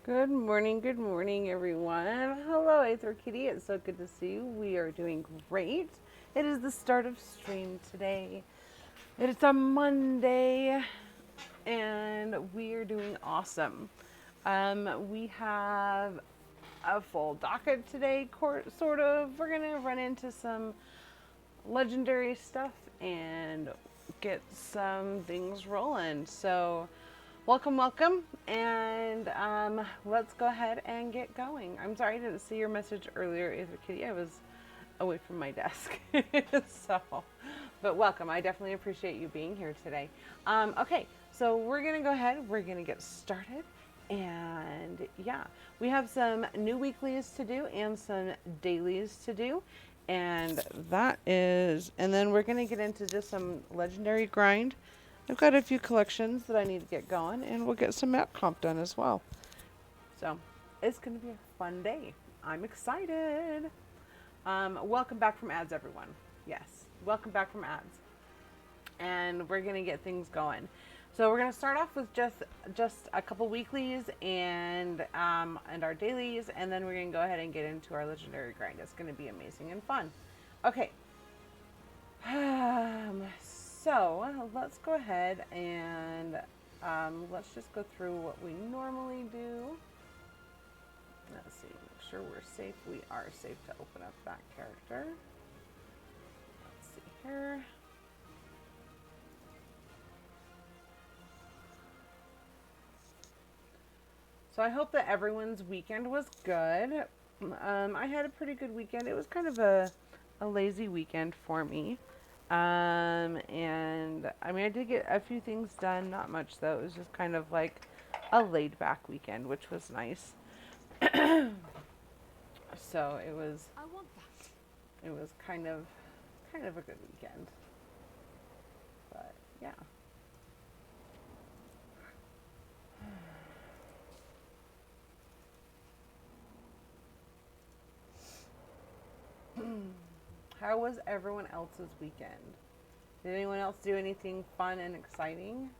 Good morning, everyone. Hello, Aether Kitty. It's so good to see you. We are doing great. It is the start of stream today. It's a Monday, and we are doing awesome. We have a full docket today, sort of. We're gonna run into some legendary stuff and get some things rolling. So, welcome, and let's go ahead and get going. I'm sorry I didn't see your message earlier, Ether Kitty. I was away from my desk. so, but welcome. I definitely appreciate you being here today. Okay, so we're going to go ahead. We're going to get started. And yeah, we have some new weeklies to do and some dailies to do. And and then we're going to get into just some legendary grind. I've got a few collections that I need to get going, and we'll get some map comp done as well. So it's going to be a fun day. I'm excited. Welcome back from ads, everyone. Yes, welcome back from ads. And we're going to get things going. So we're going to start off with just a couple weeklies and our dailies, and then we're going to go ahead and get into our legendary grind. It's going to be amazing and fun. Okay. So let's go ahead and let's just go through what we normally do. Let's see, make sure we're safe. We are safe to open up that character. Let's see here. So I hope that everyone's weekend was good. I had a pretty good weekend. It was kind of a lazy weekend for me. And I mean, I did get a few things done, not much though. It was just kind of like a laid back weekend, which was nice. So it was kind of a good weekend. But yeah. How was everyone else's weekend? Did anyone else do anything fun and exciting?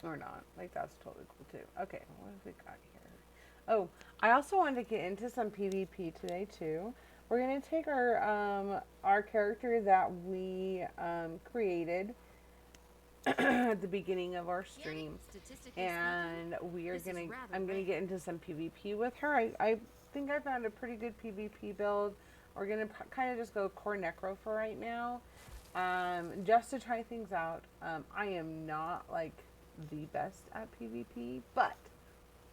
Or not? Like, that's totally cool too. Okay, what have we got here? Oh, I also wanted to get into some PvP today too. We're gonna take our character that we created at the beginning of our stream, and I'm gonna get into some PvP with her. I think I found a pretty good PvP build. We're gonna kind of just go core necro for right now, just to try things out. I am not like the best at PvP, but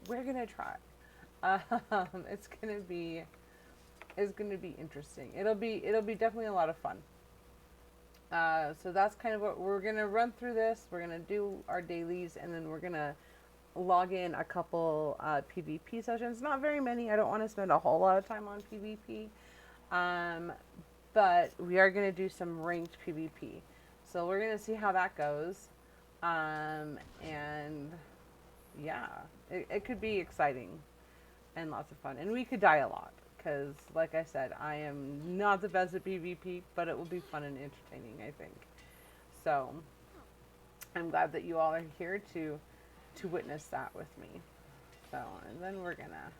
we're gonna try. It's gonna be interesting. It'll be definitely a lot of fun. So that's kind of what we're gonna run through this. We're gonna do our dailies, and then we're gonna log in a couple PvP sessions. Not very many. I don't want to spend a whole lot of time on PvP, but we are gonna do some ranked PvP. So we're gonna see how that goes, and yeah, it could be exciting and lots of fun, and we could die a lot. Because, like I said, I am not the best at PvP, but it will be fun and entertaining, I think. So, I'm glad that you all are here to witness that with me. So, and then we're gonna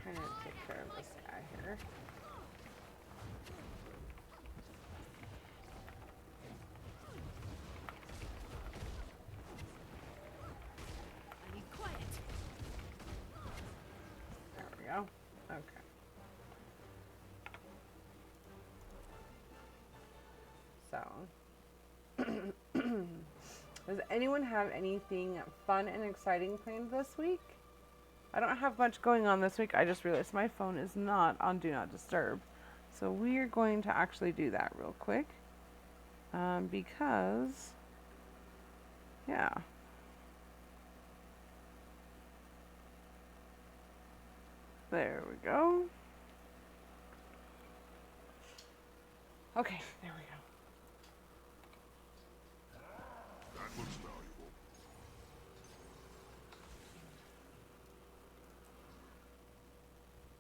kind of take care of this guy here. There we go. Okay. So, does anyone have anything fun and exciting planned this week? I don't have much going on this week. I just realized my phone is not on Do Not Disturb. So we are going to actually do that real quick. Because, yeah. There we go. Okay, there we go. That looks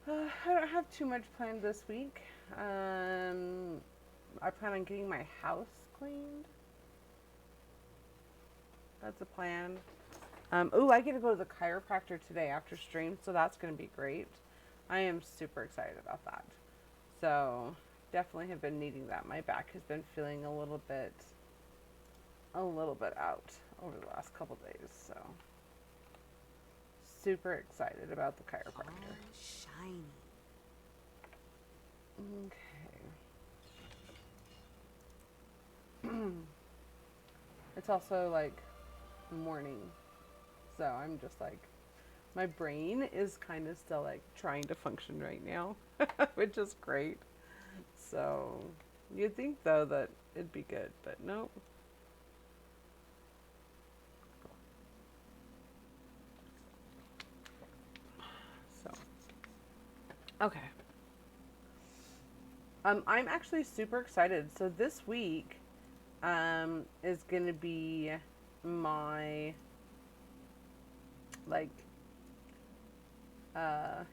valuable. I don't have too much planned this week. I plan on getting my house cleaned. That's a plan. Oh, I get to go to the chiropractor today after stream, so that's going to be great. I am super excited about that. So definitely have been needing that. My back has been feeling a little bit out over the last couple days. So super excited about the chiropractor. All shiny. Okay. It's also like morning, so I'm just like, my brain is kind of still like trying to function right now, which is great. So you'd think though that it'd be good, but nope. So, okay. I'm actually super excited. So this week, is gonna be my like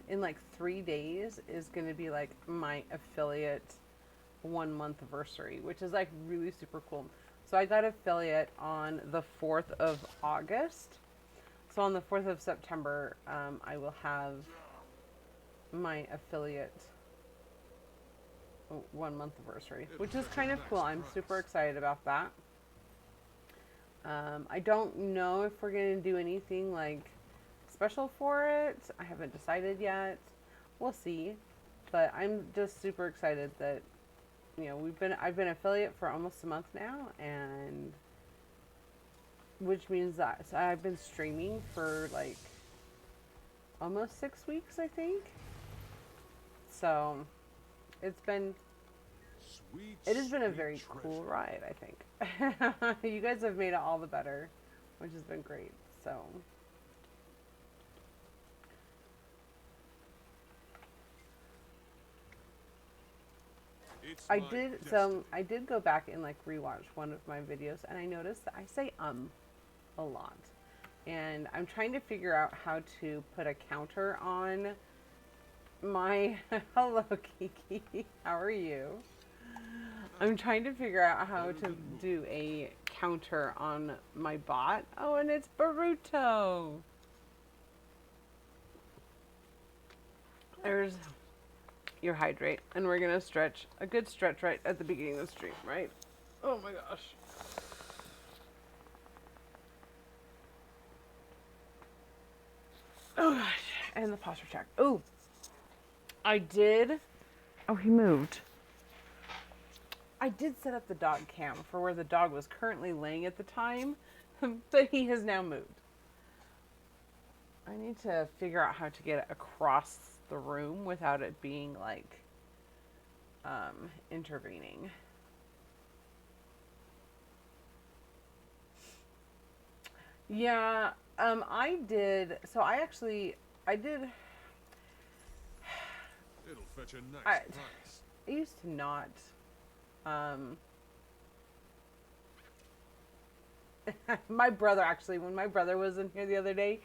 in like 3 days is gonna be like my affiliate 1 month anniversary, which is like really super cool. So I got affiliate on the 4th of August. So on the 4th of September, I will have my affiliate 1 month anniversary, which is kind of cool. I'm super excited about that. I don't know if we're going to do anything like special for it. I haven't decided yet. We'll see. But I'm just super excited that, you know, I've been affiliate for almost a month now, and which means that so I've been streaming for like almost 6 weeks, I think. So it has been a very cool ride, I think. You guys have made it all the better, which has been great. So I did go back and like rewatch one of my videos, and I noticed that I say a lot. And I'm trying to figure out how to put a counter on my hello Kiki. How are you? I'm trying to figure out how to do a counter on my bot. Oh, and it's Baruto. There's your hydrate, and we're gonna stretch a good stretch right at the beginning of the stream, right? Oh my gosh. Oh gosh, and the posture check. Oh, I did. Oh, he moved. I did set up the dog cam for where the dog was currently laying at the time, but he has now moved. I need to figure out how to get it across the room without it being like intervening. Yeah, I did. So I did. It'll fetch a nice I, price. I used to not. My brother actually, when my brother was in here the other day,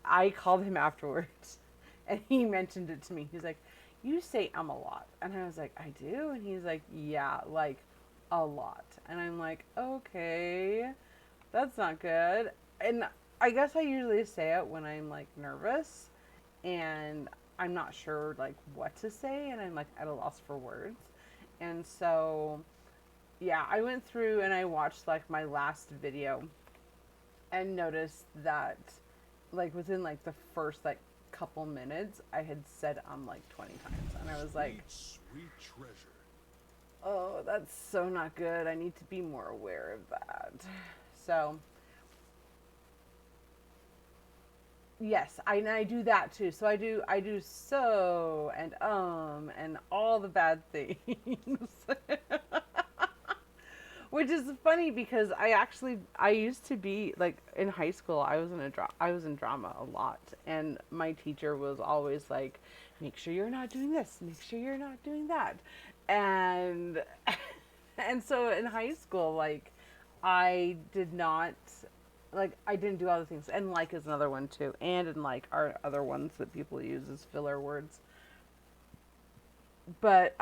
I called him afterwards, and he mentioned it to me. He's like, "You say a lot," and I was like, "I do," and he's like, "Yeah, like a lot," and I'm like, "Okay, that's not good." And I guess I usually say it when I'm like nervous, and I'm not sure like what to say, and I'm like at a loss for words, and so yeah, I went through and I watched like my last video and noticed that like within like the first like couple minutes I had said like 20 times, and I was like, Sweet treasure. "Oh, that's so not good. I need to be more aware of that." So, yes, I do that too. So I do so and all the bad things. Which is funny because I used to be like in high school. I was in drama a lot, and my teacher was always like, "Make sure you're not doing this. Make sure you're not doing that," and and so in high school, like I did not I didn't do all the things, and like is another one too, and in like our other ones that people use as filler words. But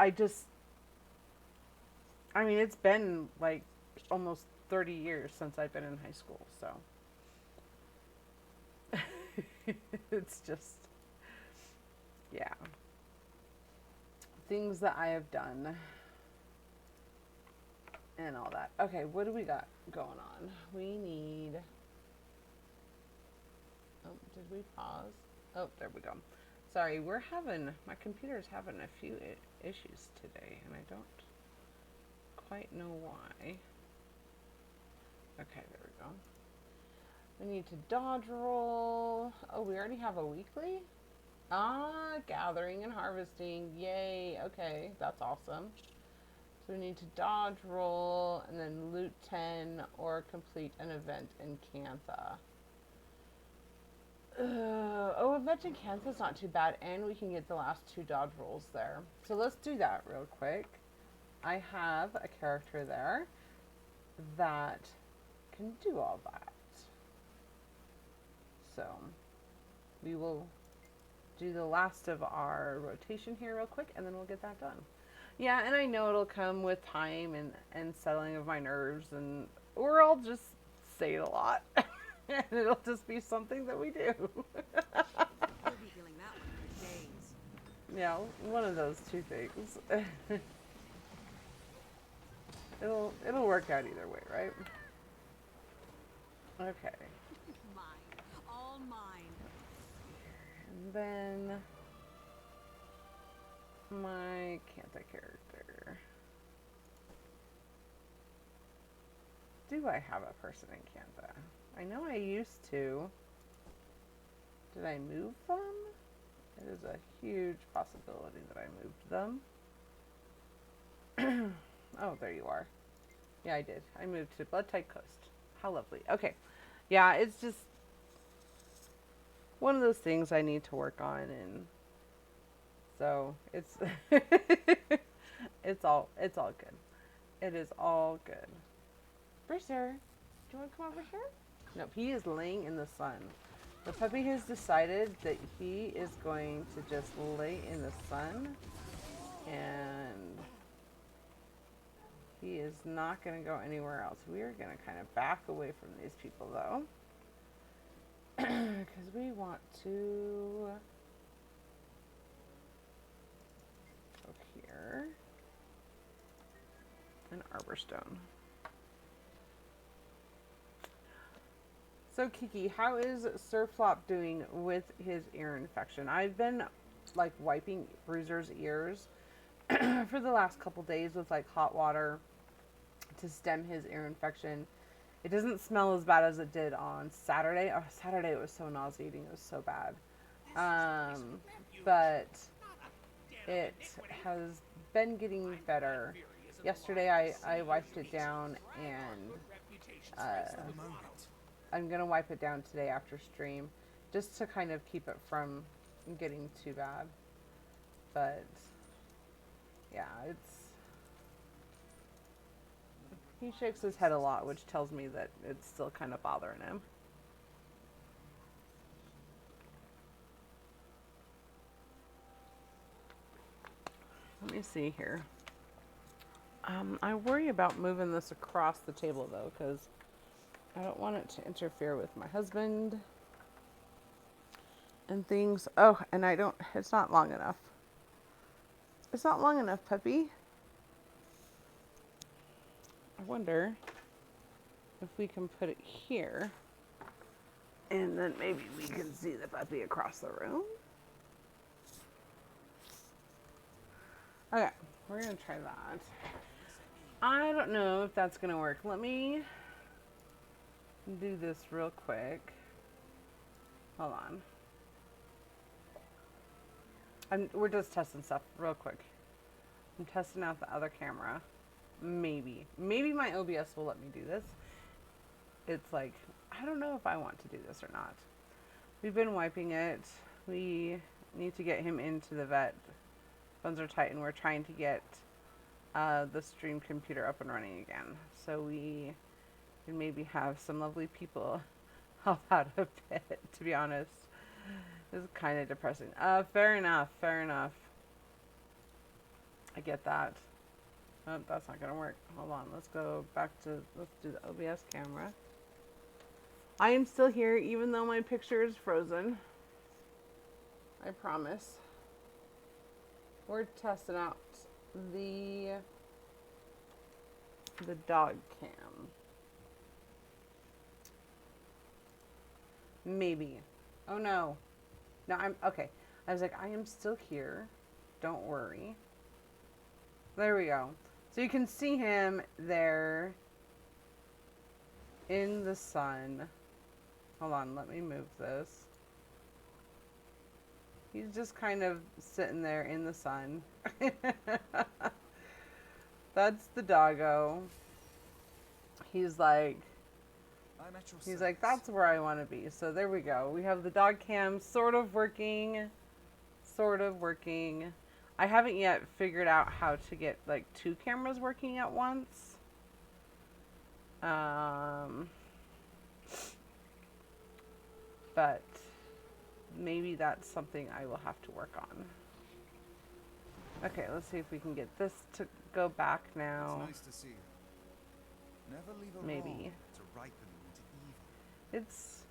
I mean, it's been like almost 30 years since I've been in high school, so It's just, yeah. Things that I have done and all that. Okay, what do we got going on? We need. Oh, did we pause? Oh, there we go. Sorry, my computer's having a few issues today, and I don't quite know why. Okay, there we go. We need to dodge roll. Oh, we already have a weekly? Ah, gathering and harvesting. Yay. Okay, that's awesome. So we need to dodge roll and then loot 10 or complete an event in Cantha. Oh, event in Cantha's not too bad, and we can get the last 2 dodge rolls there. So let's do that real quick. I have a character there that can do all that. So we will do the last of our rotation here real quick, and then we'll get that done. Yeah, and I know it'll come with time and settling of my nerves, or I'll just say it a lot, and it'll just be something that we do. You'll be feeling that one for days. Yeah, one of those 2 things. It'll work out either way, right? Okay. Mine. All mine. And then my Kanta character. Do I have a person in Kanta? I know I used to. Did I move them? It is a huge possibility that I moved them. Oh, there you are. Yeah, I did. I moved to Bloodtide Coast. How lovely. Okay. Yeah, it's just one of those things I need to work on, and so it's it's all good. It is all good. Brewster, do you want to come over here? Nope, he is laying in the sun. The puppy has decided that he is going to just lay in the sun, and he is not going to go anywhere else. We are going to kind of back away from these people, though, because we want to go here, an Arborstone. So Kiki, how is Sir Flop doing with his ear infection? I've been like wiping Bruiser's ears for the last couple days with like hot water to stem his ear infection. It doesn't smell as bad as it did on Saturday. Oh, Saturday it was so nauseating. It was so bad. But it has been getting better. Yesterday I wiped it down, and I'm going to wipe it down today after stream just to kind of keep it from getting too bad. But yeah, he shakes his head a lot, which tells me that it's still kind of bothering him. Let me see here. I worry about moving this across the table though, because I don't want it to interfere with my husband and things. Oh, and it's not long enough. It's not long enough, puppy. I wonder if we can put it here, and then maybe we can see the puppy across the room. Okay, we're gonna try that. I don't know if that's gonna work. Let me do this real quick. Hold on. We're just testing stuff real quick. I'm testing out the other camera. Maybe my OBS will let me do this. It's like, I don't know if I want to do this or not. We've been wiping it. We need to get him into the vet. Funds are tight, and we're trying to get the stream computer up and running again. So we can maybe have some lovely people help out a bit, to be honest. This is kind of depressing. Fair enough. I get that. Oh, that's not gonna work. Hold on, let's do the OBS camera. I am still here, even though my picture is frozen. I promise. We're testing out the dog cam. Maybe. Oh no. No, I'm okay. I was like, I am still here. Don't worry. There we go. So you can see him there in the sun. Hold on, let me move this. He's just kind of sitting there in the sun. That's the doggo. He's like, that's where I want to be. So there we go. We have the dog cam sort of working. I haven't yet figured out how to get like 2 cameras working at once. But maybe that's something I will have to work on. Okay, let's see if we can get this to go back now. It's nice to see you. Never leave a Maybe. wrong to ripen into evil. It's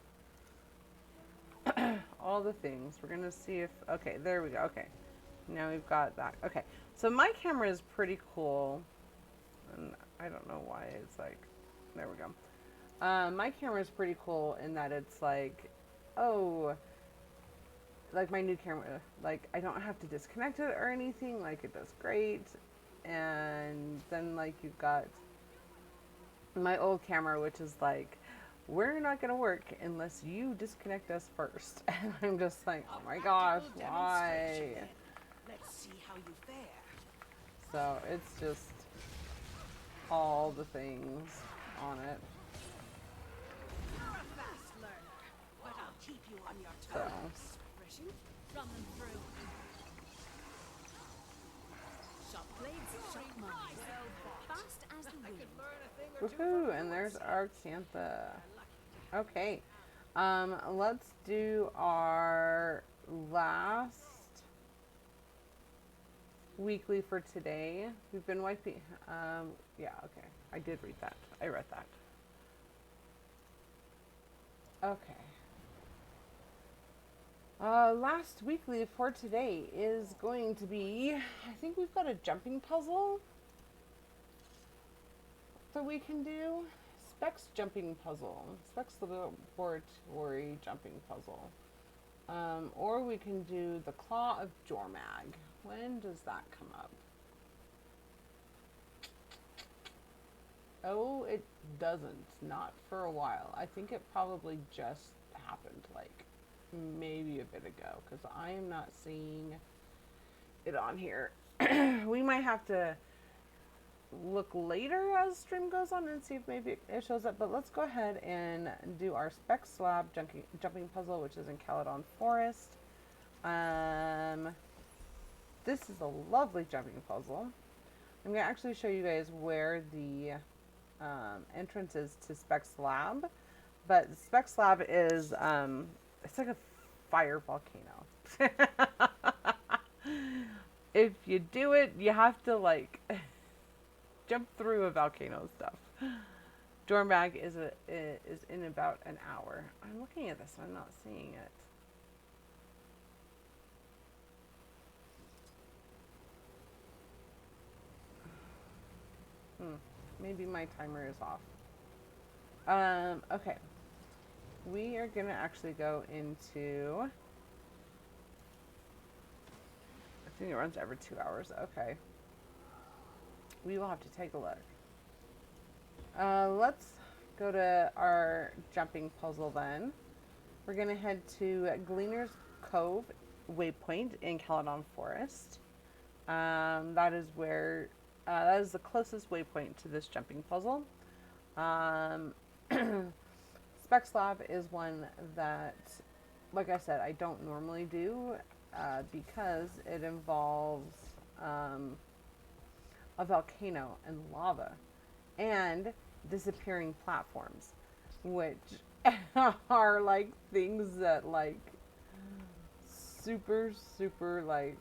all the things. We're gonna see if, okay, there we go. Okay, now we've got that. Okay, so my camera is pretty cool, and I don't know why it's like, there we go. My camera is pretty cool in that it's like, oh, like my new camera, like I don't have to disconnect it or anything, like it does great. And then like you've got my old camera, which is like, we're not gonna work unless you disconnect us first. And I'm just like, oh my gosh, why? Let's see how you fare. So it's just all the things on it. You're a fast learner, but I'll keep you on your So toes. Expression from and through. Sharp blades, sharp minds. Fast as the wind. woohoo, and there's our Cantha. Okay, let's do our last weekly for today. We've been wiping, yeah, okay, I did read that. I read that. Okay. Last weekly for today is going to be, I think we've got a jumping puzzle that we can do. Specs jumping puzzle. Specs laboratory jumping puzzle. Or we can do the Claw of Jormag. When does that come up? Oh, it doesn't. Not for a while. I think it probably just happened like maybe a bit ago, because I am not seeing it on here. We might have to look later as stream goes on and see if maybe it shows up, but let's go ahead and do our spec slab jumping puzzle, which is in Caledon Forest. This is a lovely jumping puzzle. I'm going to actually show you guys where the entrance is to Spec Slab, but Spec Slab is it's like a fire volcano. If you do it, you have to like jump through a volcano stuff. Jormag is in about an hour. I'm looking at this, I'm not seeing it. Maybe my timer is off. Okay. We are gonna actually go into, I think it runs every 2 hours. Okay. We will have to take a look. Let's go to our jumping puzzle then. We're gonna head to Gleaner's Cove waypoint in Caledon Forest. That is where, that is the closest waypoint to this jumping puzzle. Spec Slab is one that, like I said, I don't normally do because it involves a volcano and lava and disappearing platforms, which are like things that like super like,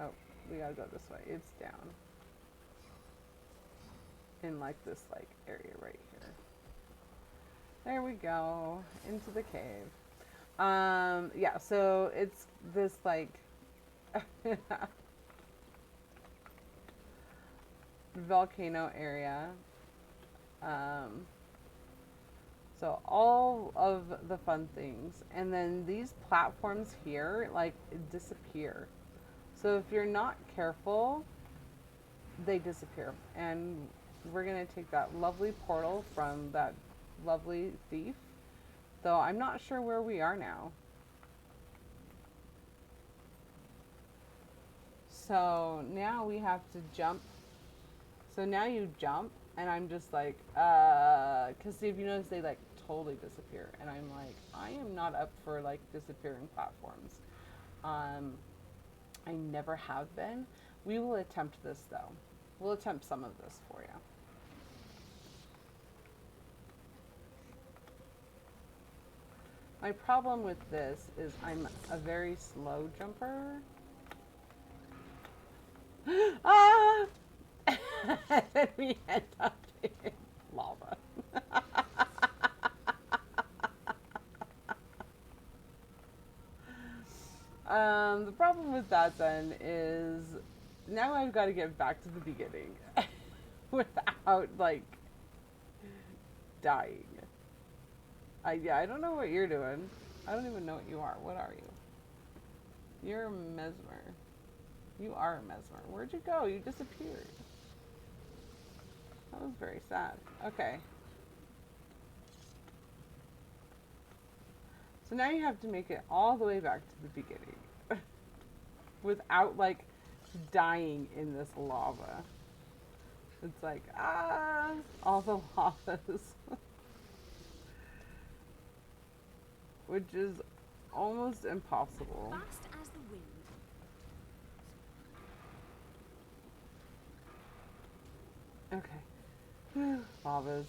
oh, we gotta go this way. It's down in like this like area right here. There we go, into the cave. Yeah, so it's this like volcano area. Um, so all of the fun things, and then these platforms here like disappear. So if you're not careful, they disappear, and we're gonna take that lovely portal from that lovely thief. Though I'm not sure where we are now. So now we have to jump. So now you jump, and I'm just like, because if you notice, they like totally disappear, and I'm like, I am not up for like disappearing platforms. Um, I never have been. We will attempt this though. We'll attempt some of this for you. My problem with this is I'm a very slow jumper. Ah! And then we end up in lava. The problem with that then is now I've got to get back to the beginning without like dying. Yeah, I don't know what you're doing. I don't even know what you are. What are you? You're a mesmer. You are a mesmer. Where'd you go? You disappeared. That was very sad. Okay. So now you have to make it all the way back to the beginning without like dying in this lava. It's like, all the lavas. Which is almost impossible. Fast as the wind. Okay. Lavas.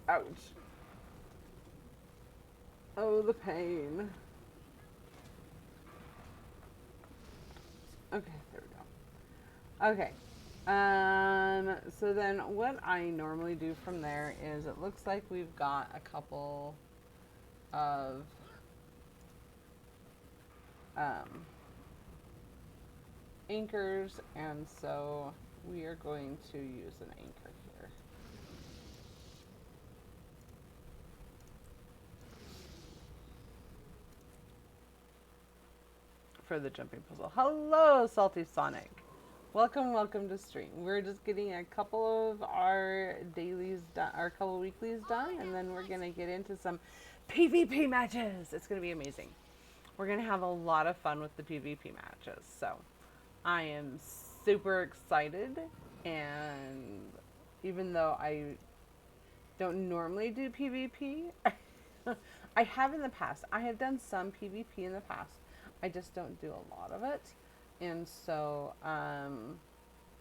Ouch. Oh, the pain. Okay, there we go. Okay. So then what I normally do from there is it looks like we've got a couple of anchors, and so we are going to use an anchor here. For the jumping puzzle. Hello, Salty Sonic. Welcome, welcome to stream. We're just getting a couple of our dailies done, our couple weeklies done, and then we're gonna get into some PvP matches. It's gonna be amazing. We're gonna have a lot of fun with the PvP matches. So I am super excited, and even though I don't normally do PvP, I have in the past. I have done some PvP in the past. I just don't do a lot of it. And so,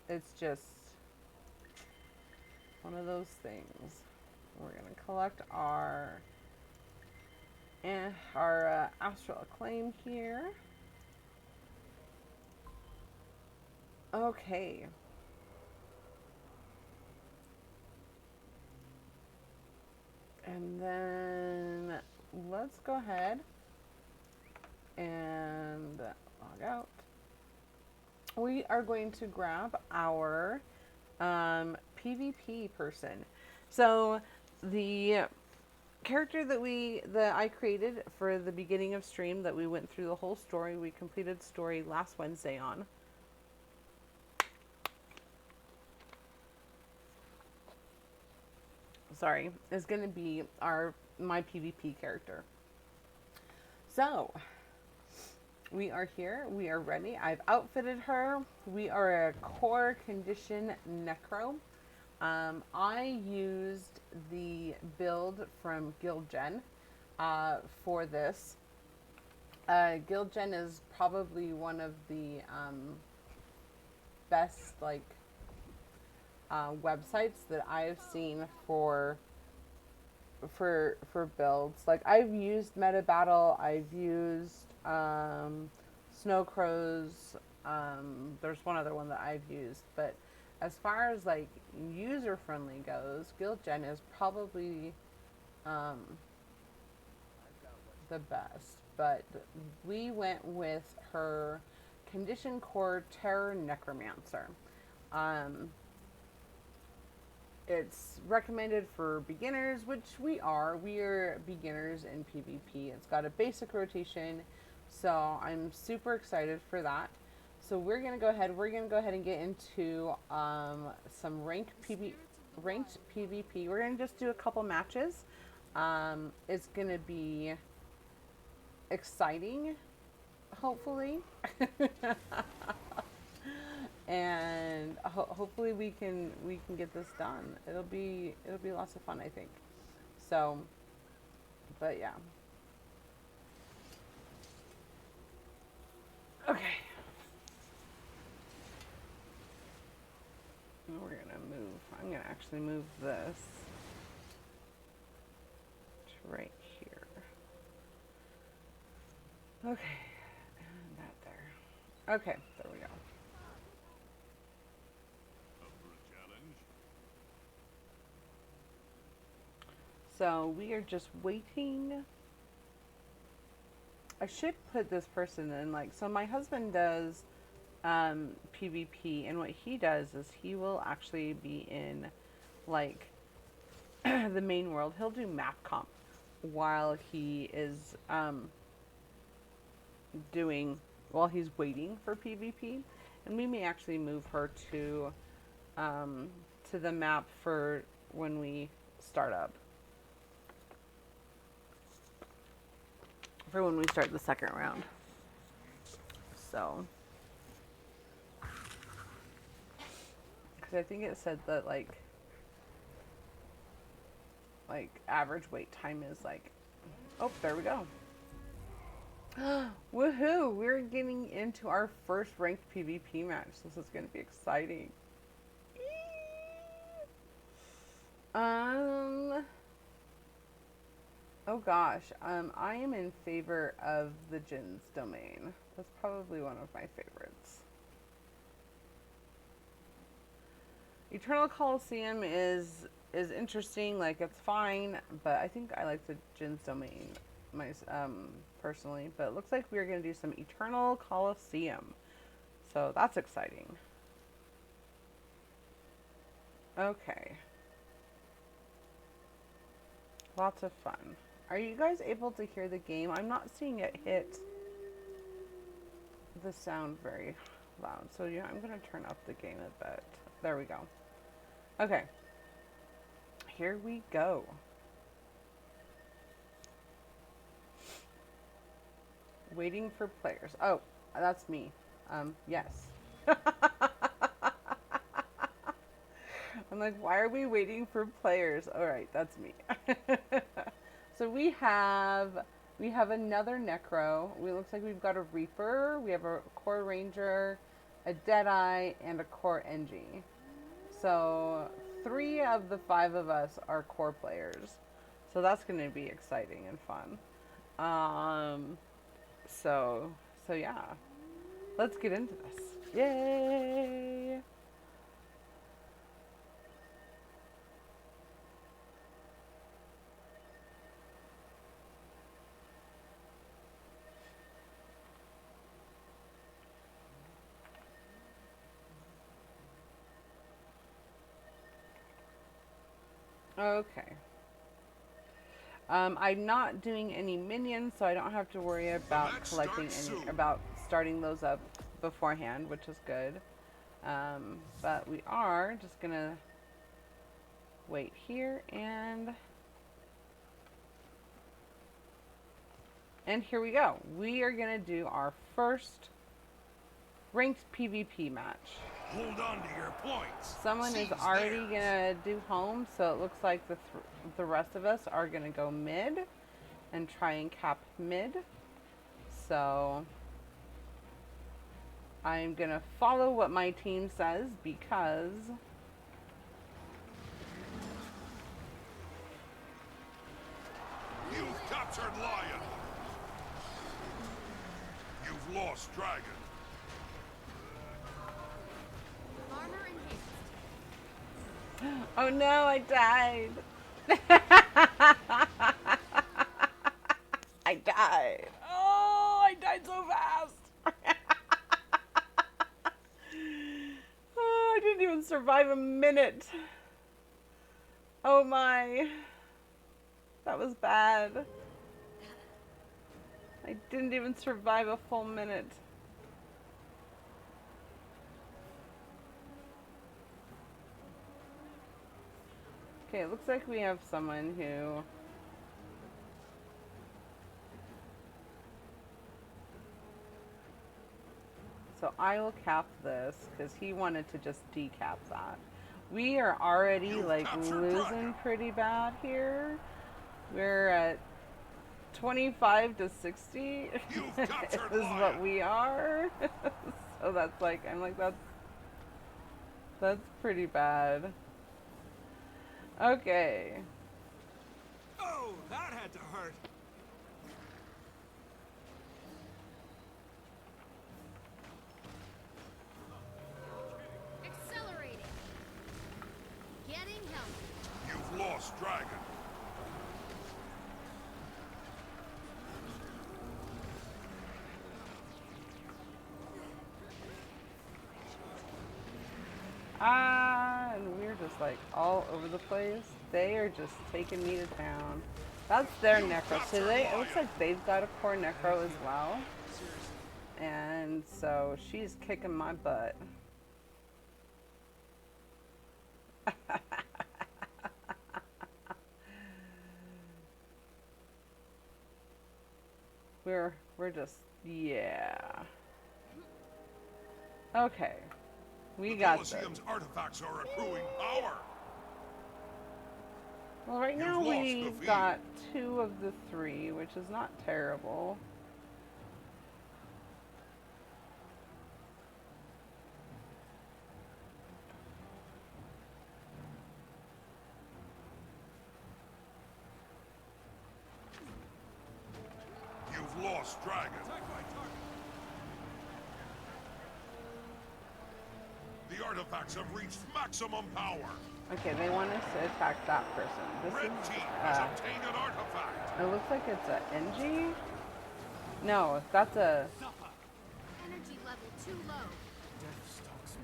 it's just one of those things. We're going to collect our Astral Acclaim here. Okay. And then let's go ahead and log out. We are going to grab our PvP person. So the character that I created for the beginning of stream, that we went through the whole story, we completed story last Wednesday on. Sorry, is going to be my PvP character. So we are here. We are ready. I've outfitted her. We are a core condition necro. I used the build from Guildgen for this. Guildgen is probably one of the best websites that I've seen for builds. Like, I've used Meta Battle. I've used Snow Crows. There's one other one that I've used, but as far as like user friendly goes, Guild Gen is probably um, the best. But we went with her Condition Core Terror Necromancer. Um, it's recommended for beginners, which we are. We are beginners in PvP. It's got a basic rotation, so I'm super excited for that. So we're gonna go ahead. We're gonna go ahead and get into some ranked PvP. We're gonna just do a couple matches. It's gonna be exciting, hopefully. And hopefully we can get this done. It'll be lots of fun, I think. So, but yeah. Okay. We're gonna move. I'm gonna actually move this to right here. Okay, and that there. Okay, there we go. Up for a challenge? So we are just waiting. I should put this person in, like, so my husband does PvP, and what he does is he will actually be in, like, the main world. He'll do map comp while he is while he's waiting for PvP, and we may actually move her to the map for when we start up. For when we start the second round. So, because I think it said that like average wait time is like, oh, there we go. Woohoo! We're getting into our first ranked PvP match. This is going to be exciting. Oh gosh, I am in favor of the Jin's domain. That's probably one of my favorites. Eternal Coliseum is interesting, like it's fine, but I think I like the Jin's domain personally. But it looks like we're gonna do some Eternal Coliseum, so that's exciting. Okay, lots of fun. Are you guys able to hear the game? I'm not seeing it hit the sound very loud. So yeah, I'm going to turn up the gain a bit. There we go. Okay. Here we go. Waiting for players. Oh, that's me. Yes. I'm like, why are we waiting for players? All right, that's me. So we have another Necro. It looks like we've got a Reaper, we have a Core Ranger, a Deadeye, and a Core Engie. So 3 of the 5 of us are Core players. So that's going to be exciting and fun. So yeah. Let's get into this. Yay! Okay. I'm not doing any minions, so I don't have to worry about collecting any, about starting those up beforehand, which is good. But we are just gonna wait here, and here we go. We are gonna do our first ranked PvP match. Hold on to your points. Someone is already gonna do home, so it looks like the rest of us are gonna go mid and try and cap mid. So I'm gonna follow what my team says because You've captured Lion. You've lost Dragon. Armor enhanced. Oh no, I died. I died. Oh, I died so fast. Oh, I didn't even survive a minute. Oh my. That was bad. I didn't even survive a full minute. Okay, it looks like we have someone who... So I will cap this because he wanted to just decap that. We are already You've like captured losing Dragon. pretty bad here. We're at 25 to 60 You've is captured what Lion. we are. So that's like, I'm like, that's pretty bad. Okay. Oh, that had to hurt. Accelerating. Getting help. You've lost Dragon. And we're just like all over the place. They are just taking me to town. That's their necro. So it looks like they've got a core necro as well. And so she's kicking my butt. We're just, yeah. Okay. We got this. Colosseum's artifacts are accruing power. Well, right now You've lost the we've field. got 2 of the 3, which is not terrible. You've lost Dragon. The artifacts have reached maximum power. Okay, they want us to attack that person. This Red is, team has obtained an artifact. it looks like it's a NG? No, that's a, Energy level too low. Death stalks me.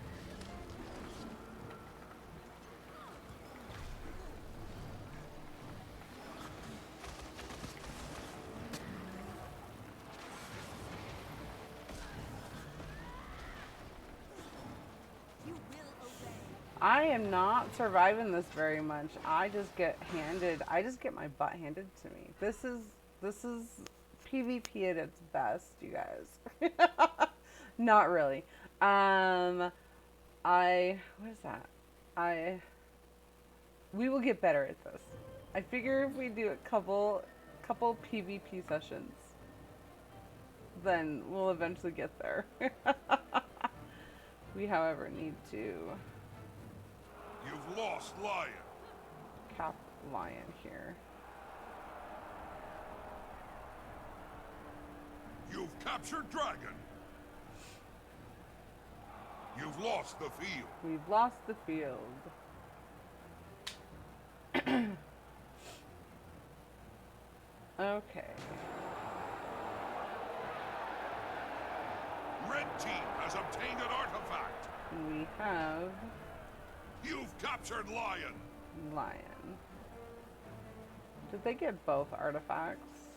You will obey. I am not surviving this very much. I just get my butt handed to me. This is PvP at its best, you guys. Not really. What is that? We will get better at this. I figure if we do a couple PvP sessions, then we'll eventually get there. We, however, need to You've lost Lion. cap Lion here. You've captured Dragon. You've lost the field. We've lost the field. Okay. Red team has obtained an artifact. We have You've captured Lion. Lion. Did they get both artifacts?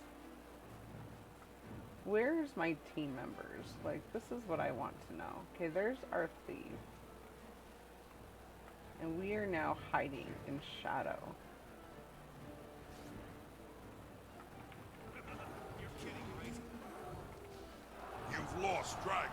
Where's my team members? Like, this is what I want to know. Okay, there's our thief. And we are now hiding in shadow. You're kidding, right? You've lost Dragon.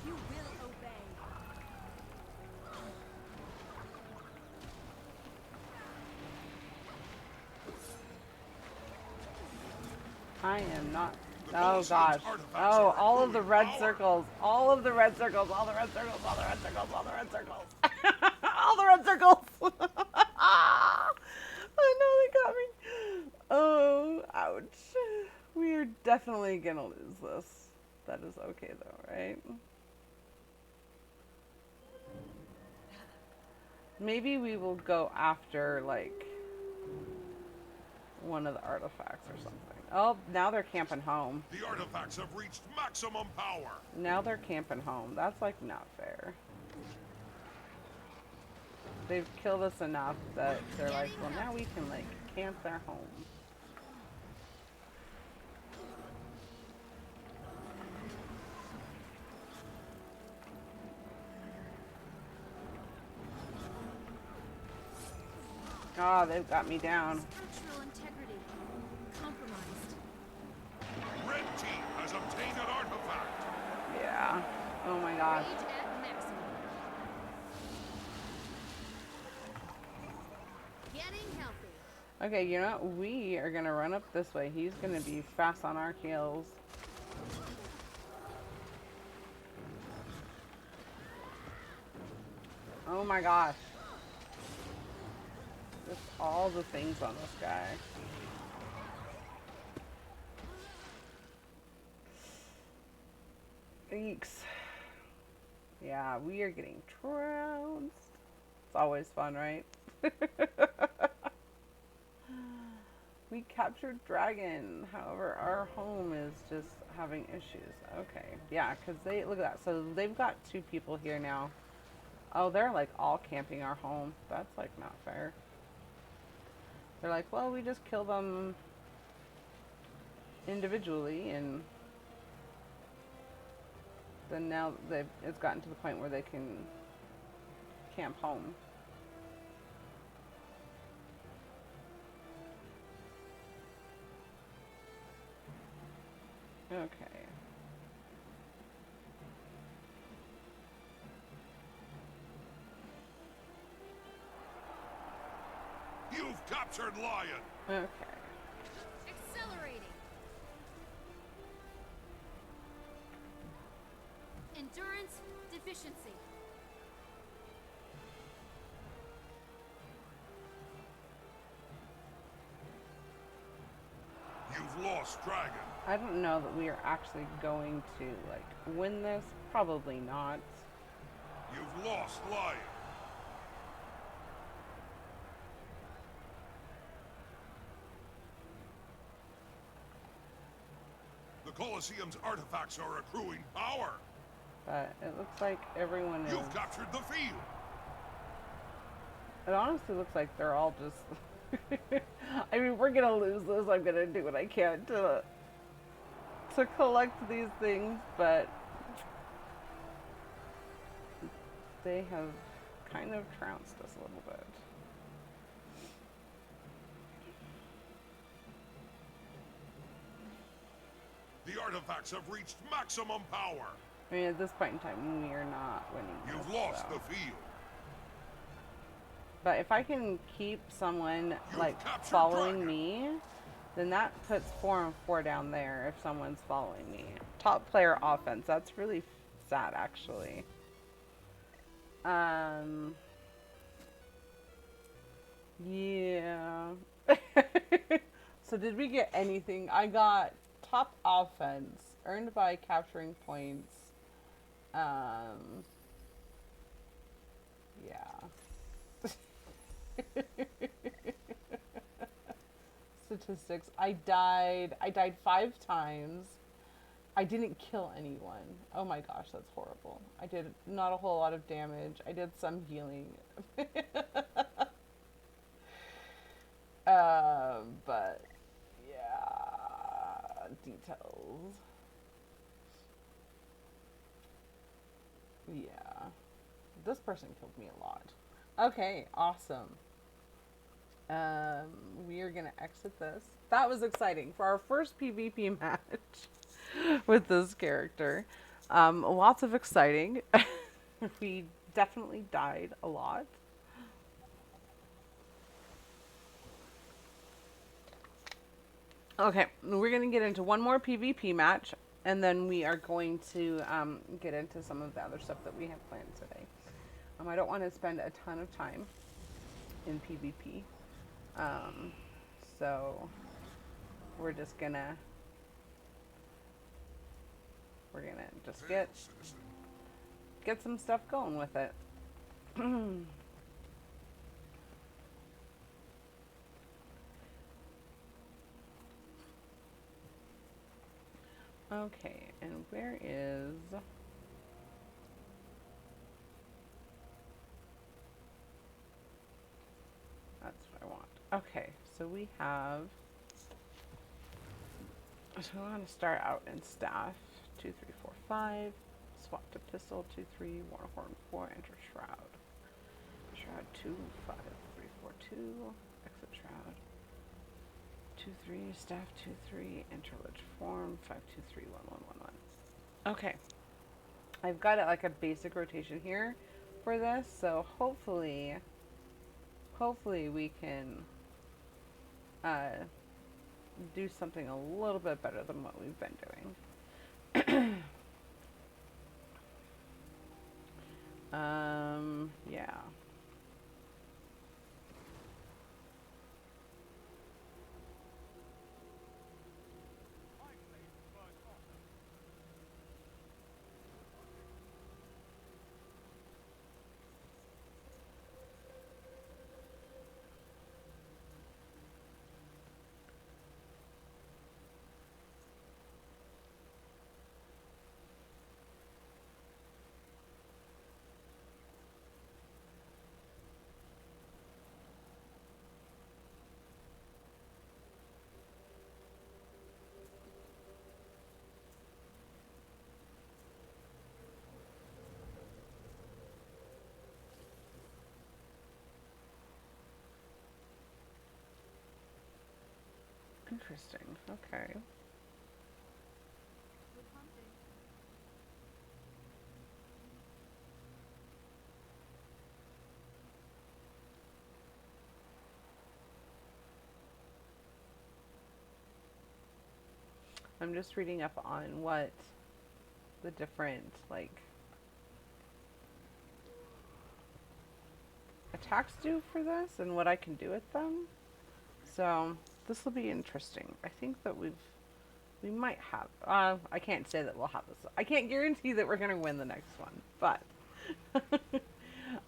You will obey. I am not. The The Oh Colosseum's gosh. artifacts Oh, are all of the accruing red power. circles. All of the red circles. All the red circles. All the red circles. All the red circles. All the red circles. I know they got me. Oh, ouch. We are definitely gonna lose this. That is okay though, right? Maybe we will go after like one of the artifacts or something. Oh, now they're camping home. The artifacts have reached maximum power. Now they're camping home. That's like not fair. They've killed us enough that they're like, well, now we can like camp their home. Oh, they've got me down. Structural integrity compromised. Red team has obtained an artifact. Yeah. Oh my gosh. Rage at maximum. Getting healthy. Okay, you know what? We are gonna run up this way. He's gonna be fast on our heels. Oh my gosh. Just all the things on this guy. Thanks. Yeah, we are getting trounced. It's always fun, right? We captured dragon. However, our home is just having issues. Okay. Yeah, because they, look at that. So they've got 2 people here now. Oh, they're like all camping our home. That's like not fair. They're like, well, we just kill them individually, and then now it's gotten to the point where they can camp home. Okay. You've captured Lion. Okay. Accelerating. Endurance deficiency. You've lost Dragon. I don't know that we are actually going to like win this. Probably not. You've lost Lion. The Colosseum's artifacts are accruing power. But it looks like everyone is. You've captured the field. It honestly looks like they're all just. I mean, we're gonna lose this. I'm gonna do what I can to collect these things, but they have kind of trounced us a little bit. The artifacts have reached maximum power. I mean, at this point in time, we are not winning. You've this, lost so. the field. But if I can keep someone You've like captured following Dragon. me, then that puts 4 and 4 down there if someone's following me. Top player offense. That's really sad, actually. Yeah. So did we get anything? I got top offense earned by capturing points. Yeah. Statistics. I died 5 times. I didn't kill anyone. Oh my gosh, that's horrible. I did not a whole lot of damage. I did some healing. But yeah, details. Yeah. This person killed me a lot. Okay, awesome. We are gonna exit this. That was exciting for our first PvP match with this character. Lots of exciting. We definitely died a lot. Okay, we're going to get into one more PvP match, and then we are going to get into some of the other stuff that we have planned today. I don't want to spend a ton of time in PvP, um, so we're just gonna just Hail, citizen. get some stuff going with it. Okay, and where is... That's what I want. Okay, so we have... So we want to start out in staff. 2, 3, 4, 5. Swap to pistol. 2, 3. Warhorn 4. Enter shroud. Shroud 2, 5, 3, 4, 2. Exit shroud. 2, 3. Staff 2, 3. Enter lich form. 5, 2, 3. 1, 1, 1, 1. Okay. I've got it like a basic rotation here for this, so hopefully we can do something a little bit better than what we've been doing. Yeah. Interesting. Okay. Good hunting. I'm just reading up on what the different like attacks do for this and what I can do with them. So this will be interesting. I think that we might have. I can't say that we'll have this. I can't guarantee that we're gonna win the next one, but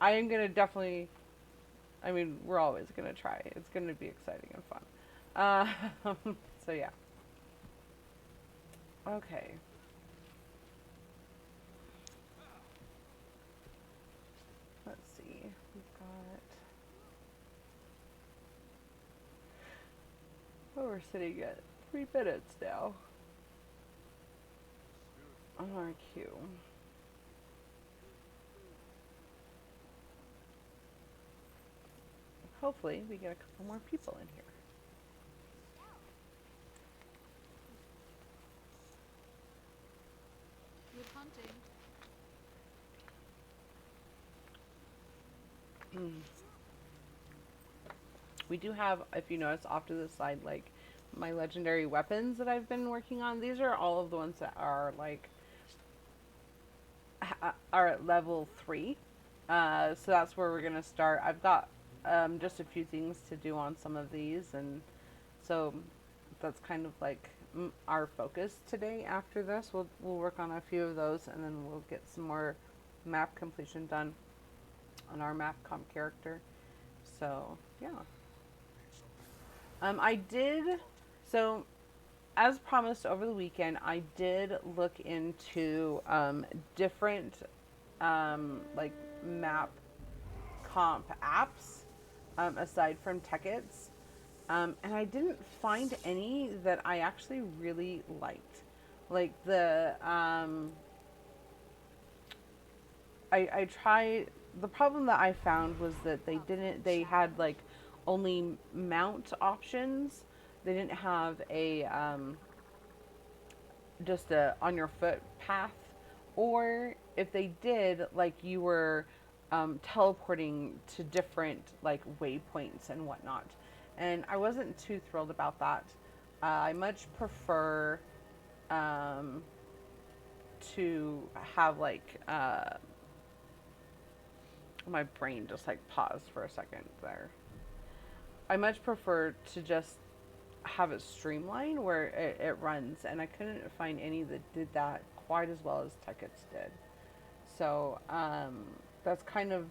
I am gonna definitely. I mean, we're always gonna try. It's gonna be exciting and fun. So yeah. Okay. Let's see. We've got. Oh, we're sitting at 3 minutes now on our queue. Hopefully, we get a couple more people in here. Good hunting. We do have, if you notice, off to the side, like my legendary weapons that I've been working on. These are all of the ones that are like are at level 3. So that's where we're gonna start. I've got just a few things to do on some of these, and so that's kind of like our focus today. After this, we'll work on a few of those, and then we'll get some more map completion done on our map comp character. So yeah. I did, so as promised over the weekend, I did look into different like map comp apps aside from Tekkits, and I didn't find any that I actually really liked. Like I tried. The problem that I found was that they had like only mount options. They didn't have a just a on your foot path, or if they did, like you were teleporting to different like waypoints and whatnot. And I wasn't too thrilled about that. I much prefer to have like my brain just like paused for a second there. I much prefer to just have it streamlined where it runs, and I couldn't find any that did that quite as well as Tickets did. So that's kind of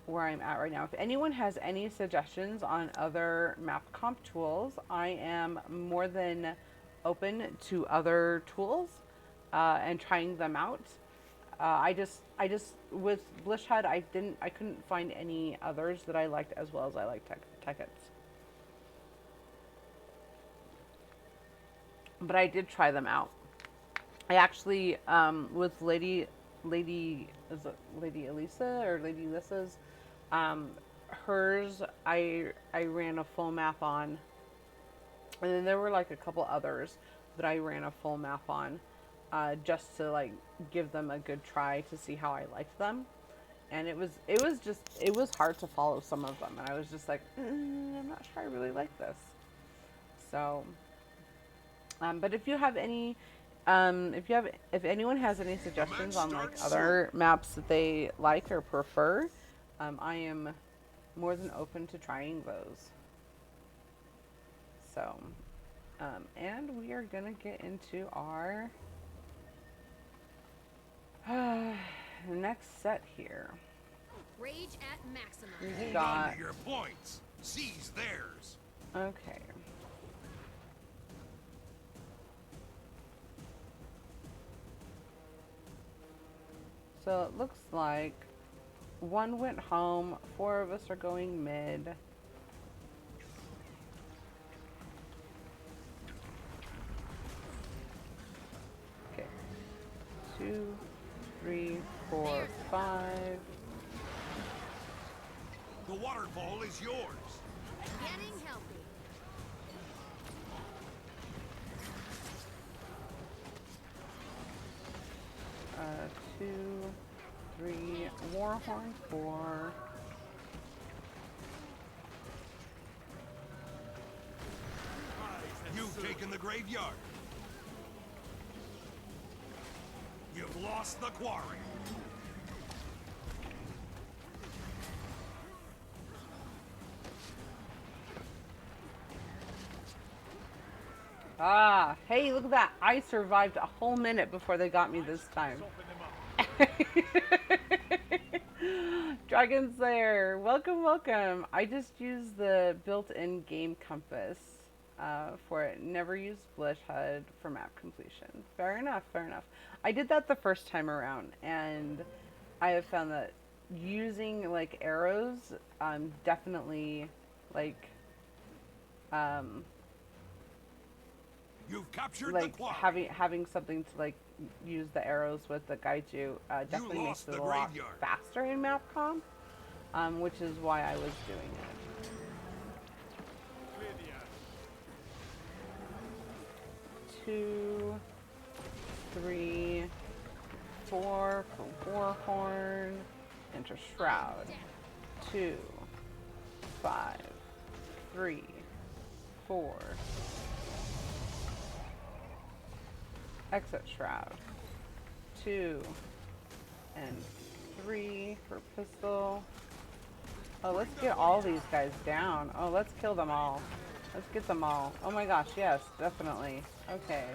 where I'm at right now. If anyone has any suggestions on other map comp tools, I am more than open to other tools and trying them out. I just with Blishhead, I couldn't find any others that I liked as well as I liked Tickets. But I did try them out. I actually with is it Lady Elisa or Lady Lissa's hers I ran a full map on, and then there were like a couple others that I ran a full map on just to like give them a good try to see how I liked them. And it was hard to follow some of them, and I was just like, I'm not sure I really like this. So but if you have any if anyone has any suggestions on like other maps that they like or prefer, I am more than open to trying those. So and we are gonna get into our next set here. Rage at maximum. We've Hold on got to your points. Seize theirs. okay. So it looks like one went home, 4 of us are going mid. Okay. 2, 3, 4, 5. The waterfall is yours. Getting healthy. 2, 3, Warhorn 4. You've taken the graveyard. You've lost the quarry. Ah, hey, look at that. I survived a whole minute before they got me this time. Dragon Slayer, welcome, welcome. I just used the built-in game compass for it. Never used Splish HUD for map completion. Fair enough, fair enough. I did that the first time around, and I have found that using like arrows definitely like You've captured like the quarry. having something to like use the arrows with that guide you definitely makes lost it the a lot graveyard. faster in map comp, which is why I was doing it. Clear the air. 2, 3, 4 for Warhorn, enter Shroud. 2, 5, 3, 4. Exit Shroud. 2 and 3 for pistol. Oh, let's get all these guys down. Oh, let's kill them all. Let's get them all. Oh my gosh, yes, definitely. Okay.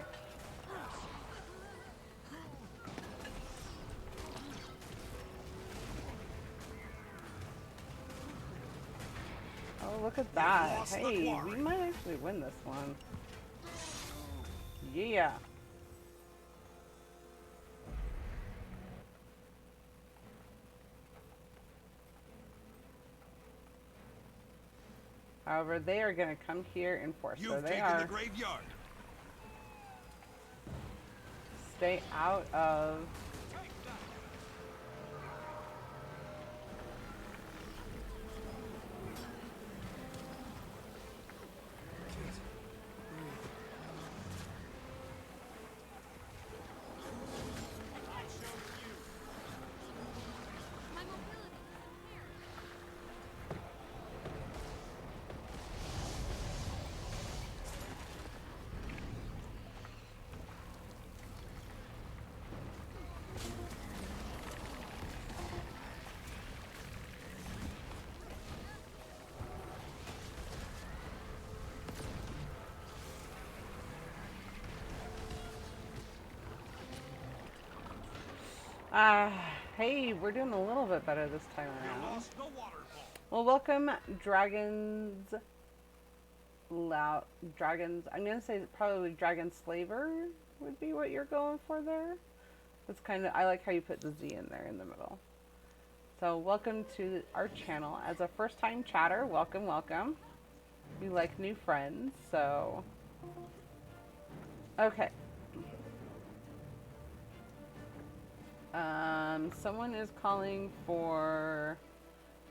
Oh, look at that. lost the Hey, we quarry. might actually win this one. Yeah. However, they are going to come here in force. So You've they taken are. the graveyard. Stay out of. My mobility. Ah, hey, we're doing a little bit better this time You around. lost the waterfall. Well, welcome, dragons. I'm gonna say probably dragon slaver would be what you're going for there. That's kind of, I like how you put the Z in there in the middle. So welcome to our channel. As a first time chatter, welcome, welcome. We like new friends, so. Okay. Someone is calling for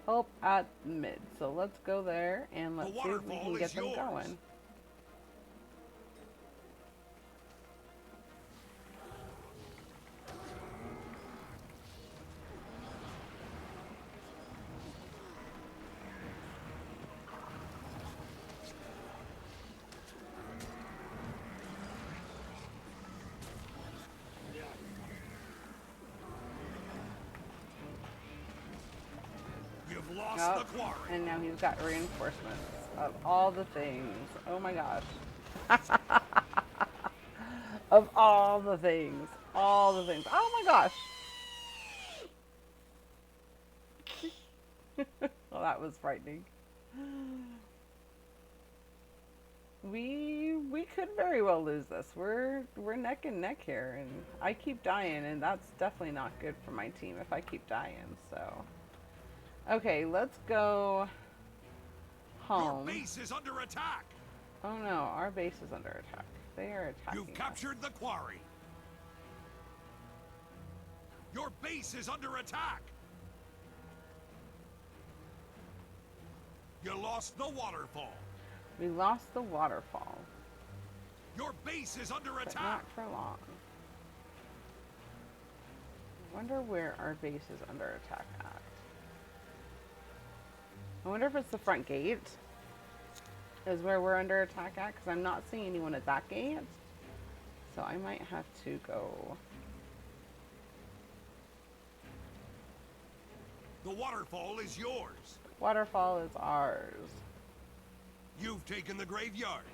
help at mid. So let's go there and let's see if we waterfall can is get them yours. going. You've lost Oh, the quarry. and now he's got reinforcements of all the things. Oh my gosh. Of all the things. All the things. Oh my gosh. Well, that was frightening. We could very well lose this. We're neck and neck here, and I keep dying, and that's definitely not good for my team if I keep dying. So, okay, let's go Your home. base is under attack. Oh no, our base is under attack. They are attacking You've us. captured the quarry. Your base is under attack. You lost the waterfall. We lost the waterfall, Your base is under but attack. not for long. I wonder where our base is under attack at. I wonder if it's the front gate is where we're under attack at, because I'm not seeing anyone at that gate. So I might have to go. The waterfall is yours. Waterfall is ours. You've taken the graveyard.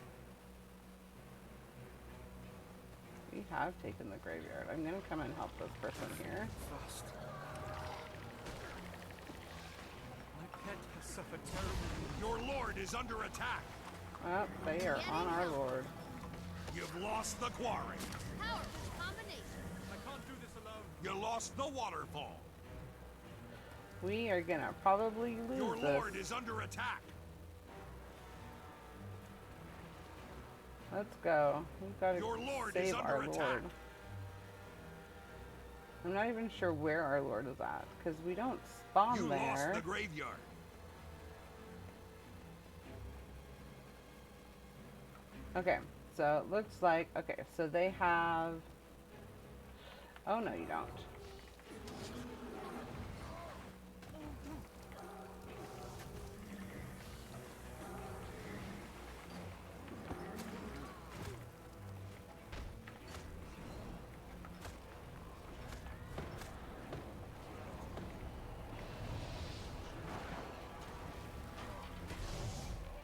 We have taken the graveyard. I'm going to come and help this person here. Fast. My pet has suffered terribly. Your lord is under attack. Oh, they are on our lord. You've lost the quarry. Powerful combination. I can't do this alone. You lost the waterfall. We are going to probably lose Your this. lord is under attack. Let's go. We've got Your to lord is save under our attack. lord. I'm not even sure where our lord is at, because we don't spawn You there. lost the graveyard. Okay, so it looks like, okay, so they have, oh no you don't.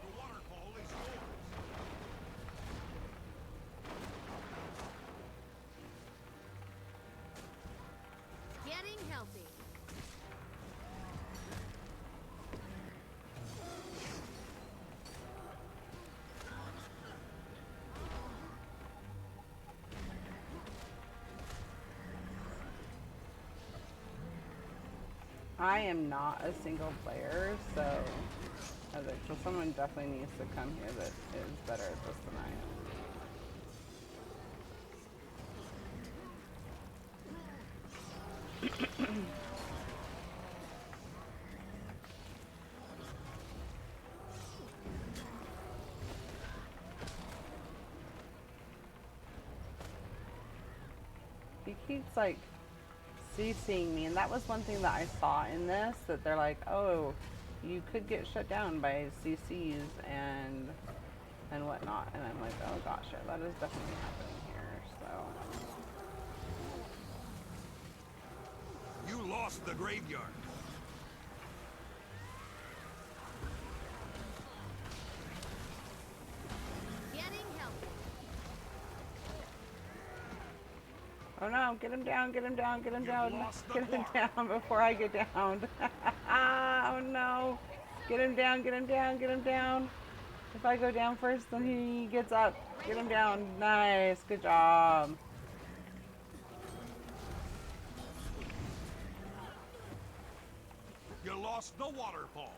The waterfall is yours. Getting healthy. I am not a single player, so someone definitely needs to come here that is better at this than I am. He keeps like CCing me, and that was one thing that I saw in this, that they're like, oh, you could get shut down by CCs and whatnot, and I'm like, oh gosh, yeah, that is definitely happening here. So You lost the graveyard. Getting healthy. Oh no, get him down, get him down, get him You've down. lost the Get him quarry. down before I get down. Oh no. Get him down, get him down, get him down. If I go down first, then he gets up. Get him down. Nice, good job. You lost the waterfall.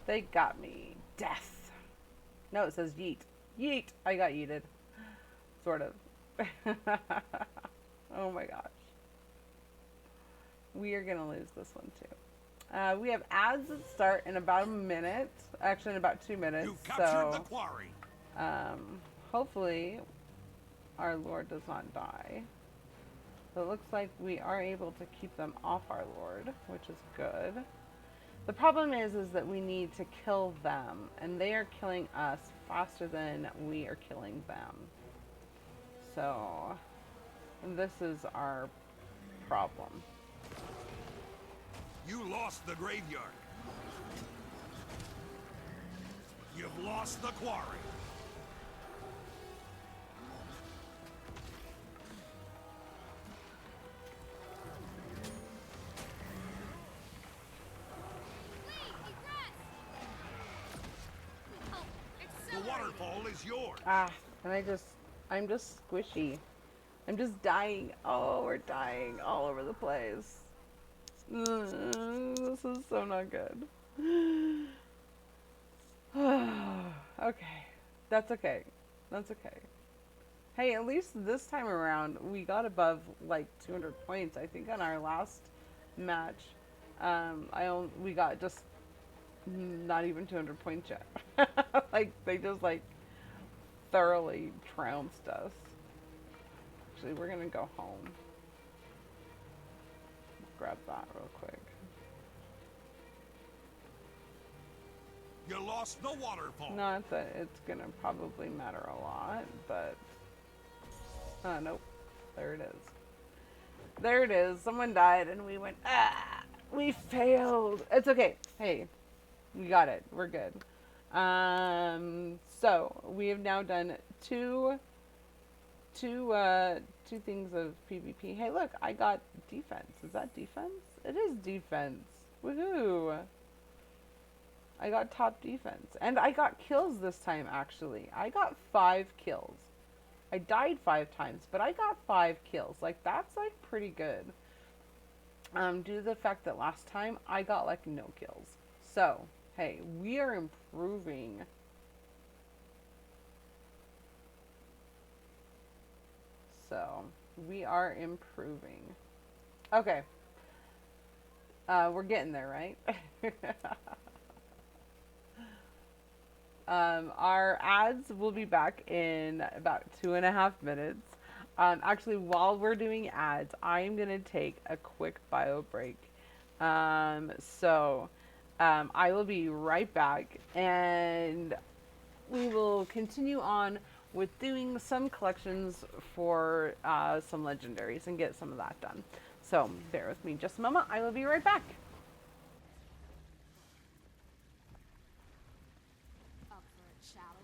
They got me. Death. No, it says yeet. Yeet. I got yeeted. Sort of. Oh my gosh. We are going to lose this one too. We have ads that start in about a minute. Actually, in about 2 minutes. You captured the quarry. Hopefully, our Lord does not die. So it looks like we are able to keep them off our Lord, which is good. The problem is that we need to kill them, and they are killing us faster than we are killing them. So this is our problem. You lost the graveyard. You've lost the quarry. The waterfall is yours. Ah, and I'm just squishy. I'm just dying. Oh, we're dying all over the place. This is so not good. Okay. That's okay. That's okay. Hey, at least this time around, we got above like 200 points. I think on our last match, we got just not even 200 points yet. Like, they just like thoroughly trounced us. Actually, we're gonna go home. Grab that real quick. You lost the waterfall. Not that it's gonna probably matter a lot, but nope. There it is. There it is. Someone died and we went, ah, we failed. It's okay. Hey, we got it. We're good. So we have now done two things of PvP. Hey, look, I got defense. Is that defense? It is defense. Woohoo! I got top defense. And I got kills this time, actually. I got 5 kills. I died 5 times, but I got 5 kills. Like, that's, like, pretty good. Due to the fact that last time, I got, like, no kills. So, hey, we are improving. So, we are improving. Okay. We're getting there, right? Our ads will be back in about 2.5 minutes. Actually, while we're doing ads, I'm going to take a quick bio break. I will be right back, and we will continue on with doing some collections for some legendaries and get some of that done. So bear with me just a moment. I will be right back. Up for a challenge?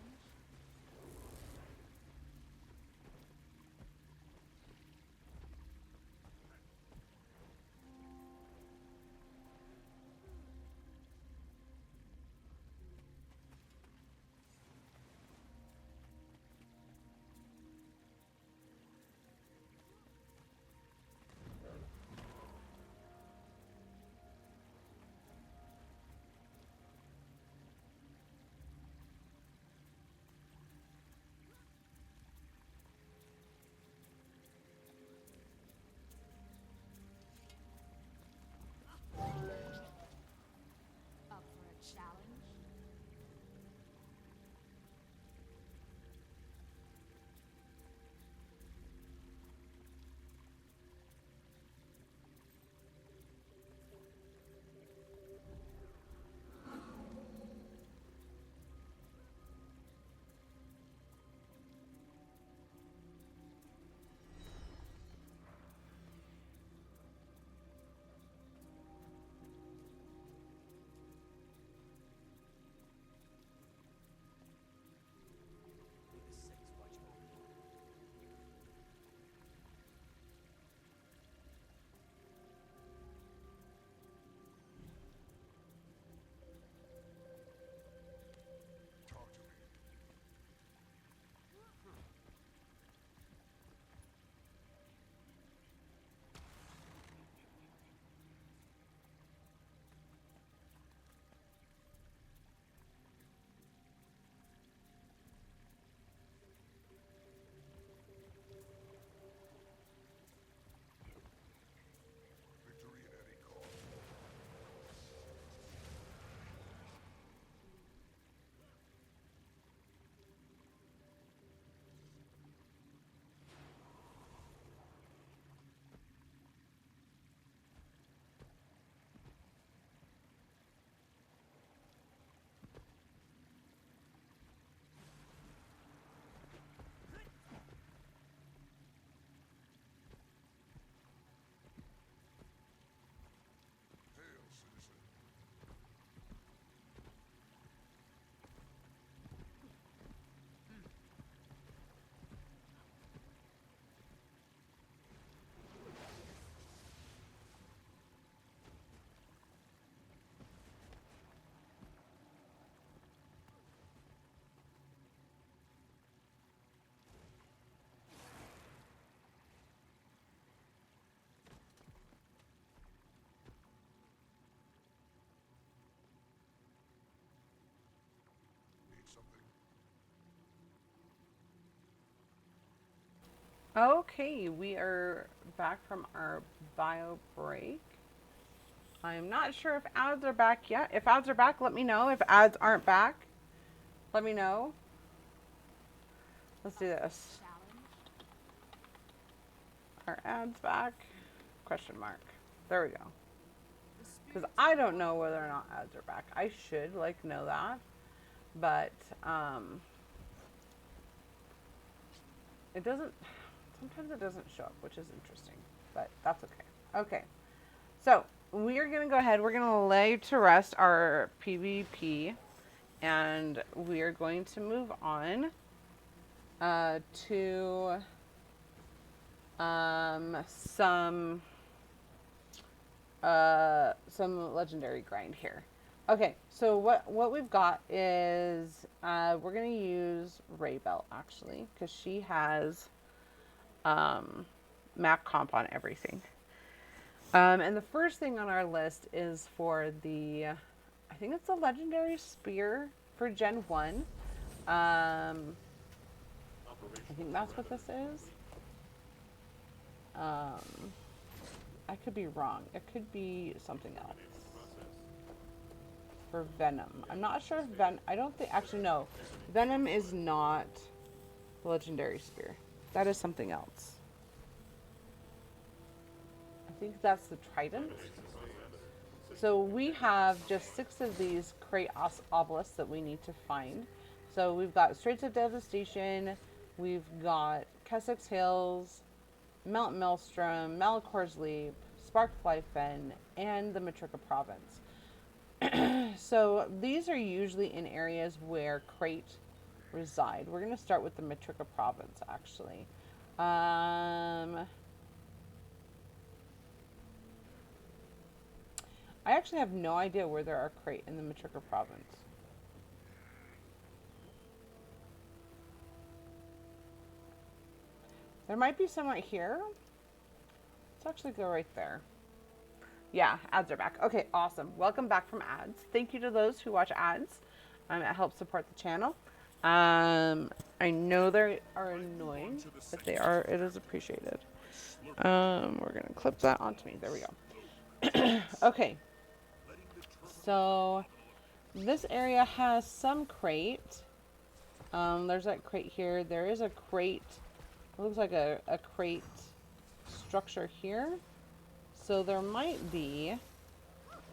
Okay, we are back from our bio break. I'm not sure if ads are back yet. If ads are back, let me know. If ads aren't back, let me know. Let's do this. Are ads back? Question mark. There we go. Because I don't know whether or not ads are back. I should like know that, but it doesn't. Sometimes it doesn't show up, which is interesting, but that's okay. Okay, so we are gonna go ahead. We're gonna lay to rest our PvP, and we are going to move on to some legendary grind here. Okay, so what we've got is we're gonna use Ray Bell actually because she has map comp on everything. And the first thing on our list is for the, I think it's the legendary spear for Gen 1. I think that's what this is. I could be wrong. It could be something else. For Venom. I'm not sure if I don't think, actually no. Venom is not the legendary spear. That is something else. I think that's the Trident. So we have just 6 of these crate obelisks that we need to find. So we've got Straits of Devastation, we've got Kessex Hills, Mount Maelstrom, Malicor's Leap, Sparkfly Fen, and the Matrika Province. So these are usually in areas where crate reside. We're going to start with the Matrika Province, actually. I actually have no idea where there are crate in the Matrika Province. There might be some right here. Let's actually go right there. Yeah, ads are back. Okay, awesome. Welcome back from ads. Thank you to those who watch ads. It helps support the channel. I know they are annoying, but it is appreciated. We're gonna clip that onto me. There we go. Okay. So this area has some crate. There's that crate here. There is a crate. It looks like a crate structure here. So there might be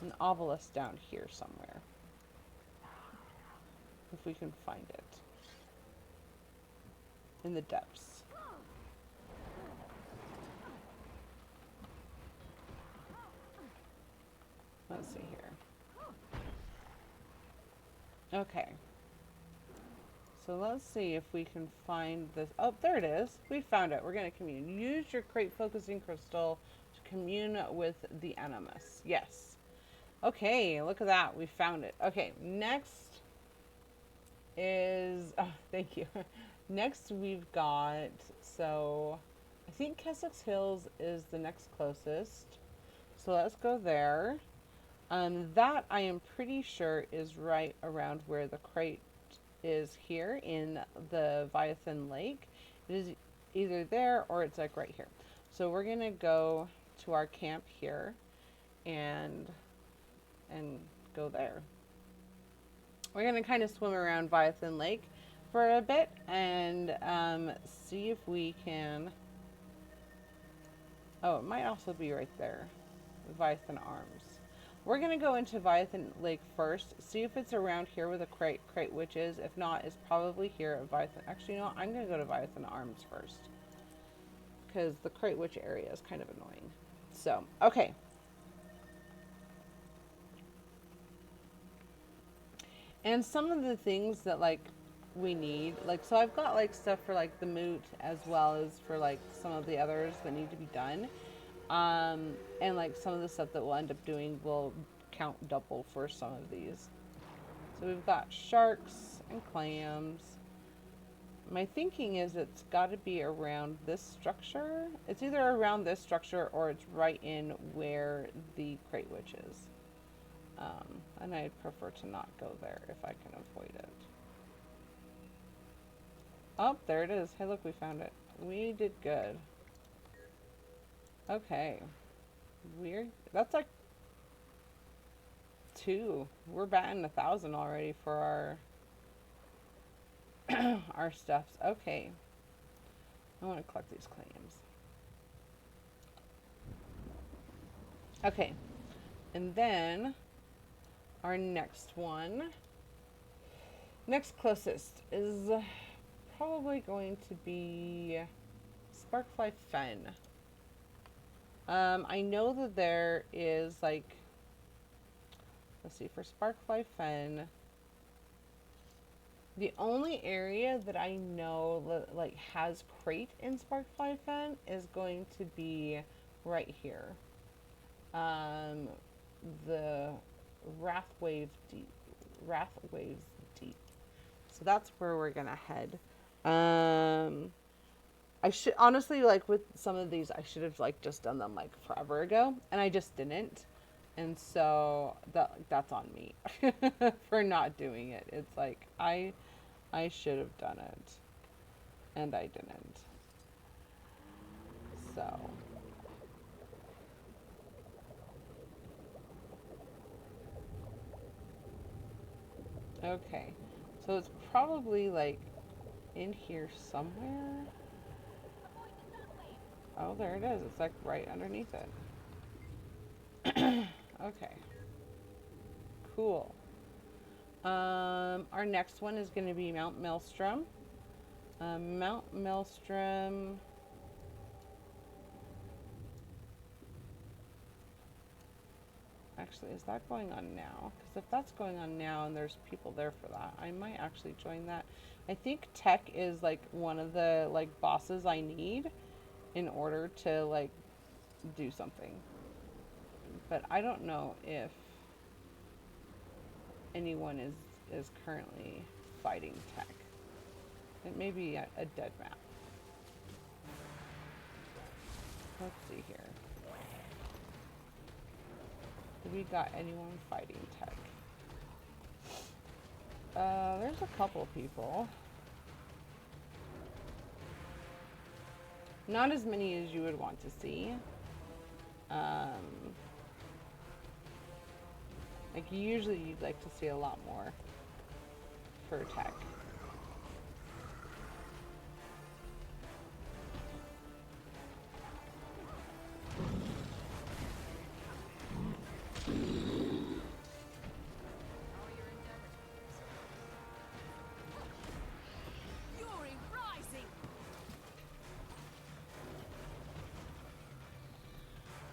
an obelisk down here somewhere. If we can find it. In the depths. Let's see here. Okay. So let's see if we can find this. Oh, there it is. We found it. We're going to commune. Use your crate focusing crystal to commune with the animus. Yes. Okay, look at that. We found it. Okay, next is... Oh, thank you. Next we've got... So, I think Kessex Hills is the next closest. So let's go there. That I am pretty sure is right around where the crate is here in the Viathan Lake. It is either there or it's like right here. So we're gonna go to our camp here and go there. We're gonna kind of swim around Viathan Lake for a bit and see if we can. Oh, it might also be right there, Viathan Arms. We're going to go into Viathan Lake first, see if it's around here where the crate witch is. If not, it's probably here at Viathan. Actually, no, I'm going to go to Viathan Arms first. Because the crate witch area is kind of annoying. So, okay. And some of the things that, like, we need, like, so I've got, like, stuff for, like, the moot as well as for, like, some of the others that need to be done. And like some of the stuff that we'll end up doing will count double for some of these. So we've got sharks and clams. My thinking is it's got to be around this structure. It's either around this structure or it's right in where the crate witch is. And I'd prefer to not go there if I can avoid it. Oh, there it is. Hey, look, we found it. We did good. Okay. Weird. That's like 2. We're batting 1,000 already for our our stuffs. Okay. I want to collect these claims. Okay. And then our next one, next closest is probably going to be Sparkfly Fen. I know that there is like, let's see, for Sparkfly Fen, the only area that I know that like has crate in Sparkfly Fen is going to be right here. The Wrath Waves Deep. So that's where we're gonna head. I should honestly, like with some of these, I should have like just done them like forever ago, and I just didn't, and so that's on me for not doing it. It's like I should have done it, and I didn't. So okay, so it's probably like in here somewhere. Oh, there it is. It's like right underneath it. Okay. Cool. Our next one is going to be Mount Maelstrom. Mount Maelstrom. Actually, is that going on now? Because if that's going on now and there's people there for that, I might actually join that. I think tech is like one of the like bosses I need in order to like do something. But I don't know if anyone is currently fighting tech. It may be a dead map. Let's see here. Do we got anyone fighting tech? There's a couple people. Not as many as you would want to see. Like usually you'd like to see a lot more for tech.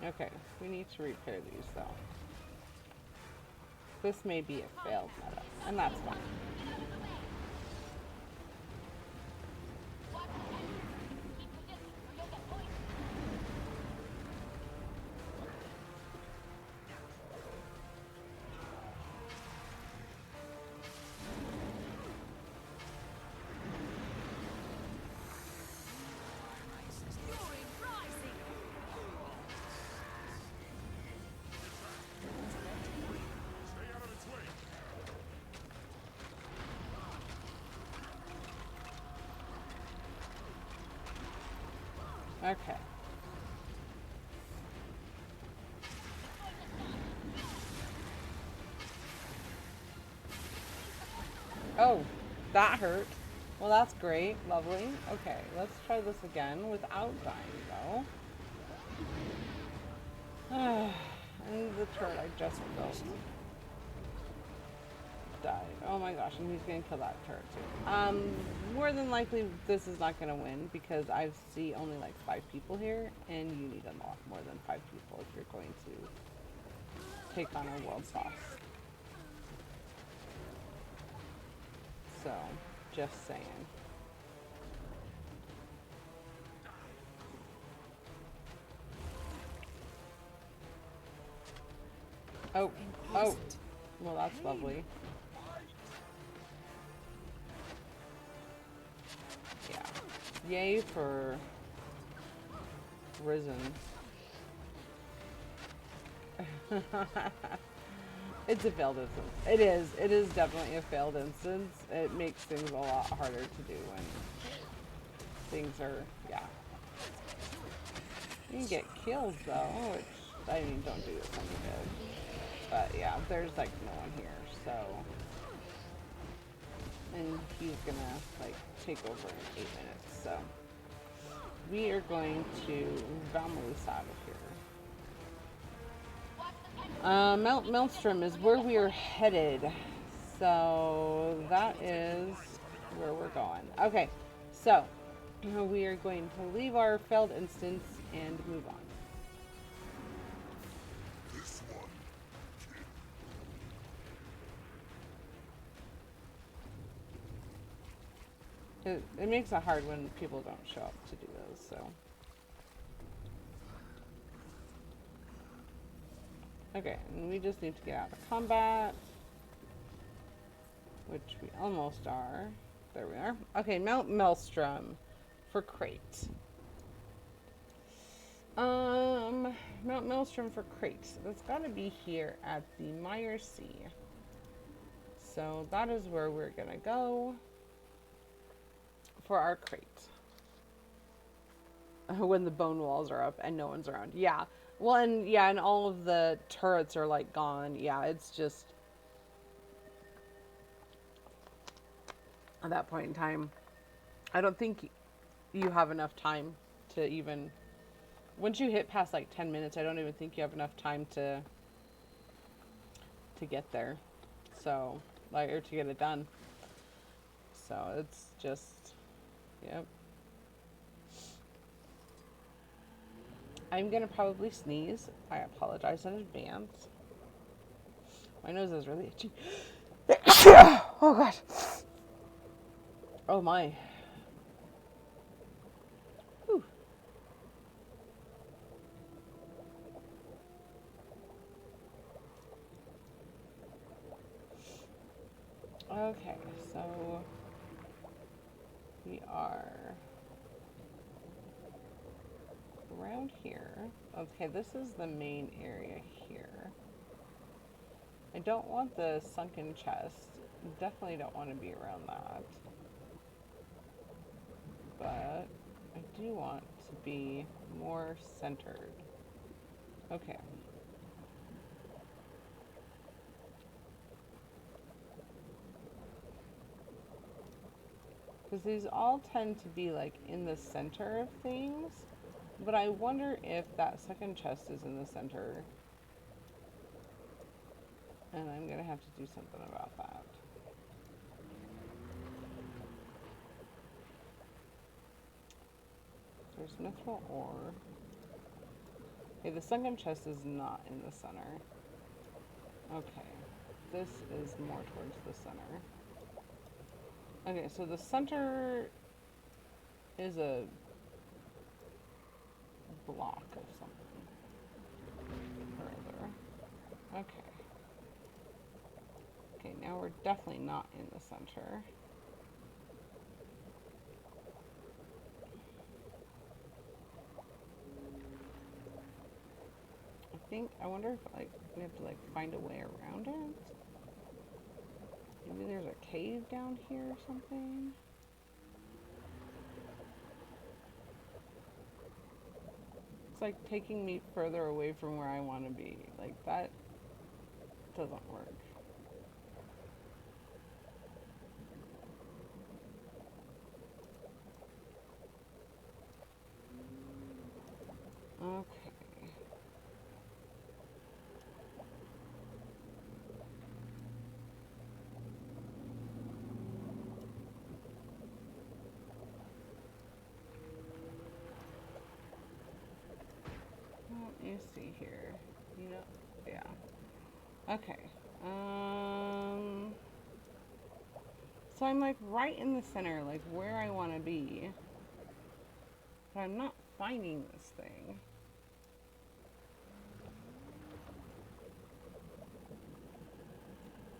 Okay, we need to repair these though. This may be a failed meta, and that's fine. Okay. Oh, that hurt. Well, that's great. Lovely. Okay, let's try this again without dying, though. And the turret I just built died. Oh my gosh, and he's gonna kill that turret too. More than likely this is not gonna win because I see only like 5 people here, and you need a lot more than 5 people if you're going to take on a world boss. So, just saying. Oh, oh, well that's lovely. Yeah. Yay for Risen. It's a failed instance. It is. It is definitely a failed instance. It makes things a lot harder to do things are, yeah. You can get kills though, which, I mean, don't do this any good. But yeah, there's like no one here, so. And he's gonna like take over in 8 minutes, so. We are going to Vamos out of here. Mount Maelstrom is where we are headed. So that is where we're going. Okay, so we are going to leave our failed instance and move on. This one. It makes it hard when people don't show up to do those, so. Okay, and we just need to get out of combat, which we almost are. There we are. Okay, Mount Maelstrom for crate. Mount Maelstrom for crate. That's got to be here at the Mire Sea. So that is where we're gonna go for our crate. When the bone walls are up and no one's around. Yeah. Well, and yeah, and all of the turrets are like gone. Yeah, it's just at that point in time, I don't think you have enough time to even, once you hit past like 10 minutes, I don't even think you have enough time to get there. So, like, or to get it done. So it's just, yep. I'm gonna probably sneeze. I apologize in advance. My nose is really itchy. Oh gosh. Oh my. Whew. Okay, so we are around here. Okay, this is the main area here. I don't want the sunken chest. Definitely don't want to be around that. But I do want to be more centered. Okay. Because these all tend to be like in the center of things. But I wonder if that second chest is in the center. And I'm going to have to do something about that. There's mithril ore. Okay, the sunken chest is not in the center. Okay, this is more towards the center. Okay, so the center is a block of something. Further. Okay. Okay, now we're definitely not in the center. I wonder if like we have to like find a way around it. Maybe there's a cave down here or something. It's like taking me further away from where I want to be. Like that doesn't work. Okay. Let me see here. You know, yeah. Okay. So I'm like right in the center, like where I want to be. But I'm not finding this thing.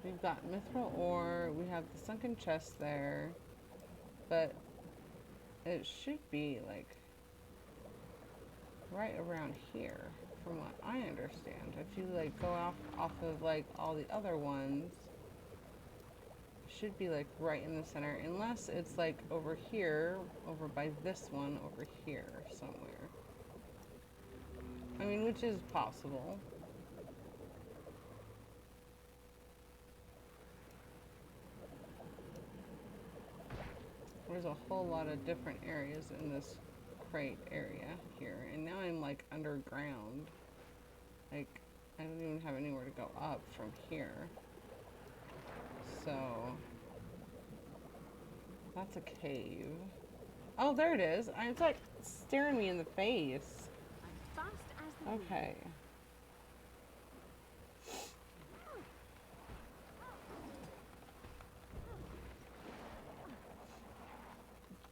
We've got mithril ore, we have the sunken chest there, but it should be like right around here from what I understand. If you like go off of like all the other ones, it should be like right in the center, unless it's like over here, over by this one, over here somewhere. I mean, which is possible. There's a whole lot of different areas in this crate area here, and now I'm like underground. Like, I don't even have anywhere to go up from here. So, that's a cave. Oh, there it is. It's like staring me in the face. I'm fast as the wind. Okay.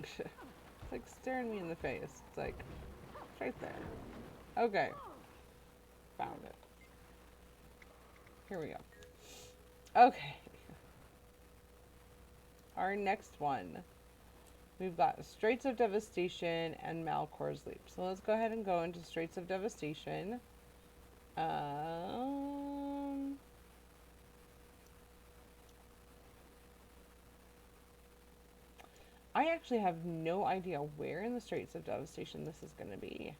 It's like staring me in the face. It's like, it's right there. Okay. Found it. Here we go. Okay. Our next one. We've got Straits of Devastation and Malcor's Leap. So let's go ahead and go into Straits of Devastation. I actually have no idea where in the Straits of Devastation this is going to be.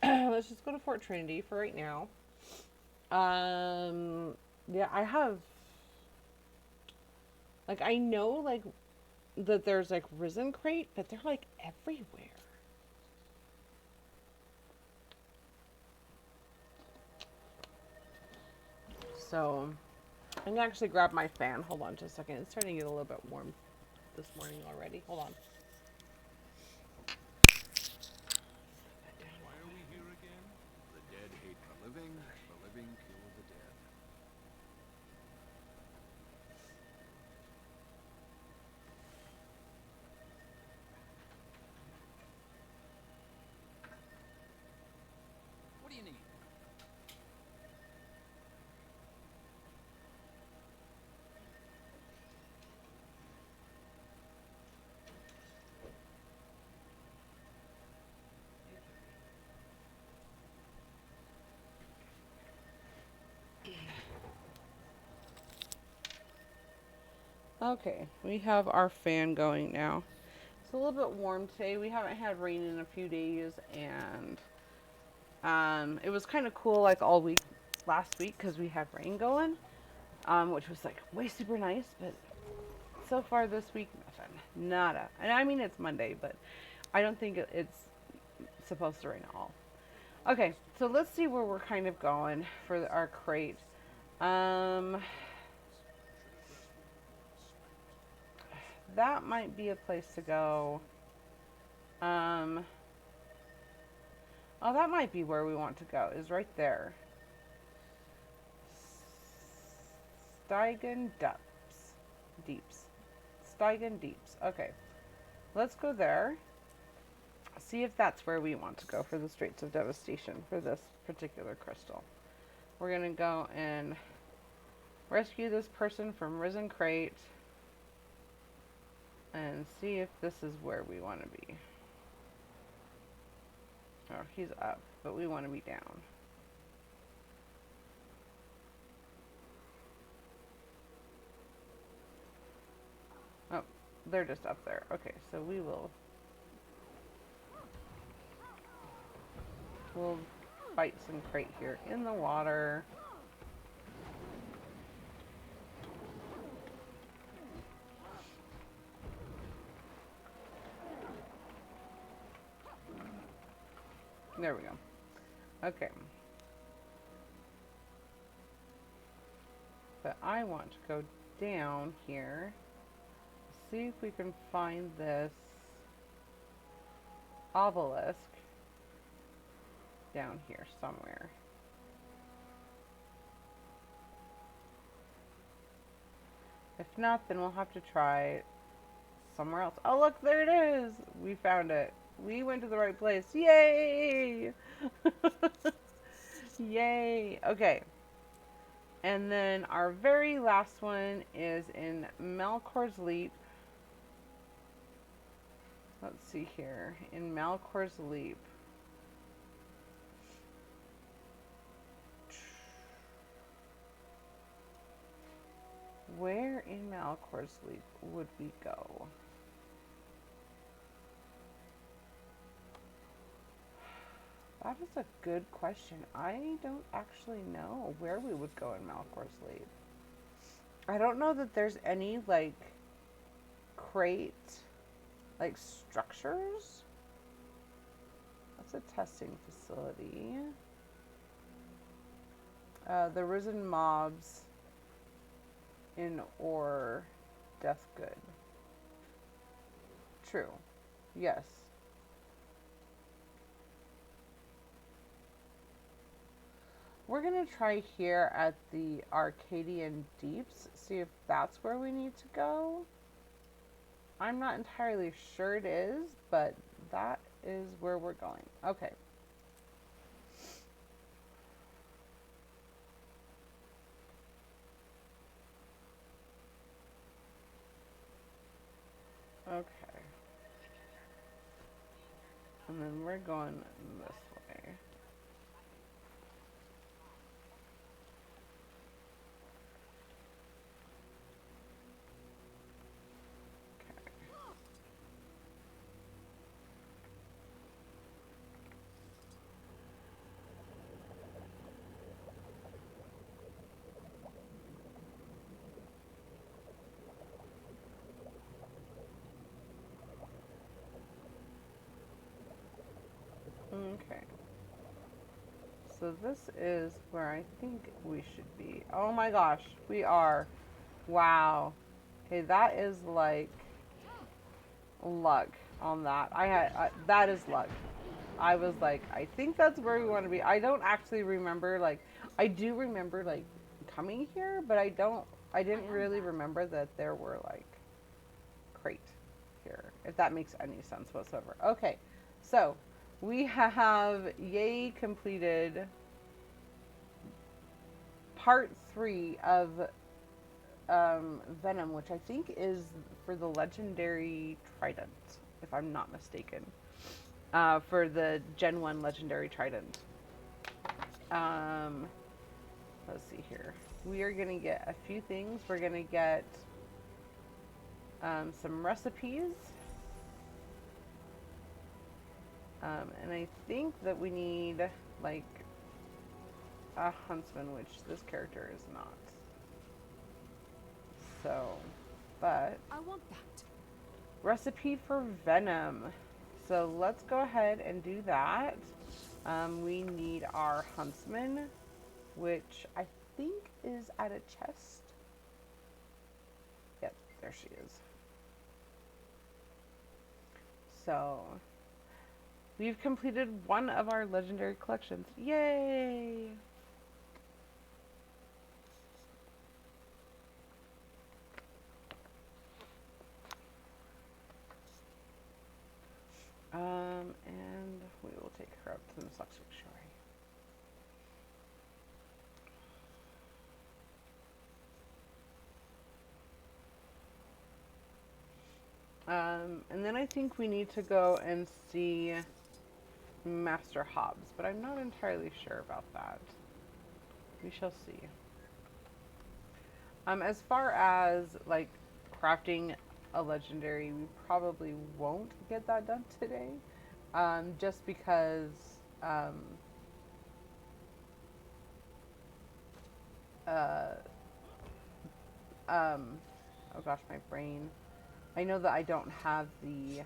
Let's just go to Fort Trinity for right now. Yeah, I have, like, I know, like, that there's, like, Risen Crate, but they're, like, everywhere. So, I'm gonna actually grab my fan. Hold on just a second. It's starting to get a little bit warm this morning already. Hold on. Why are we here again? The dead hate the living kill the dead. What do you need? Okay, we have our fan going now. It's a little bit warm today. We haven't had rain in a few days, and it was kind of cool like all week last week because we had rain going, which was like way super nice. But so far this week, nothing, nada. And I mean it's Monday, but I don't think it's supposed to rain at all. Okay, so let's see where we're kind of going for our crate. That might be a place to go. Oh, that might be where we want to go, is right there. Steigen Deeps. Steigen Deeps. Okay. Let's go there. See if that's where we want to go for the Straits of Devastation for this particular crystal. We're going to go and rescue this person from Risen Crate and see if this is where we want to be. Oh, he's up, but we want to be down. Oh, they're just up there. Okay, so we'll fight some crate here in the water. There we go. Okay. But I want to go down here, see if we can find this obelisk down here somewhere. If not, then we'll have to try somewhere else. Oh, look, there it is. We found it. We went to the right place. Yay! Yay! Okay. And then our very last one is in Malcor's Leap. Let's see here. In Malcor's Leap. where in Malachor Sleep would we go? That is a good question. I don't actually know where we would go in Malachor Sleep. I don't know that there's any, like, crate, like, structures. That's a testing facility. The risen mobs in ore, death good. True. Yes. We're gonna try here at the Arcadian Deeps, see if that's where we need to go. I'm not entirely sure it is, but that is where we're going. Okay. Okay. And then we're going this way. Okay. So this is where I think we should be. Oh my gosh, we are. Wow. Okay, that is like luck on that. That is luck. I was like, I think that's where we want to be. I don't actually remember, like, I do remember, like, coming here, but I didn't really remember that there were, like, crate here, if that makes any sense whatsoever. Okay, so we have yay completed part 3 of Venom, which I think is for the legendary trident, if I'm not mistaken. For the Gen 1 legendary trident. Let's see here. We are going to get a few things. We're going to get some recipes. And I think that we need, like, a huntsman, which this character is not. So, but... I want that. Recipe for Venom. So let's go ahead and do that. We need our huntsman, which I think is at a chest. Yep, there she is. So we've completed one of our legendary collections. Yay! And we will take her up to the sanctuary. And then I think we need to go and see Master Hobbs, but I'm not entirely sure about that. We shall see. As far as, like, crafting a legendary, we probably won't get that done today. Just because, oh gosh, my brain. I know that I don't have the,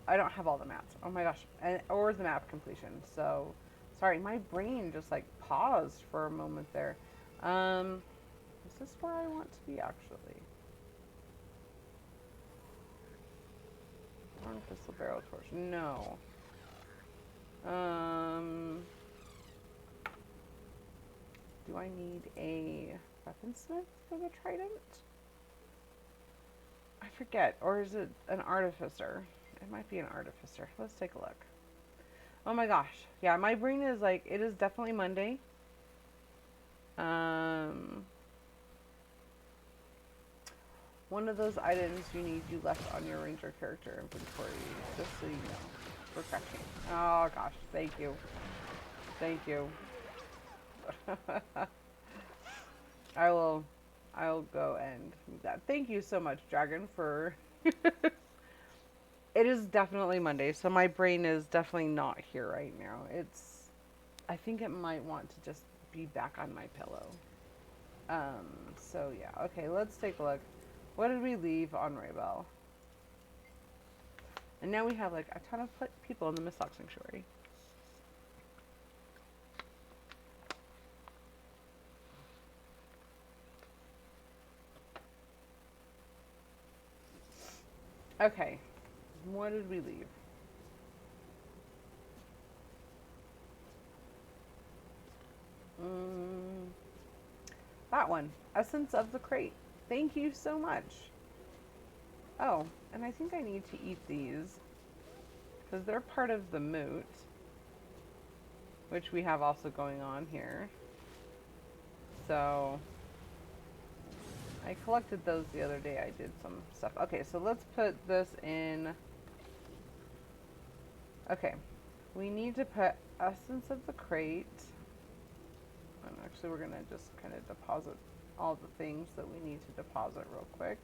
I don't have all the maps. Oh my gosh. Or the map completion. So, sorry, my brain just, like, paused for a moment there. Is this where I want to be, actually? Horn pistol barrel torch. No. Do I need a weaponsmith for the trident? I forget. Or is it an artificer? It might be an artificer. Let's take a look. Oh my gosh. Yeah, my brain is like, it is definitely Monday. One of those items you need you left on your ranger character inventory, just so you know. For crafting. Oh gosh, thank you. Thank you. I'll go and do that. Thank you so much, Dragon, for it is definitely Monday, so my brain is definitely not here right now. I think it might want to just be back on my pillow. So yeah, okay, let's take a look. What did we leave on Raybell? And now we have like a ton of people in the Mistlock Sanctuary. Okay, what did we leave? That one, Essence of the Crate. Thank you so much. Oh, and I think I need to eat these because they're part of the moot, which we have also going on here. So I collected those the other day. I did some stuff. Okay, so let's put this in. Okay, we need to put Essence of the Crate. And actually, we're going to just kind of deposit all the things that we need to deposit real quick.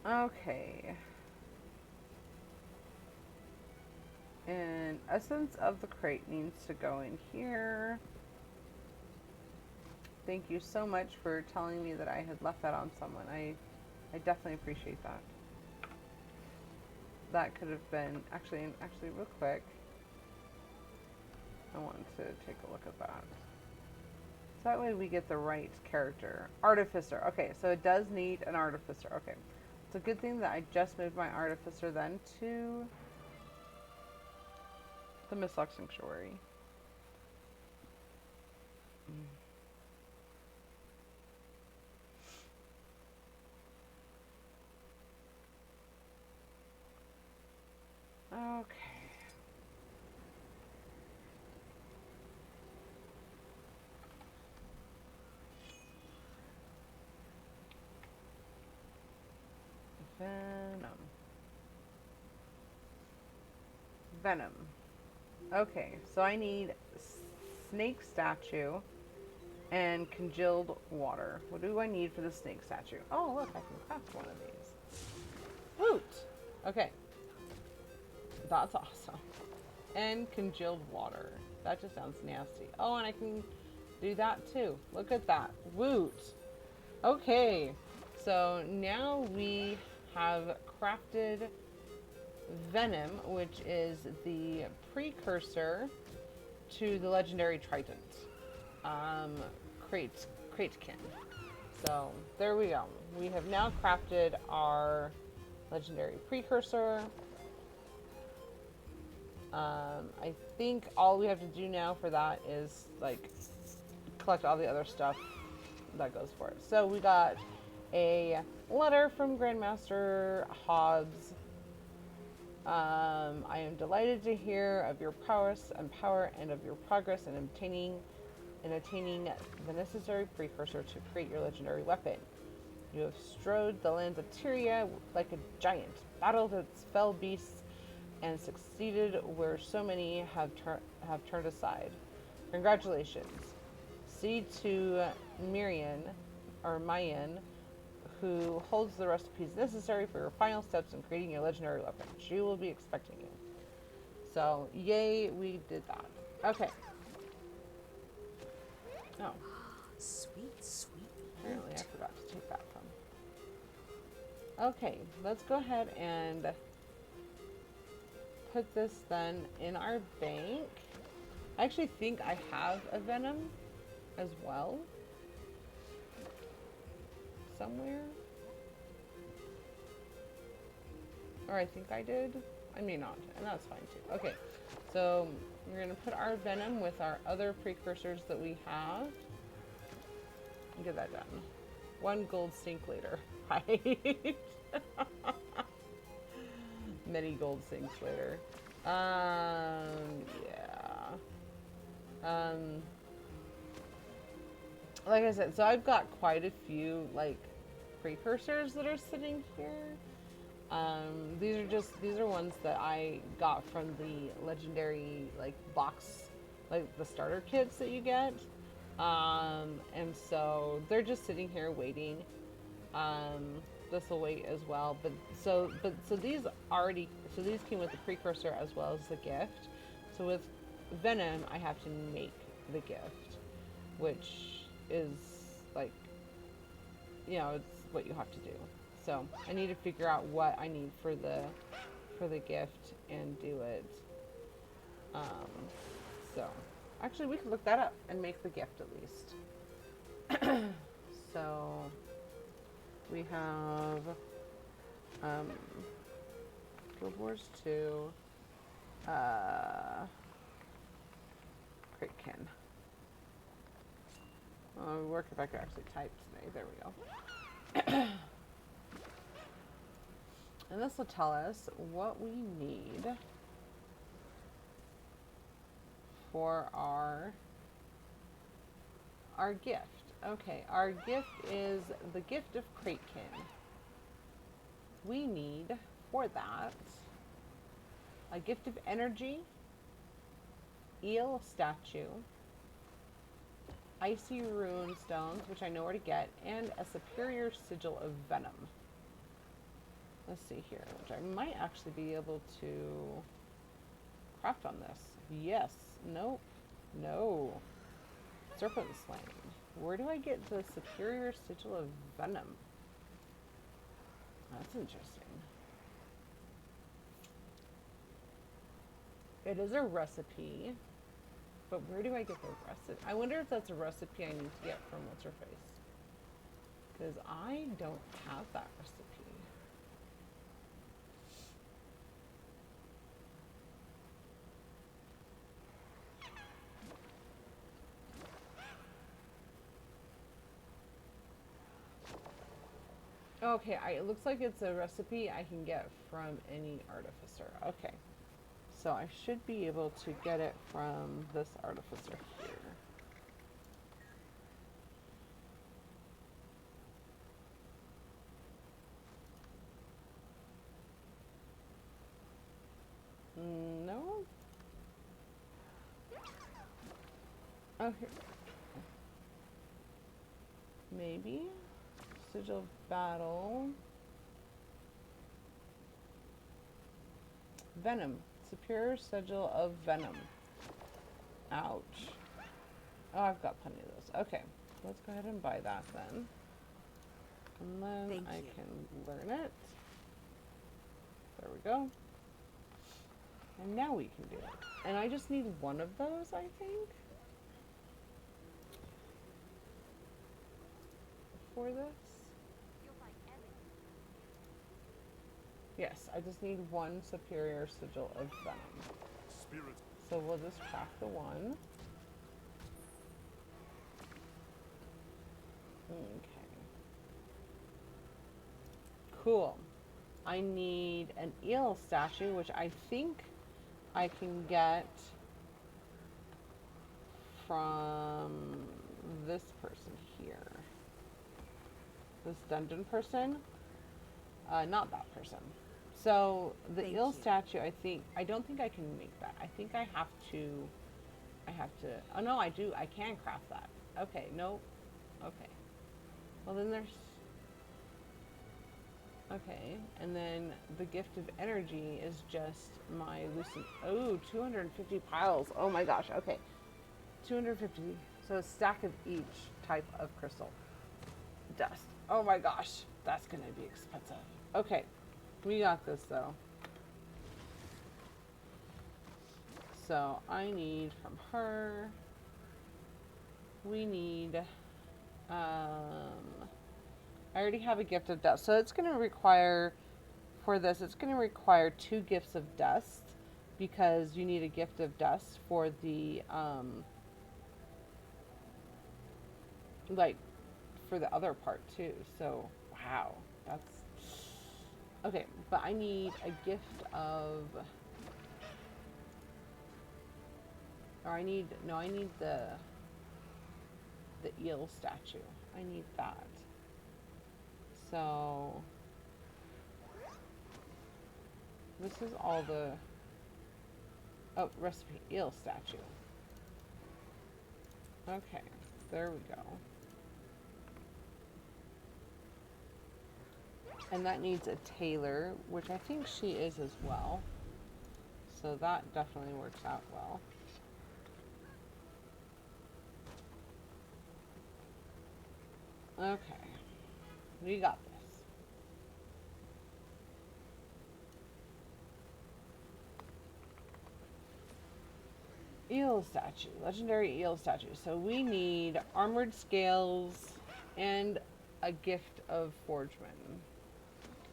Okay. And Essence of the Crate needs to go in here. Thank you so much for telling me that I had left that on someone. I definitely appreciate that. That could have been, actually real quick, I wanted to take a look at that. So that way we get the right character. Artificer. Okay, so it does need an Artificer. Okay. It's a good thing that I just moved my Artificer then to the Mistlock Sanctuary. Okay. Venom. Okay, so I need snake statue and congealed water. What do I need for the snake statue? Oh, look, I can craft one of these. Woot! Okay. That's awesome. And congealed water. That just sounds nasty. Oh, and I can do that too. Look at that. Woot! Okay, so now we have crafted Venom, which is the precursor to the legendary Trident. Cratekin. So there we go. We have now crafted our legendary precursor. I think all we have to do now for that is like collect all the other stuff that goes for it. So we got a letter from Grandmaster Hobbs. I am delighted to hear of your prowess and power and of your progress in attaining the necessary precursor to create your legendary weapon. You have strode the lands of Tyria like a giant, battled its fell beasts, and succeeded where so many have turned aside. Congratulations. See to Mayan, who holds the recipes necessary for your final steps in creating your legendary weapon. She will be expecting you. So, yay, we did that. Okay. Oh. Sweet, sweet. Apparently I forgot to take that from. Okay, let's go ahead and put this then in our bank. I actually think I have a Venom as well. Somewhere. Or I think I did. I may not, and that's fine too. Okay, so we're going to put our Venom with our other precursors that we have. And get that done. 1 gold sink later. Right? Many gold sinks later. Yeah. like I said, so I've got quite a few like precursors that are sitting here. These are ones that I got from the legendary like box, like the starter kits that you get. And so they're just sitting here waiting. Um, this will wait as well. So these already, so these came with the precursor as well as the gift. So with Venom, I have to make the gift, which is like, it's what you have to do. So I need to figure out what I need for the gift and do it. Um, so actually, we could look that up and make the gift at least. So we have Guild Wars 2, Kraken. Work if I could actually type today. There we go. And this will tell us what we need for our gift. Okay, our gift is the gift of Kraken. We need for that a gift of energy, eel statue, icy rune stones, which I know where to get, and a superior sigil of venom. Let's see here, which I might actually be able to craft on this. Yes. Nope. No. Serpent slaying. Where do I get the superior sigil of venom? That's interesting. It is a recipe, but where do I get the recipe? I wonder if that's a recipe I need to get from what's her face, because I don't have that recipe. Okay, it looks like it's a recipe I can get from any artificer. Okay, so I should be able to get it from this artificer here. No? Oh, here. Maybe? Sigil of Battle. Venom. Superior Sigil of Venom. Ouch. Oh, I've got plenty of those. Okay, let's go ahead and buy that then. And then I can learn it. There we go. And now we can do it. And I just need one of those, I think, for this. Yes, I just need one superior sigil of venom. Spirit. So we'll just craft the one. Okay. Cool. I need an eel statue, which I think I can get from this person here. This dungeon person. Not that person. So the eel statue, I don't think I can make that. I think I have to, oh no, I can craft that. Okay, nope. Okay. Well then there's, okay, and then the gift of energy is just my lucent, 250 piles. Oh my gosh, okay. 250, so a stack of each type of crystal dust. Oh my gosh, that's gonna be expensive. Okay, we got this though. So I need from her, we need, I already have a gift of dust. So it's gonna require, for this, it's gonna require 2 gifts of dust, because you need a gift of dust for the, like, for the other part too. So, wow, that's, okay, but I need a gift of, or I need the, the eel statue. I need that. So this is all the, oh, recipe, eel statue. Okay, there we go. And that needs a tailor, which I think she is as well. So that definitely works out well. Okay, we got this. Eel statue, legendary eel statue. So we need armored scales and a gift of forgeman.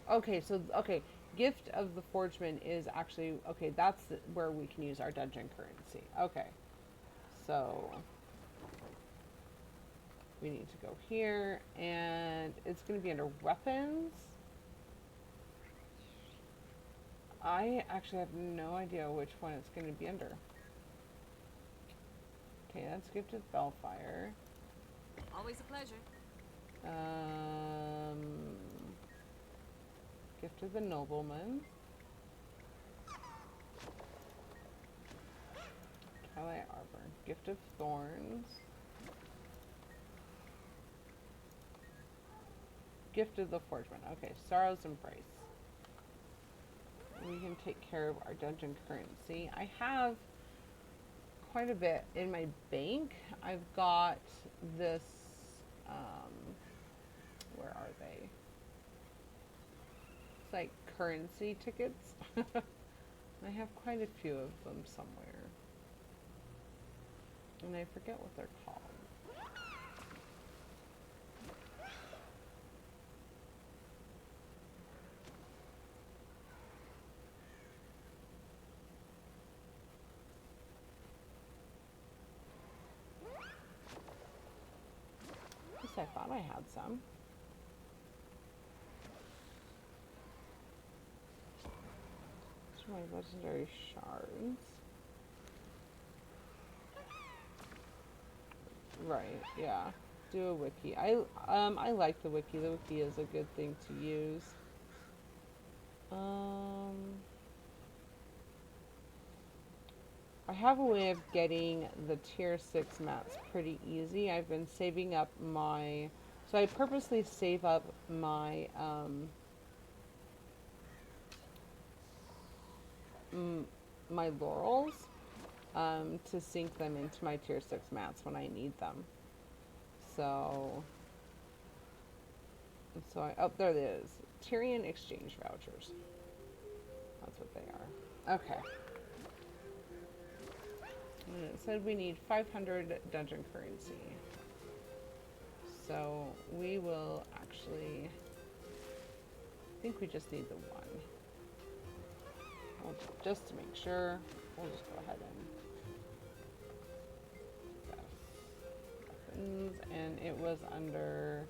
Okay, so, okay, gift of the forgeman is actually, okay, that's where we can use our dungeon currency. Okay, so we need to go here, and it's going to be under weapons. I actually have no idea which one it's going to be under. Okay, that's gifted Bellfire. Always a pleasure. Gift of the Nobleman. Twilight Arbor. Gift of Thorns. Gift of the Forgeman. Okay, Sorrow's Embrace. We can take care of our dungeon currency. I have quite a bit in my bank. I've got this, where are they? It's like currency tickets. I have quite a few of them somewhere. And I forget what they're called. At least I thought I had some. These are my legendary shards. Right, yeah. Do a wiki. I like the wiki. The wiki is a good thing to use. I have a way of getting the tier 6 mats pretty easy. I've been saving up my, so I purposely save up my my laurels to sink them into my tier 6 mats when I need them. So oh, there it is. Tyrion exchange vouchers. That's what they are. Okay. And it said we need 500 dungeon currency. So we will actually, I think we just need the one. Just to make sure, we'll just go ahead and yes. Weapons, and it was under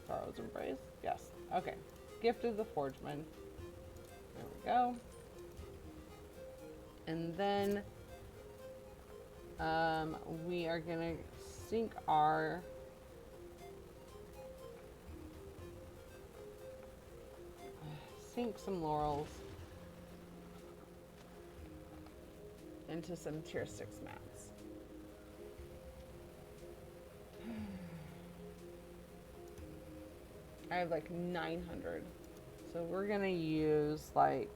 Sorrow's Embrace. Yes. Okay. Gift of the Forgeman. There we go. And then we are gonna sink some laurels into some tier 6 mats. I have like 900. So we're gonna use like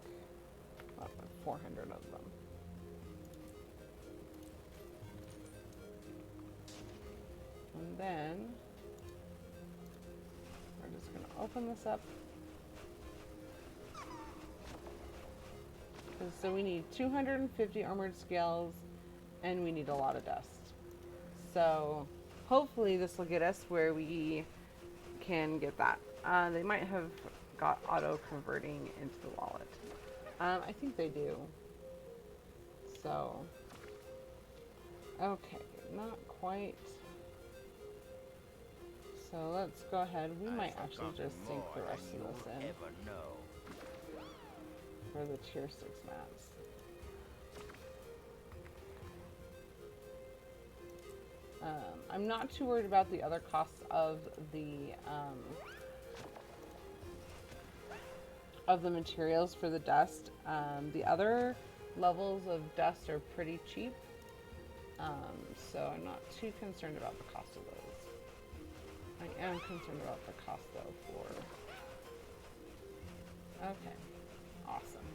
400 of them. And then we're just gonna open this up. So we need 250 armored scales and we need a lot of dust. So hopefully this will get us where we can get that. They might have got auto converting into the wallet. I think they do. So, okay, not quite. So let's go ahead. We might actually just sink the rest of this in for the tier 6 mats. I'm not too worried about the other costs of the materials for the dust. The other levels of dust are pretty cheap, so I'm not too concerned about the cost of those. I am concerned about the cost though for... Okay, awesome.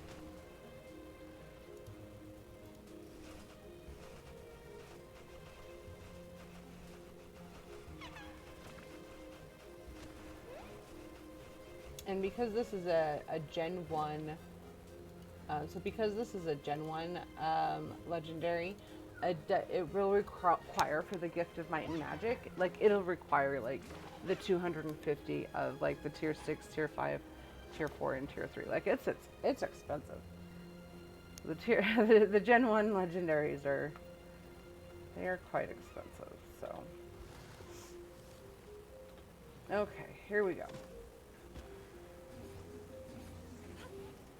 And because this is a Gen 1, because this is a Gen 1 legendary, it will require for the Gift of Might and Magic, like it'll require like the 250 of like the tier 6, tier 5, tier 4, and tier 3. Like it's expensive. The the Gen 1 legendaries are quite expensive. So okay, here we go.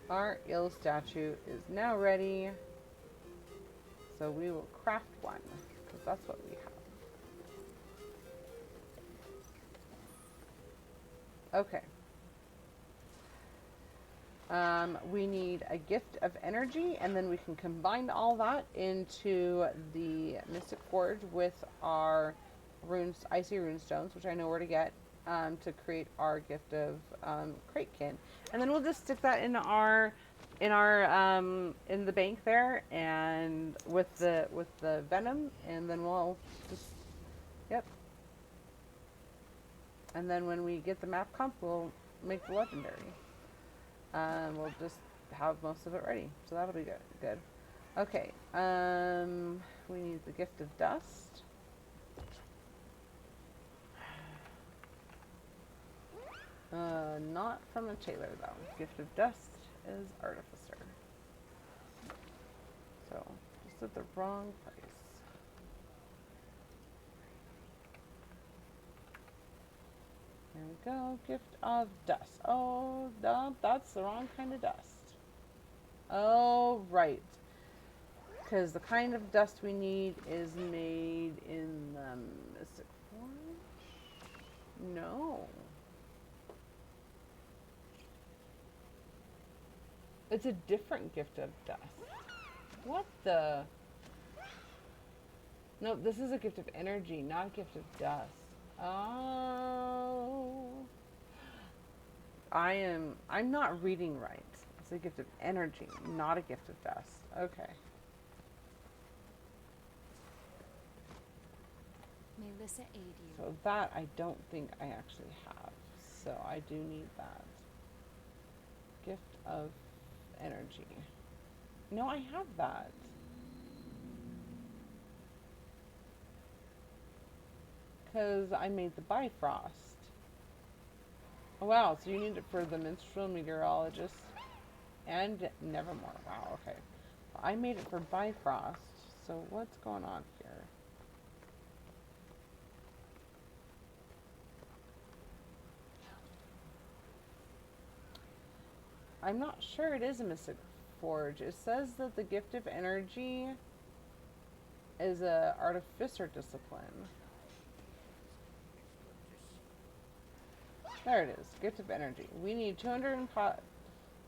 Our ill statue is now ready, so we will craft one, because that's what we have. Okay. We need a gift of energy, and then we can combine all that into the Mystic Forge with our icy runestones, which I know where to get, to create our gift of crate kin. And then we'll just stick that in the bank there, and with the venom, and then we'll just, yep. And then when we get the map comp, we'll make the legendary. We'll just have most of it ready, so that'll be good. Okay, we need the gift of dust. Not from a tailor though. Gift of dust is artificer. So, just at the wrong place. There we go. Gift of dust. Oh, no, that's the wrong kind of dust. Oh, right. Because the kind of dust we need is made in the Mystic Forge? No. It's a different gift of dust. What the? No, this is a gift of energy, not a gift of dust. Oh. I'm not reading right. It's a gift of energy, not a gift of dust. Okay. May Lissa aid you. So that I don't think I actually have. So I do need that. Gift of energy. No, I have that. Because I made the Bifrost. Oh, wow, so you need it for the minstrel meteorologist and Nevermore. Wow, okay. I made it for Bifrost, so what's going on here? I'm not sure it is a Mystic Forge. It says that the gift of energy is a artificer discipline. There it is, gift of energy. We need 200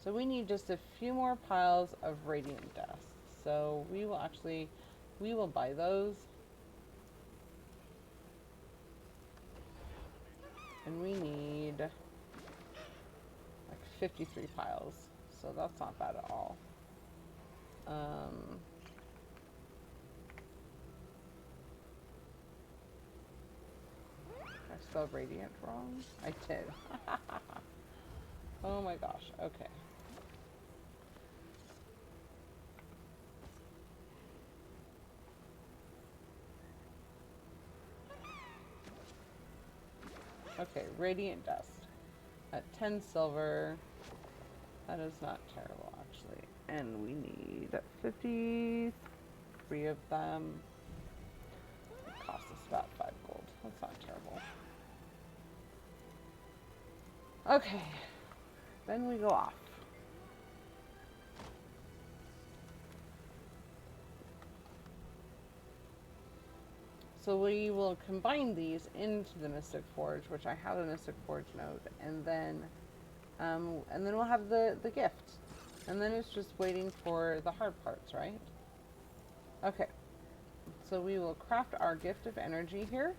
so we need just a few more piles of radiant dust. So we will buy those. And we need like 53 piles. So that's not bad at all. I spelled radiant wrong? I did. Oh my gosh, okay. Okay, radiant dust. At 10 silver. That is not terrible, actually. And we need 53 of them. It cost us about 5 gold. That's not terrible. Okay. Then we go off. So we will combine these into the Mystic Forge, which I have a Mystic Forge node, and then we'll have the gift. And then it's just waiting for the hard parts, right? Okay. So we will craft our gift of energy here.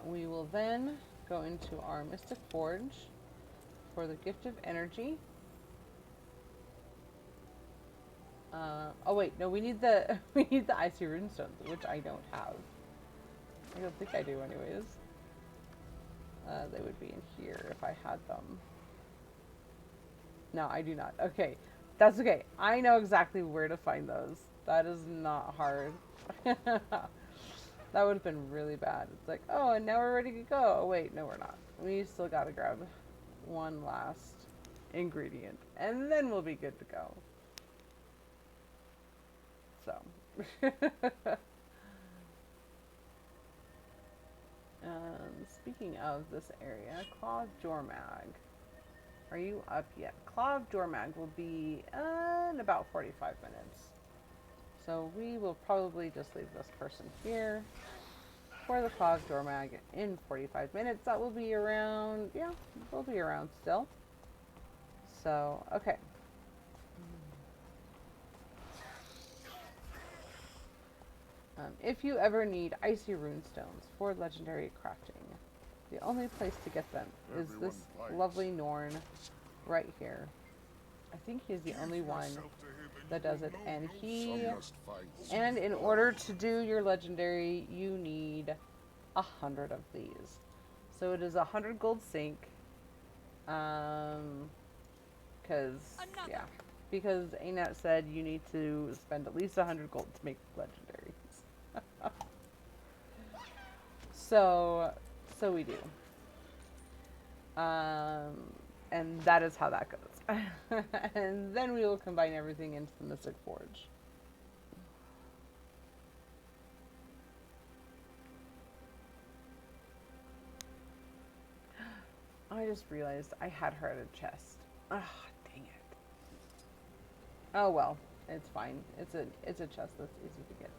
We will then go into our Mystic Forge for the gift of energy. Oh wait, no, we need the we need the icy runestones, which I don't have. I don't think I do, anyways. They would be in here if I had them. No, I do not. Okay, that's okay. I know exactly where to find those. That is not hard. That would have been really bad. It's like, oh, and now we're ready to go. Oh, wait, no, we're not. We still gotta grab one last ingredient, and then we'll be good to go. So. Speaking of this area, Claw of Jormag. Are you up yet? Claw of Jormag will be in about 45 minutes. So we will probably just leave this person here for the Claw of Jormag in 45 minutes. That will be around, yeah, we'll be around still. So, okay. If you ever need icy runestones for legendary crafting, the only place to get them is this lovely Norn right here. I think he's the only one that does it, and in order to do your legendary, you need 100 of these. So it is 100 gold sync. Because Anat said you need to spend at least 100 gold to make legendaries. So we do. And that is how that goes. And then we will combine everything into the Mystic Forge. I just realized I had her at a chest. Ah, dang it. Oh well, it's fine. It's a chest that's easy to get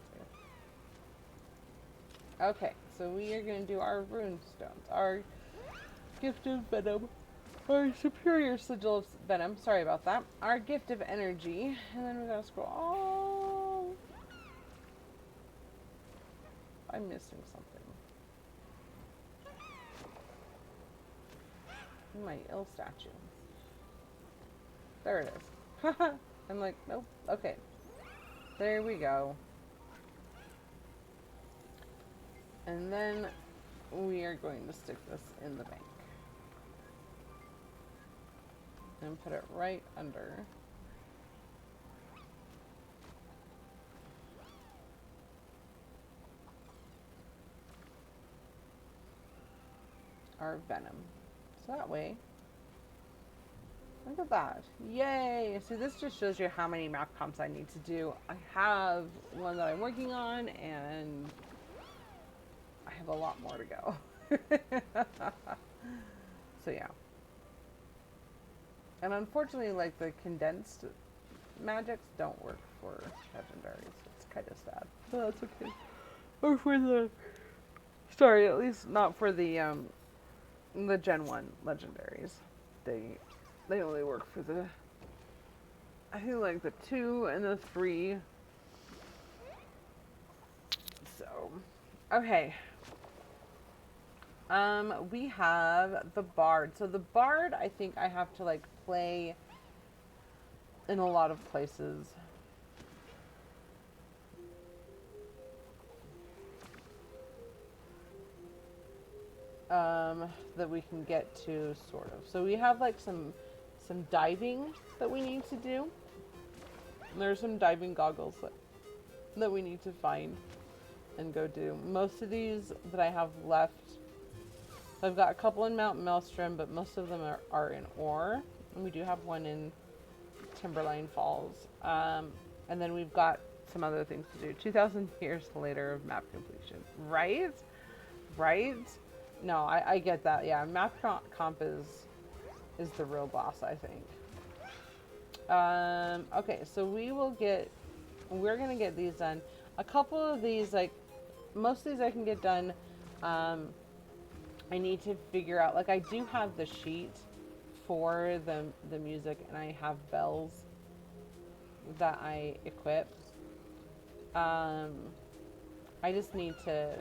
to. Okay, so we are going to do our rune stones. Our gift of venom. Our superior sigil of venom. Sorry about that. Our gift of energy. And then we gotta scroll. Oh, I'm missing something. My ill statue. There it is. I'm like, nope. Okay. There we go. And then we are going to stick this in the bank. And put it right under our venom. So that way, look at that. Yay! So this just shows you how many map comps I need to do. I have one that I'm working on, and I have a lot more to go. So yeah. And unfortunately, like, the condensed magics don't work for legendaries. It's kind of sad. But that's okay. Or for the... Sorry, at least not for the Gen 1 legendaries. They only work for the... I think, like, the 2 and the 3. So... Okay. We have the Bard. So the Bard, I think I have to, like, play in a lot of places. That we can get to, sort of. So we have, like, some diving that we need to do. And there's some diving goggles that we need to find and go do. Most of these that I have left, so I've got a couple in Mount Maelstrom, but most of them are in Ore. And we do have one in Timberline Falls. And then we've got some other things to do. 2,000 years later of map completion. Right? Right? No, I get that. Yeah, map comp is the real boss, I think. Okay, so we're gonna get these done. A couple of these, like, most of these I can get done. Um, I need to figure out, like, I do have the sheet for the music, and I have bells that I equip. Um, I just need to,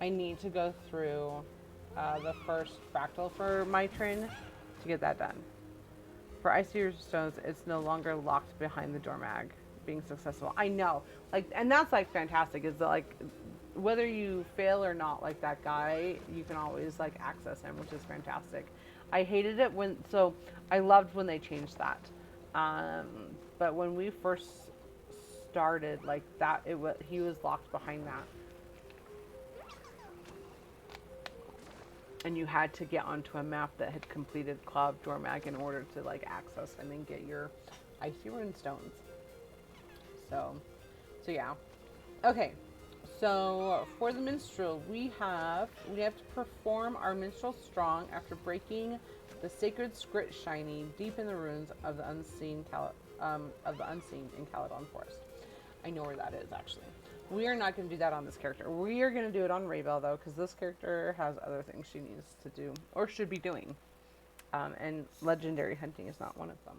I need to go through the first fractal for my trin to get that done. For Icy Stones, it's no longer locked behind the door mag, being successful. I know, like, and that's like fantastic. Is that, like, whether you fail or not, like that guy, you can always like access him, which is fantastic. I hated it when, so I loved when they changed that. Um, but when we first started, like that, he was locked behind that, and you had to get onto a map that had completed Cloud Dormag in order to like access him and get your Icy Rune Stones. So yeah. Okay. So for the minstrel, we have to perform our minstrel strong after breaking the sacred script shiny deep in the ruins of the unseen in Caledon Forest. I know where that is actually. We are not going to do that on this character. We are going to do it on Raybell though, because this character has other things she needs to do or should be doing, and legendary hunting is not one of them.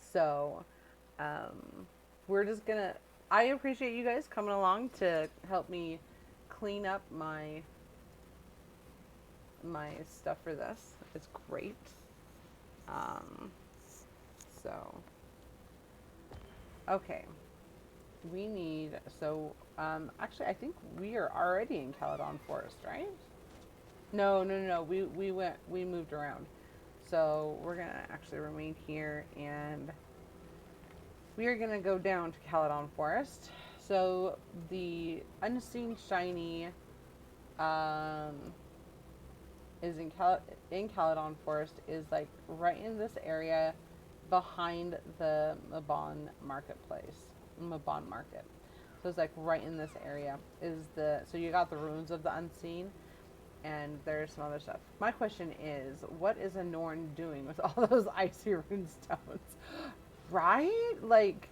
So we're just gonna. I appreciate you guys coming along to help me clean up my stuff for this. It's great. Um, so okay, we need. So actually, I think we are already in Caledon Forest, right? No, no, no, no. We moved around. So we're gonna actually remain here, and we are gonna go down to Caledon Forest. So the unseen shiny um, is in Caledon Forest, is like right in this area behind the Mabon marketplace, Mabon market. So it's like right in this area is so you got the ruins of the unseen, and there's some other stuff. My question is, what is a Norn doing with all those icy rune stones? Right? Like,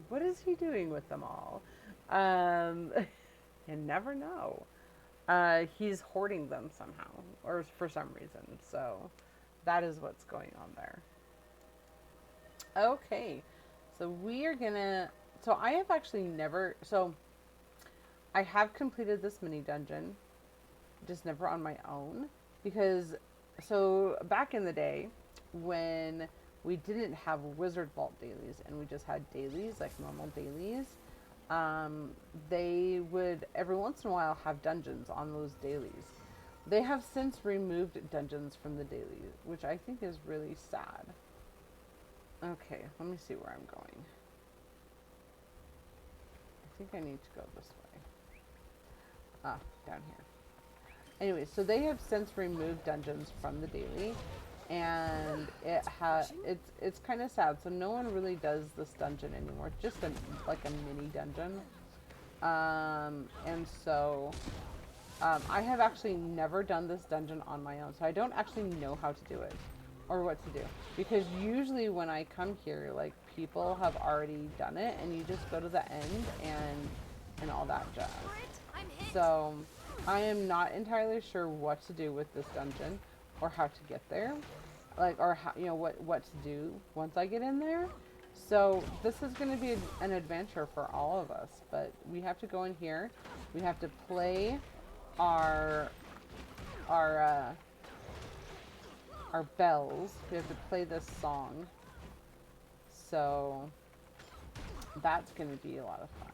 what is he doing with them all? Um, you never know. He's hoarding them somehow, or for some reason. So that is what's going on there. Okay, so we are gonna. So I have actually never. So I have completed this mini dungeon, just never on my own, because so back in the day when we didn't have Wizard Vault dailies and we just had dailies, like normal dailies, they would every once in a while have dungeons on those dailies. They have since removed dungeons from the dailies, which I think is really sad. Okay, let me see where I'm going. I think I need to go this way. Ah, down here. Anyway, so they have since removed dungeons from the daily, and it's kind of sad. So no one really does this dungeon anymore. It's just like a mini dungeon. And so I have actually never done this dungeon on my own, so I don't actually know how to do it or what to do, because usually when I come here, like, people have already done it, and you just go to the end and all that jazz. So I am not entirely sure what to do with this dungeon or how to get there, like, or how, what to do once I get in there. So this is going to be an adventure for all of us, but we have to go in here. We have to play our bells. We have to play this song. So that's going to be a lot of fun.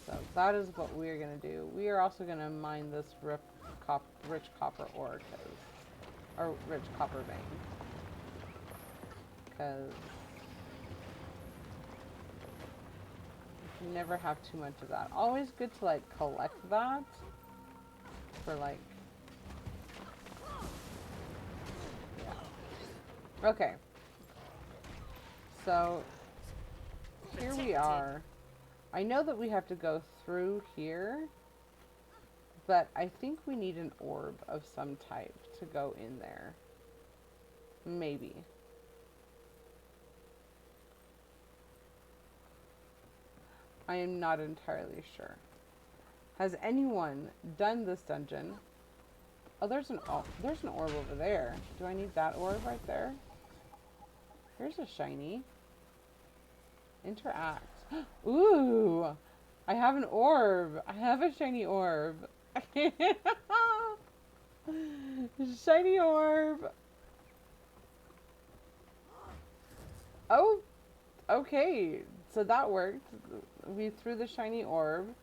So that is what we're going to do. We are also going to mine this rich copper ore, or rich copper vein. Because you never have too much of that. Always good to, like, collect that for, like, yeah. Okay. So here we are. I know that we have to go through here, but I think we need an orb of some type to go in there. Maybe. I am not entirely sure. Has anyone done this dungeon? Oh, there's an orb over there. Do I need that orb right there? Here's a shiny. Interact. Ooh! I have an orb. I have a shiny orb. Shiny orb. Oh, okay. So that worked. We threw the shiny orb.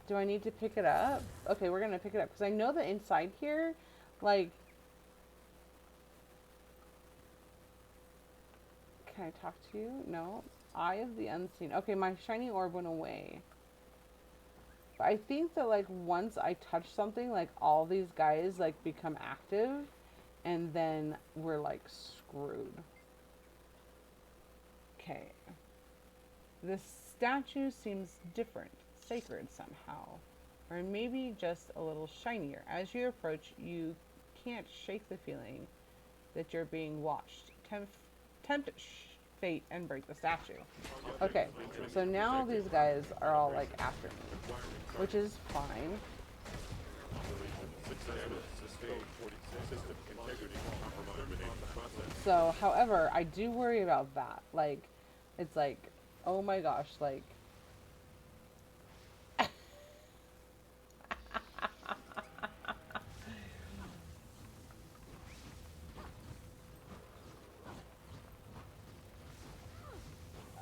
Do I need to pick it up? Okay, we're gonna pick it up because I know that inside here, like, can I talk to you? No. Eye of the Unseen. Okay, my shiny orb went away. But I think that, like, once I touch something, like, all these guys, like, become active, and then we're, like, screwed. Okay. This statue seems different, sacred somehow, or maybe just a little shinier. As you approach, you can't shake the feeling that you're being watched. Tempt fate and break the statue. Okay, so now these guys are all like after me, which is fine. So, however, I do worry about that. Like, it's like, oh my gosh, like,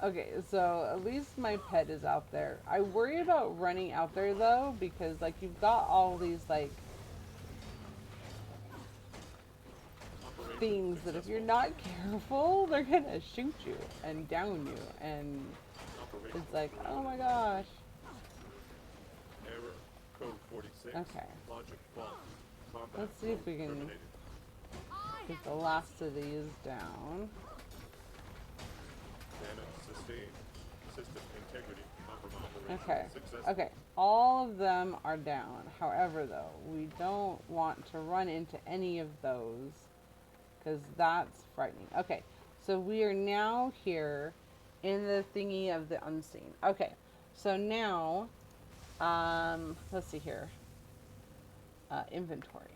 okay, so at least my pet is out there. I worry about running out there though, because like you've got all these like things that if you're not careful, they're gonna shoot you and down you, and it's like, oh my gosh. Okay. Let's see if we can get the last of these down. Okay. Okay. All of them are down. However, though, we don't want to run into any of those because that's frightening. Okay. So we are now here in the thingy of the unseen. Okay. So now, let's see here. Inventory.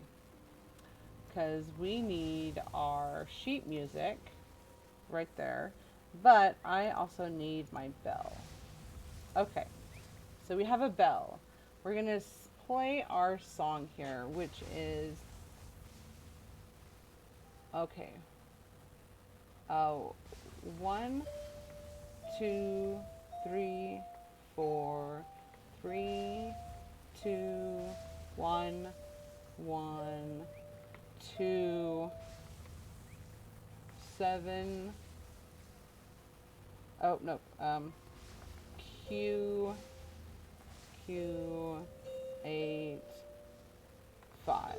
Because we need our sheet music right there. But I also need my bell. Okay. So we have a bell. We're going to play our song here, which is... Okay. 1, 2, 3, 4, 3, 2, 1, 1, 2, 7. Oh, no. Q, 8, 5.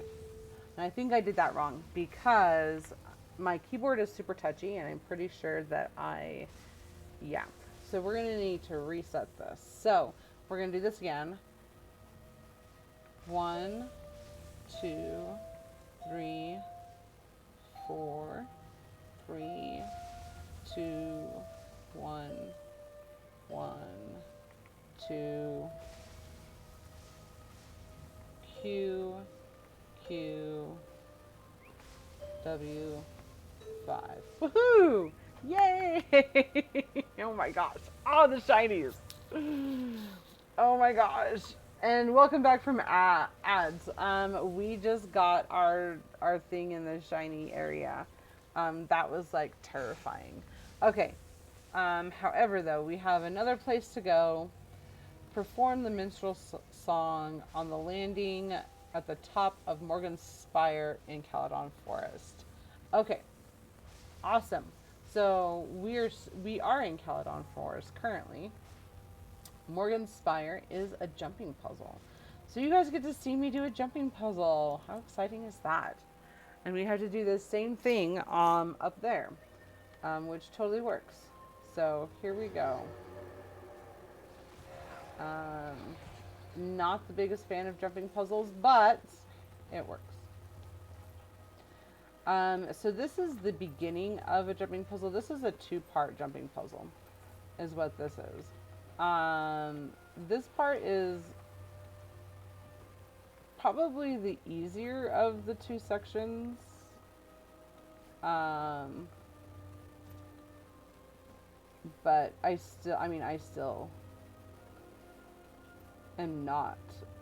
And I think I did that wrong because my keyboard is super touchy and I'm pretty sure that yeah. So we're going to need to reset this. So we're going to do this again. 1, 2, 3, 4, 3, 2, 1, 1, 2, Q, W, 5. Woohoo! Yay! Oh my gosh. Oh, the shinies. Oh my gosh. And welcome back from ads. We just got our thing in the shiny area. That was like terrifying. Okay. However, though, we have another place to go. Perform the minstrel song on the landing at the top of Morgan's Spire in Caledon Forest. Okay. Awesome. So we are in Caledon Forest currently. Morgan's Spire is a jumping puzzle. So you guys get to see me do a jumping puzzle. How exciting is that? And we have to do the same thing up there, which totally works. So here we go. Not the biggest fan of jumping puzzles, but it works. So this is the beginning of a jumping puzzle. This is a two-part jumping puzzle, is what this is. This part is probably the easier of the two sections. But I still am not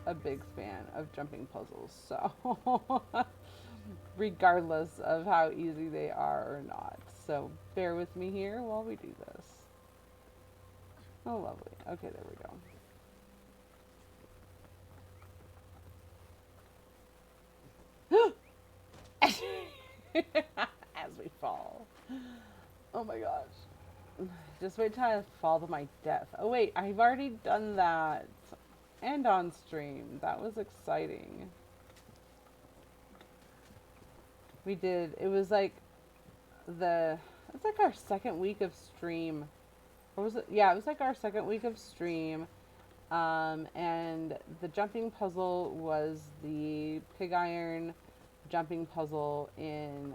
a big fan of jumping puzzles. So, regardless of how easy they are or not. So, bear with me here while we do this. Oh, lovely. Okay, there we go. As we fall. Oh my gosh. Just wait till I fall to my death. Oh wait, I've already done that. And on stream. That was exciting. We did. It was like it's like our second week of stream. Or was it? Yeah, it was like our second week of stream. And the jumping puzzle was the pig iron jumping puzzle in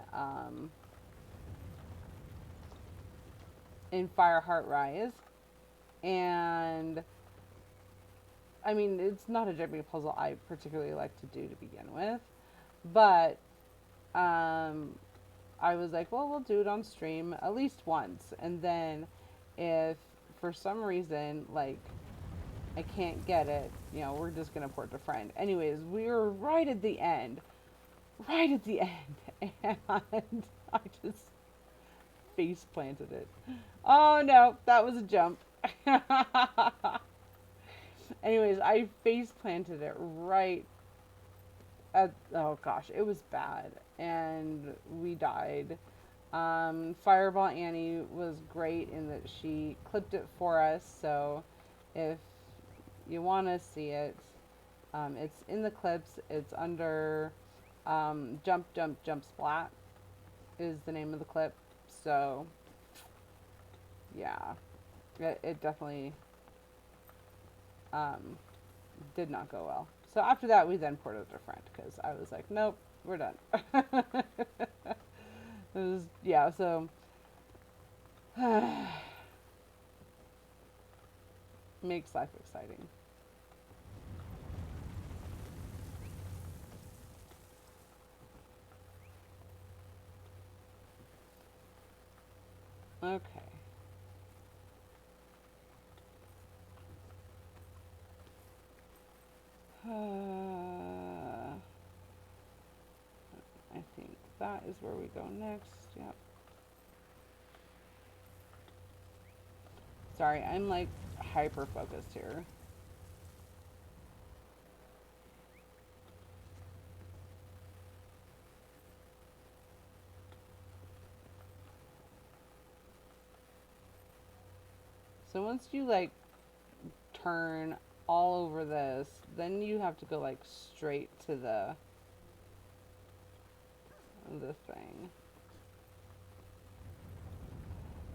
Fireheart Rise. And I mean, it's not a jumping puzzle I particularly like to do to begin with, but I was like, well, we'll do it on stream at least once, and then if for some reason like I can't get it, we're just gonna port to friend. Anyways, we were right at the end, and I just face planted it. Oh no, that was a jump. Anyways, I face planted it right at, oh gosh, it was bad. And we died. Fireball Annie was great in that she clipped it for us. So if you want to see it, it's in the clips. It's under Jump, Jump, Jump Splat is the name of the clip. So yeah, it definitely did not go well. So after that, we then ported it to friend because I was like, nope, we're done. It was, yeah, so makes life exciting. Okay. I think that is where we go next. Yep. Sorry, I'm like hyper focused here. So once you like turn all over this, then you have to go like straight to the thing.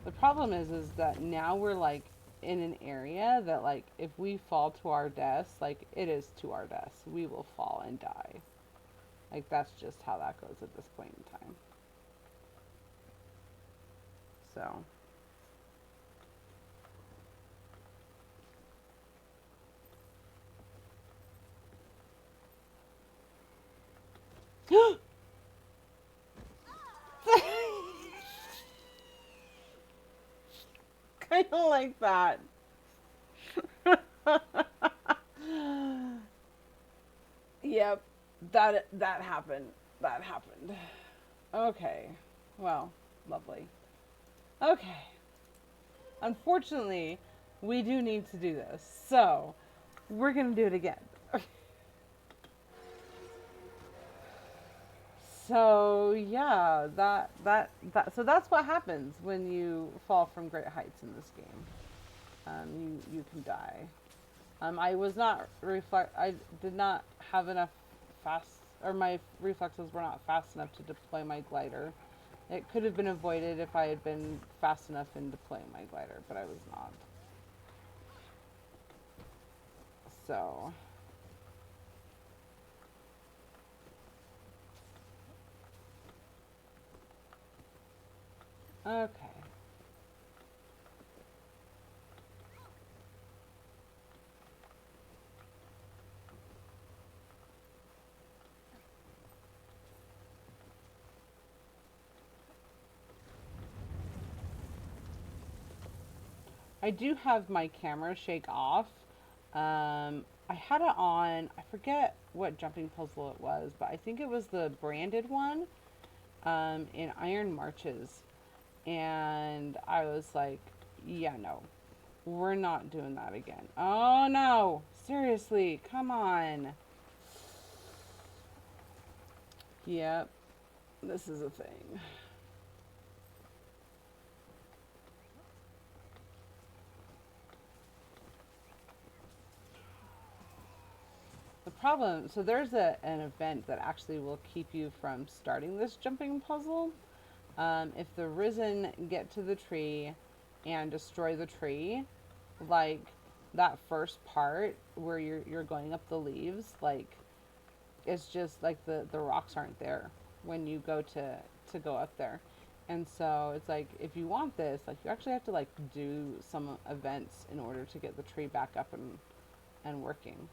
The problem is that now we're like in an area that like if we fall to our deaths, like it is to our deaths. We will fall and die. Like that's just how that goes at this point in time. So kind of like that. Yep, that happened. That happened. Okay, well, lovely. Okay, unfortunately, we do need to do this, so we're gonna do it again. So yeah, so that's what happens when you fall from great heights in this game. You can die. I was not I did not have enough fast, or my reflexes were not fast enough to deploy my glider. It could have been avoided if I had been fast enough in deploying my glider, but I was not. So Okay. I do have my camera shake off. I had it on, I forget what jumping puzzle it was, but I think it was the branded one in Iron Marches. And I was like, yeah, no, we're not doing that again. Oh no, seriously, come on. Yep, this is a thing. The problem, so there's an event that actually will keep you from starting this jumping puzzle. If the Risen get to the tree and destroy the tree, like that first part where you're going up the leaves, like it's just like the rocks aren't there when you go to go up there. And so it's like if you want this, like you actually have to like do some events in order to get the tree back up and working.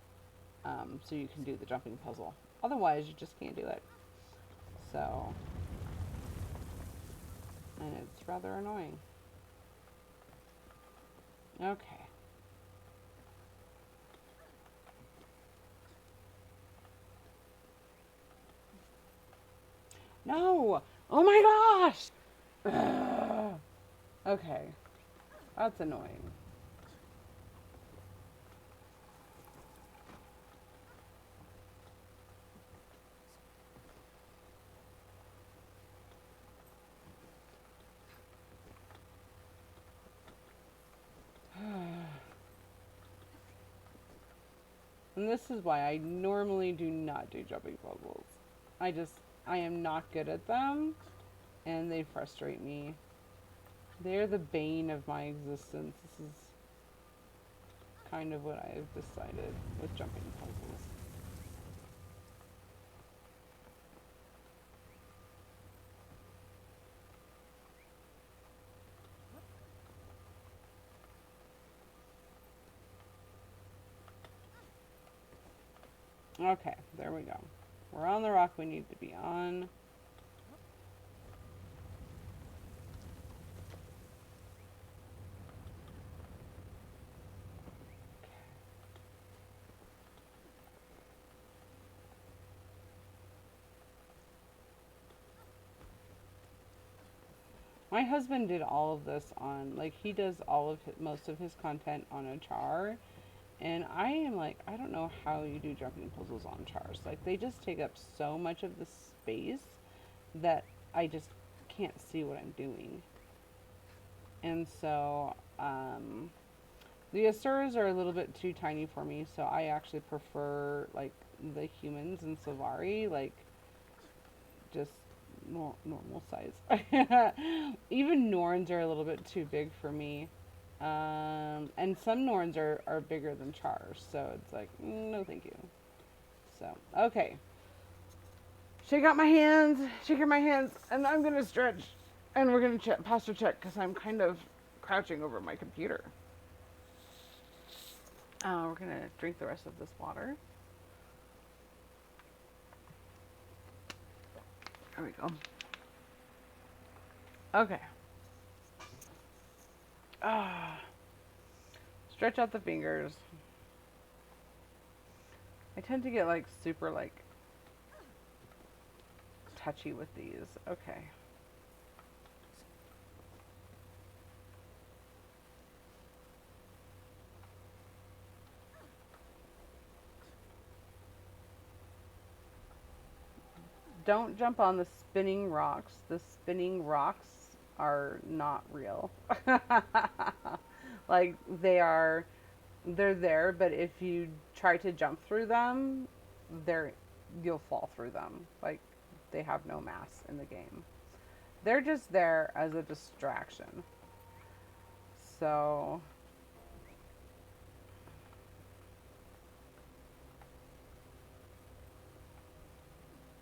So you can do the jumping puzzle. Otherwise, you just can't do it. So, and it's rather annoying. Okay. No! Oh my gosh! Ugh. Okay. That's annoying. And this is why I normally do not do jumping puzzles. I just, I am not good at them, and they frustrate me. They're the bane of my existence. This is kind of what I've decided with jumping puzzles. Okay, there we go. We're on the rock we need to be on. My husband did all of this on, like, he does all of his, most of his content on a char. And I am like, I don't know how you do jumping puzzles on chars. Like, they just take up so much of the space that I just can't see what I'm doing. And so, the Asuras are a little bit too tiny for me, so I actually prefer, like, the humans in Sylvari, like, just normal size. Even Norns are a little bit too big for me. And some Norns are bigger than Chars, so it's like, no thank you. So, okay. Shake out my hands, shaking my hands, and I'm gonna stretch. And we're gonna posture check, because I'm kind of crouching over my computer. We're gonna drink the rest of this water. There we go. Okay. Stretch out the fingers. I tend to get like super like touchy with these. Okay. Don't jump on the spinning rocks. The spinning rocks are not real. Like they're there, but if you try to jump through them, you'll fall through them. Like they have no mass in the game. They're just there as a distraction. So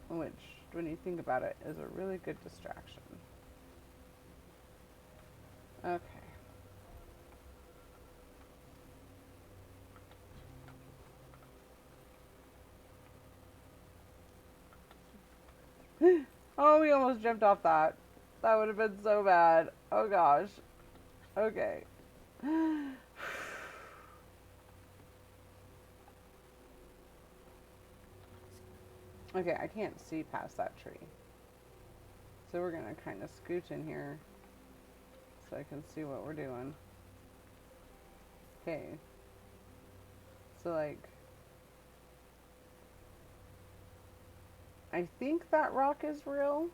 which when you think about it is a really good distraction. Okay. Oh, we almost jumped off that. That would have been so bad. Oh gosh. Okay. Okay, I can't see past that tree. So we're gonna kind of scooch in here so I can see what we're doing. Okay. So like, I think that rock is real.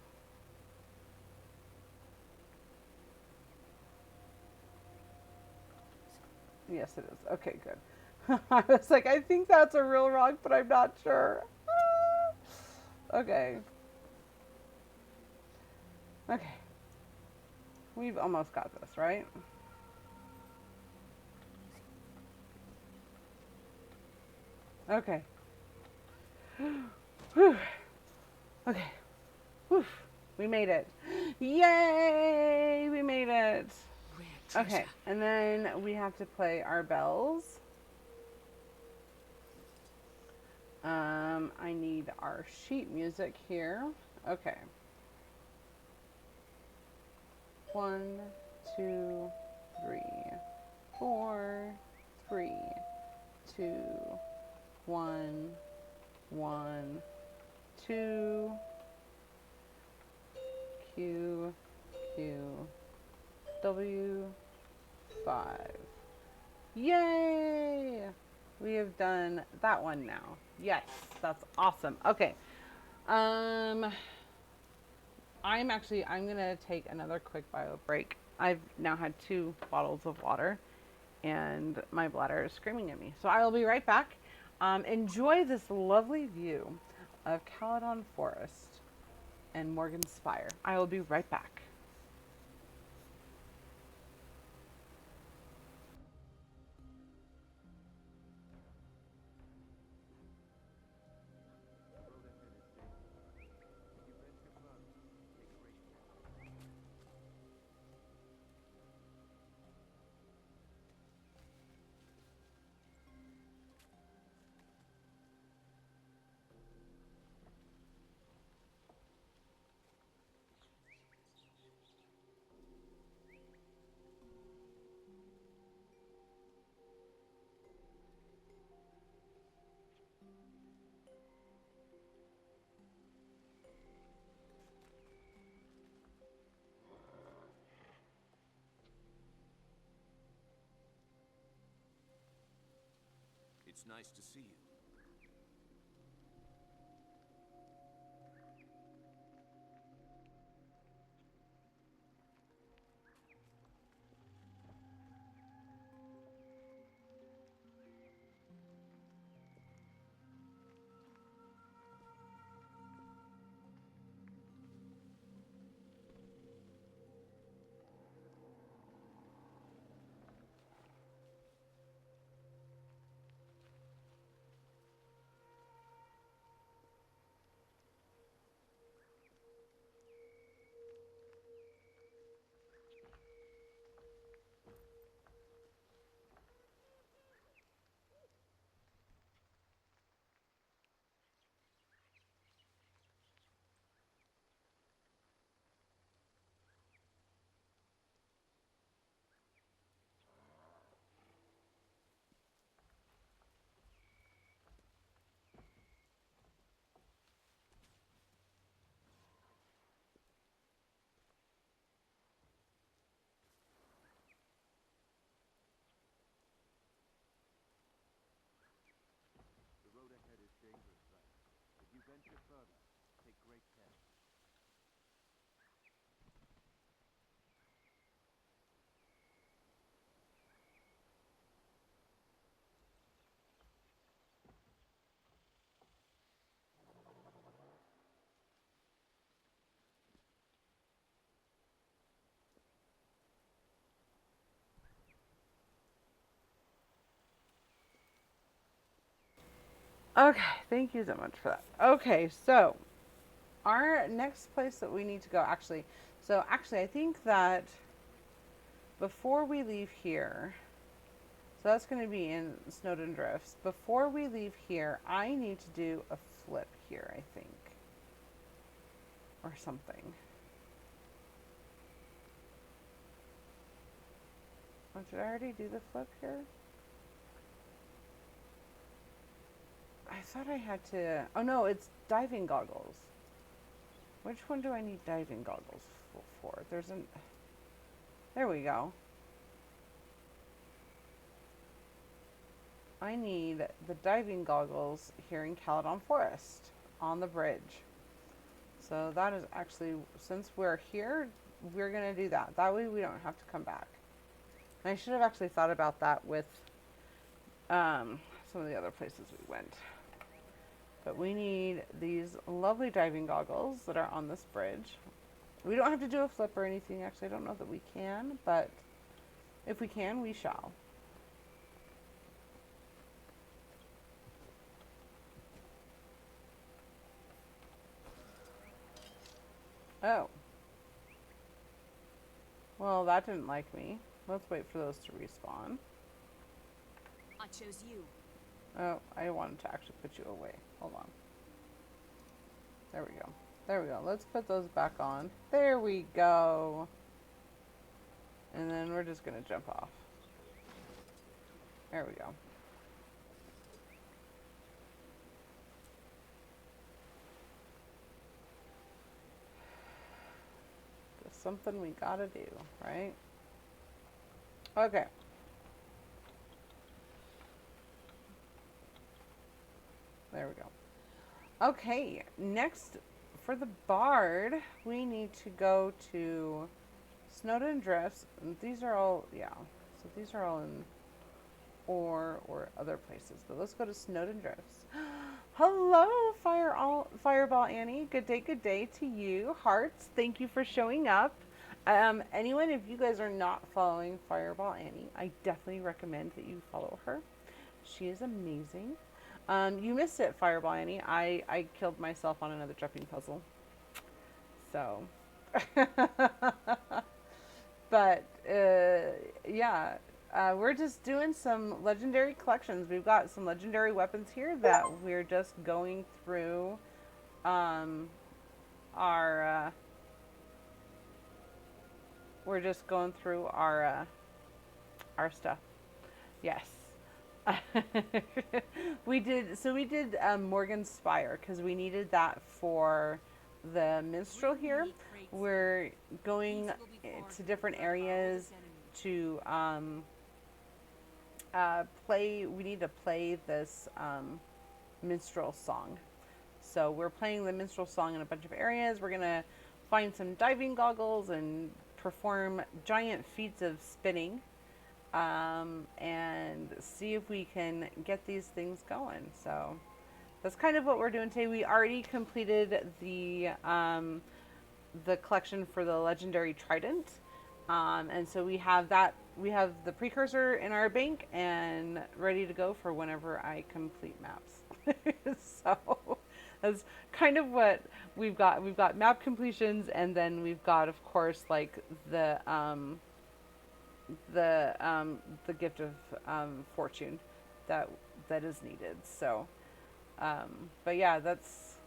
Yes, it is. Okay, good. I was like, I think that's a real rock, but I'm not sure. Okay. Okay. We've almost got this, right? Okay. Whew. Okay. Whew. We made it. Yay! We made it. Rare Okay, treasure. and then we have to play our bells. I need our sheet music here. Okay. 1, 2, 3, 4, 3, 2, 1, 1, 2, Q, Q, W, 5. Yay! We have done that one now. Yes, that's awesome. Okay. Um, I'm gonna take another quick bio break. I've now had 2 bottles of water and my bladder is screaming at me. So I will be right back. Enjoy this lovely view of Caledon Forest and Morgan Spire. I will be right back. It's nice to see you. The road ahead is dangerous, Rat. If you venture further, take great care. Okay, thank you so much for that. Okay, so our next place that we need to go, actually, I think that before we leave here, so that's going to be in Snowdon Drifts. Before we leave here, I need to do a flip here, I think. Or something. Oh, did I already do the flip here? I thought I had to... Oh no, it's diving goggles. Which one do I need diving goggles for? There's an... There we go. I need the diving goggles here in Caledon Forest on the bridge. So that is actually, since we're here, we're going to do that. That way we don't have to come back. And I should have actually thought about that with some of the other places we went. But we need these lovely diving goggles that are on this bridge. We don't have to do a flip or anything. Actually, I don't know that we can, but if we can, we shall. Oh. Well, that didn't like me. Let's wait for those to respawn. I chose you. Oh, I wanted to actually put you away. Hold on. There we go. There we go. Let's put those back on. There we go. And then we're just going to jump off. There we go. Just something we gotta do, right? Okay. There we go. Okay, next for the Bard, we need to go to Snowdon Drifts. And these are all, yeah, so these are all in or other places. But let's go to Snowdon Drifts. Hello, Fireball Annie. Good day to you. Hearts, thank you for showing up. Anyone, if you guys are not following Fireball Annie, I definitely recommend that you follow her. She is amazing. You missed it, Fireball Annie. I killed myself on another jumping puzzle. So, but yeah, we're just doing some legendary collections. We've got some legendary weapons here that we're just going through we're just going through our stuff. Yes. we did Morgan's Spire because we needed that for the minstrel here. We're going to different areas to we need to play this minstrel song. So we're playing the minstrel song in a bunch of areas. We're gonna find some diving goggles and perform giant feats of spinning. And see if we can get these things going. So that's kind of what we're doing today. We already completed the collection for the legendary trident, and so we have that. We have the precursor in our bank and ready to go for whenever I complete maps. So that's kind of what we've got. We've got map completions, and then we've got, of course, like the gift of fortune that is needed. So but yeah, that's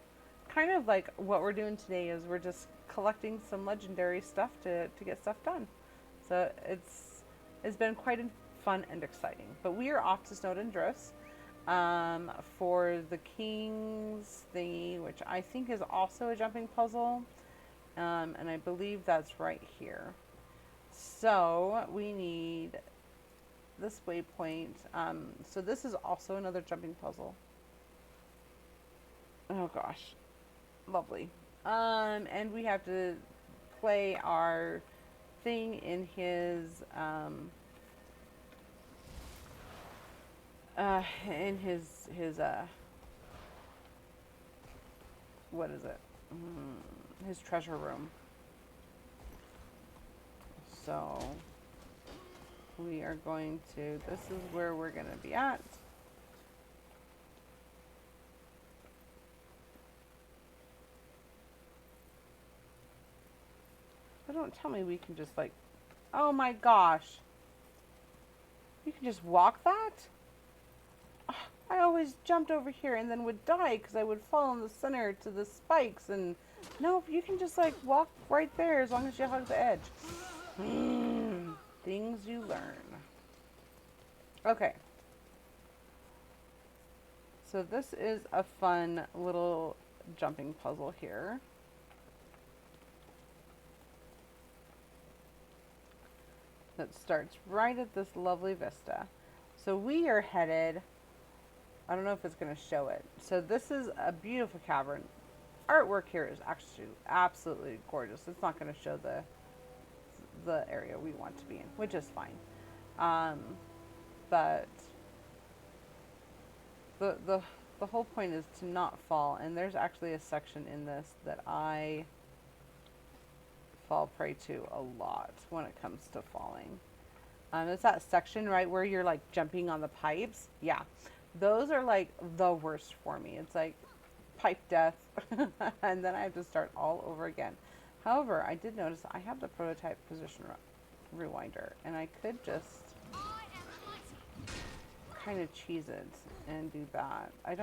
kind of like what we're doing today. Is we're just collecting some legendary stuff to get stuff done. So it's been quite fun and exciting. But we are off to Snowdon Drifts for the King's thingy, which I think is also a jumping puzzle, and I believe that's right here. So we need this waypoint. So this is also another jumping puzzle. Oh gosh, lovely. And we have to play our thing in his what is it? His treasure room. So we are going to, this is where we're going to be at. But don't tell me we can just like Oh my gosh. You can just walk that? I always jumped over here and then would die because I would fall in the center to the spikes. And nope, you can just like walk right there as long as you hug the edge. Things you learn. Okay. So this is a fun little jumping puzzle here. That starts right at this lovely vista. So we are headed, I don't know if it's going to show it. So this is a beautiful cavern. Artwork here is actually absolutely gorgeous. It's not going to show the area we want to be in, which is fine. But the whole point is to not fall. And there's actually a section in this that I fall prey to a lot when it comes to falling. It's that section right where you're like jumping on the pipes. Yeah, those are like the worst for me. It's like pipe death, and then I have to start all over again. However, I did notice I have the prototype position rewinder, and I could just kind of cheese it and do that. I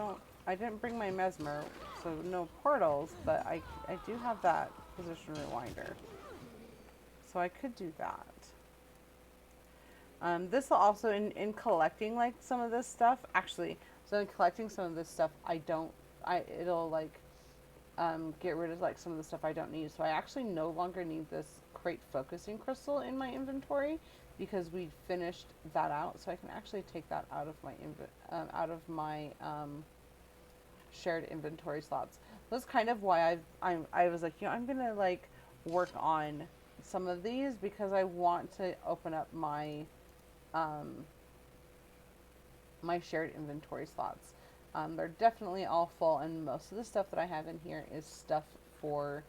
didn't bring my mesmer, so no portals, but I do have that position rewinder. So I could do that. This will also, in collecting like some of this stuff, actually, so in collecting some of this stuff, it'll like get rid of like some of the stuff I don't need. So I actually no longer need this crate focusing crystal in my inventory because we finished that out. So I can actually take that out of my shared inventory slots. That's kind of why I was like, I'm gonna like work on some of these because I want to open up my my shared inventory slots. They're definitely all full, and most of the stuff that I have in here is stuff for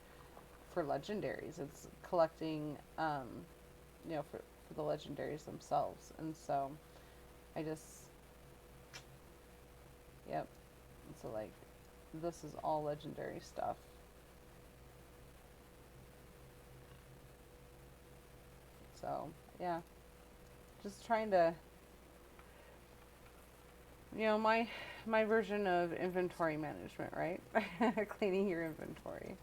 legendaries. It's collecting, for the legendaries themselves, and so I just, yep. So like, this is all legendary stuff. So yeah, just trying to, my version of inventory management, right? Cleaning your inventory.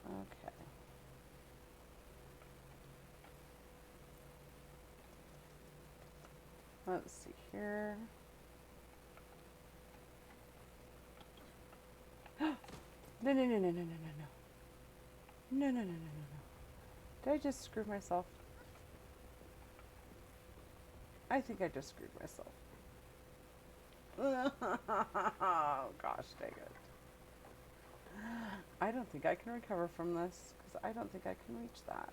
Okay. Let's see here. No, no, no, no, no, no, no, no. No, no, no, no, no, no. Did I just screw myself? I think I just screwed myself. Oh, gosh, dang it. I don't think I can recover from this, because I don't think I can reach that.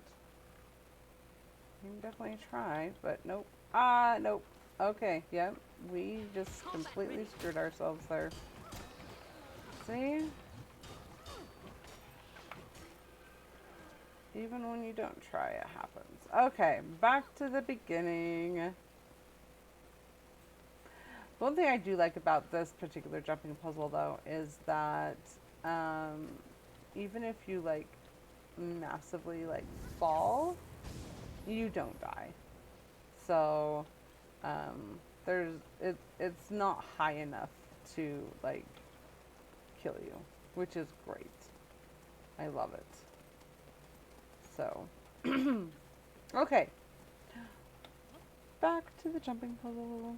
You can definitely try, but nope. Nope. Okay, yep. We just completely screwed ourselves there. See? Even when you don't try, it happens. Okay, back to the beginning. One thing I do like about this particular jumping puzzle, though, is that even if you, like, massively, like, fall, you don't die. So, it's not high enough to, like, kill you, which is great. I love it. So, okay. Back to the jumping puzzle.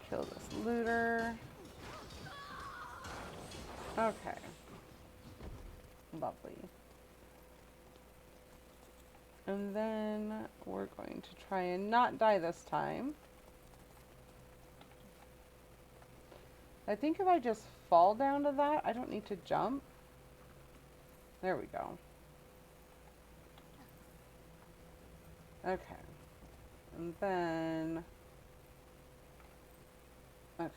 Kill this looter. Okay. Lovely. And then we're going to try and not die this time. I think if I just fall down to that, I don't need to jump. There we go. Okay. And then... Okay.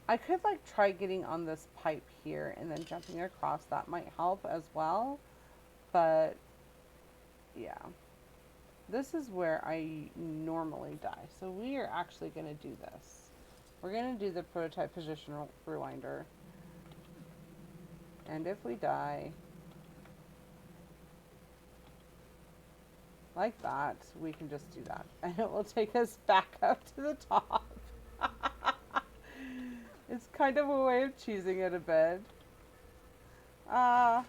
I could like try getting on this pipe here and then jumping across. That might help as well. But Yeah. This is where I normally die. So we are actually going to do this. We're going to do the prototype position rewinder. And if we die like that, we can just do that. And it will take us back up to the top. It's kind of a way of cheesing it a bit. Oh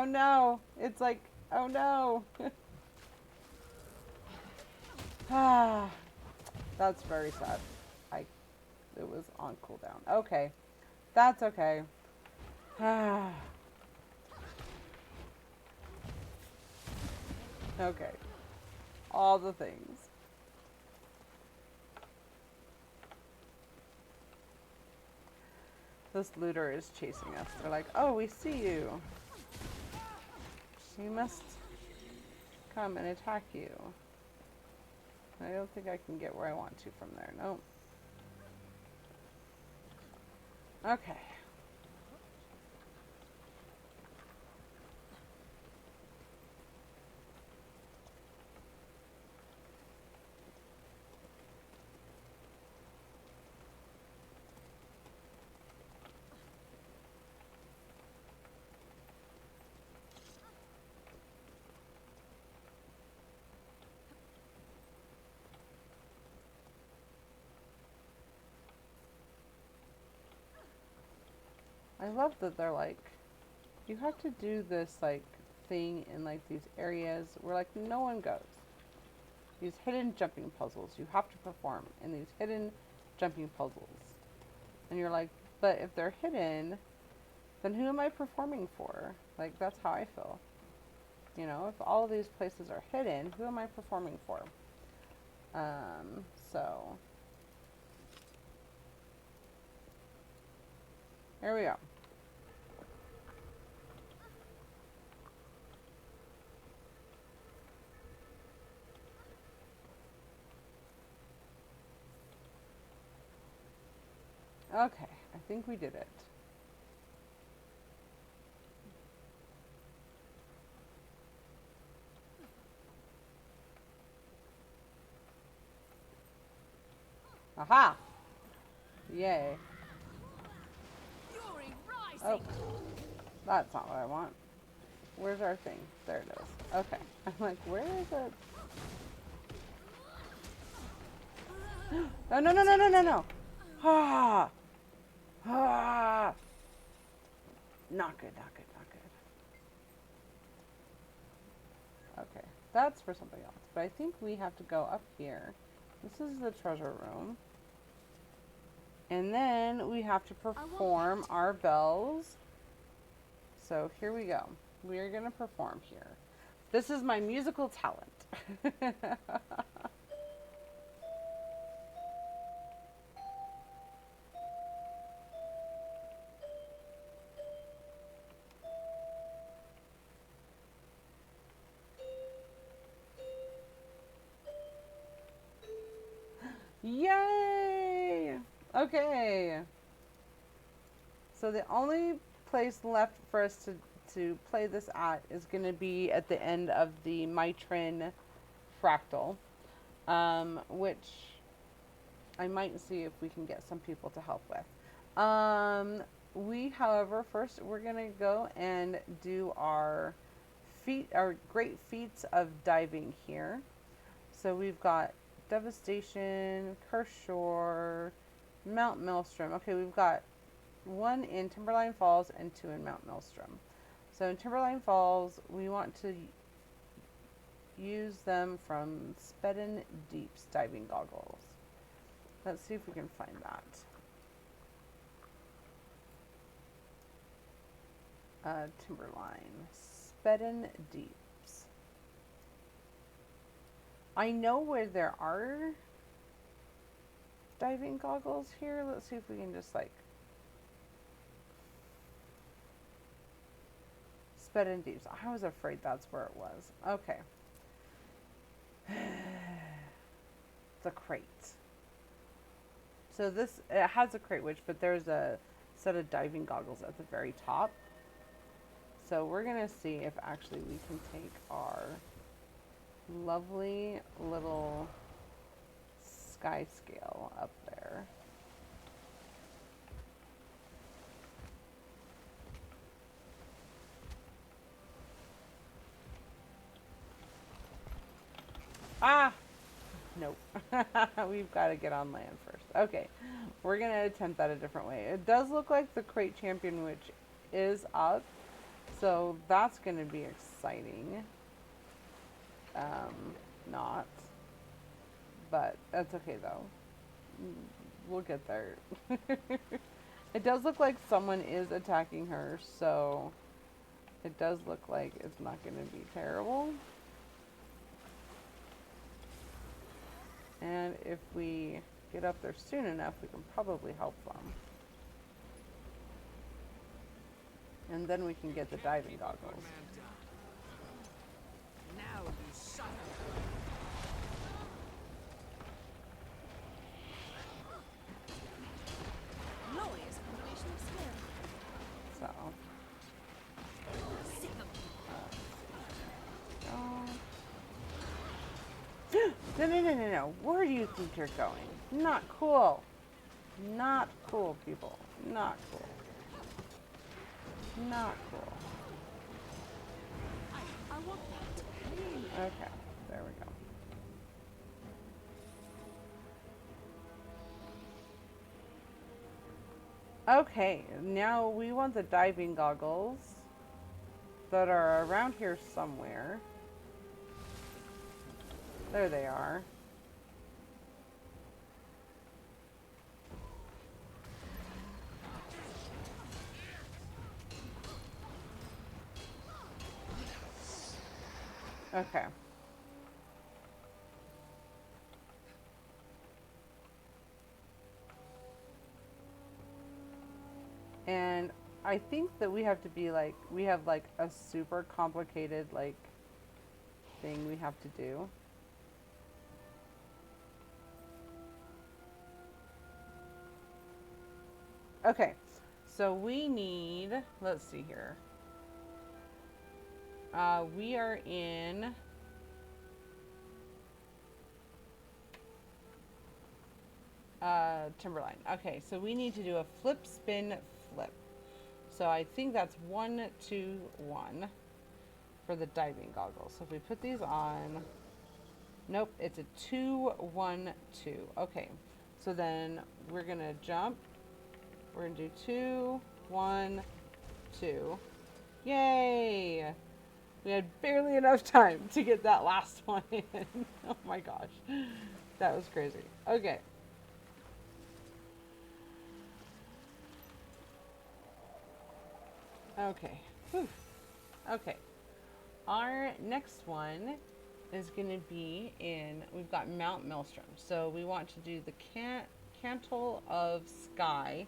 no. It's like, oh no. Ah, that's very sad. I, it was on cooldown. Okay. That's okay. Ah. Okay. All the things. This looter is chasing us. They're like, oh, we see you. We must come and attack you. I don't think I can get where I want to from there. Nope. Okay. I love that they're like, you have to do this like thing in like these areas where like no one goes. These hidden jumping puzzles you have to perform in these hidden jumping puzzles. And you're like, but if they're hidden, then who am I performing for? Like, that's how I feel. You know, if all of these places are hidden, who am I performing for? So here we go. Okay, I think we did it. Aha! Yay. Fury rising. Oh, that's not what I want. Where's our thing? There it is. Okay. I'm like, where is it? No, no, no, no, no, no, no. Ah! Ah! Not good, not good, not good. Okay, that's for something else. But I think we have to go up here. This is the treasure room. And then we have to perform our bells. So here we go. We are going to perform here. This is my musical talent. Yay! Okay. So the only place left for us to play this at is going to be at the end of the Mitrin fractal, which I might see if we can get some people to help with. However, first we're going to go and do our great feats of diving here. So we've got Devastation, Curse Shore, Mount Maelstrom. Okay, we've got one in Timberline Falls and two in Mount Maelstrom. So in Timberline Falls, we want to use them from Spedden Deep's diving goggles. Let's see if we can find that. Timberline, Spedden Deeps. I know where there are diving goggles here. Let's see if we can just like Spedden Deeps. I was afraid that's where it was. Okay. The crate. So this, it has a crate witch, but there's a set of diving goggles at the very top. So we're gonna see if actually we can take our lovely little sky scale up there. Ah! Nope. We've got to get on land first. Okay. We're going to attempt that a different way. It does look like the crate champion witch is up. So that's going to be exciting. Not. But that's okay though. We'll get there. It does look like someone is attacking her. So it does look like it's not going to be terrible. And if we get up there soon enough, we can probably help them. And then we can get the diving goggles. Now you suffer. Glorious combination of skill. So. Sick of No, no, no, no, no. Where do you think you're going? Not cool. Not cool, people. Not cool. Not cool. I want that. Okay, there we go. Okay, now we want the diving goggles that are around here somewhere. There they are. Okay. And I think that we have to be like, we have like a super complicated like thing we have to do. Okay, so we need, let's see here. We are in Timberline. Okay, so we need to do a flip, spin, flip. So I think that's 1, 2, 1 for the diving goggles. So if we put these on, nope, it's a 2, 1, 2. Okay, so then we're gonna jump. We're gonna do 2, 1, 2. Yay! We had barely enough time to get that last one in. Oh my gosh. That was crazy. Okay. Okay. Whew. Okay. Our next one is going to be in, we've got Mount Maelstrom. So we want to do the Cantle of Sky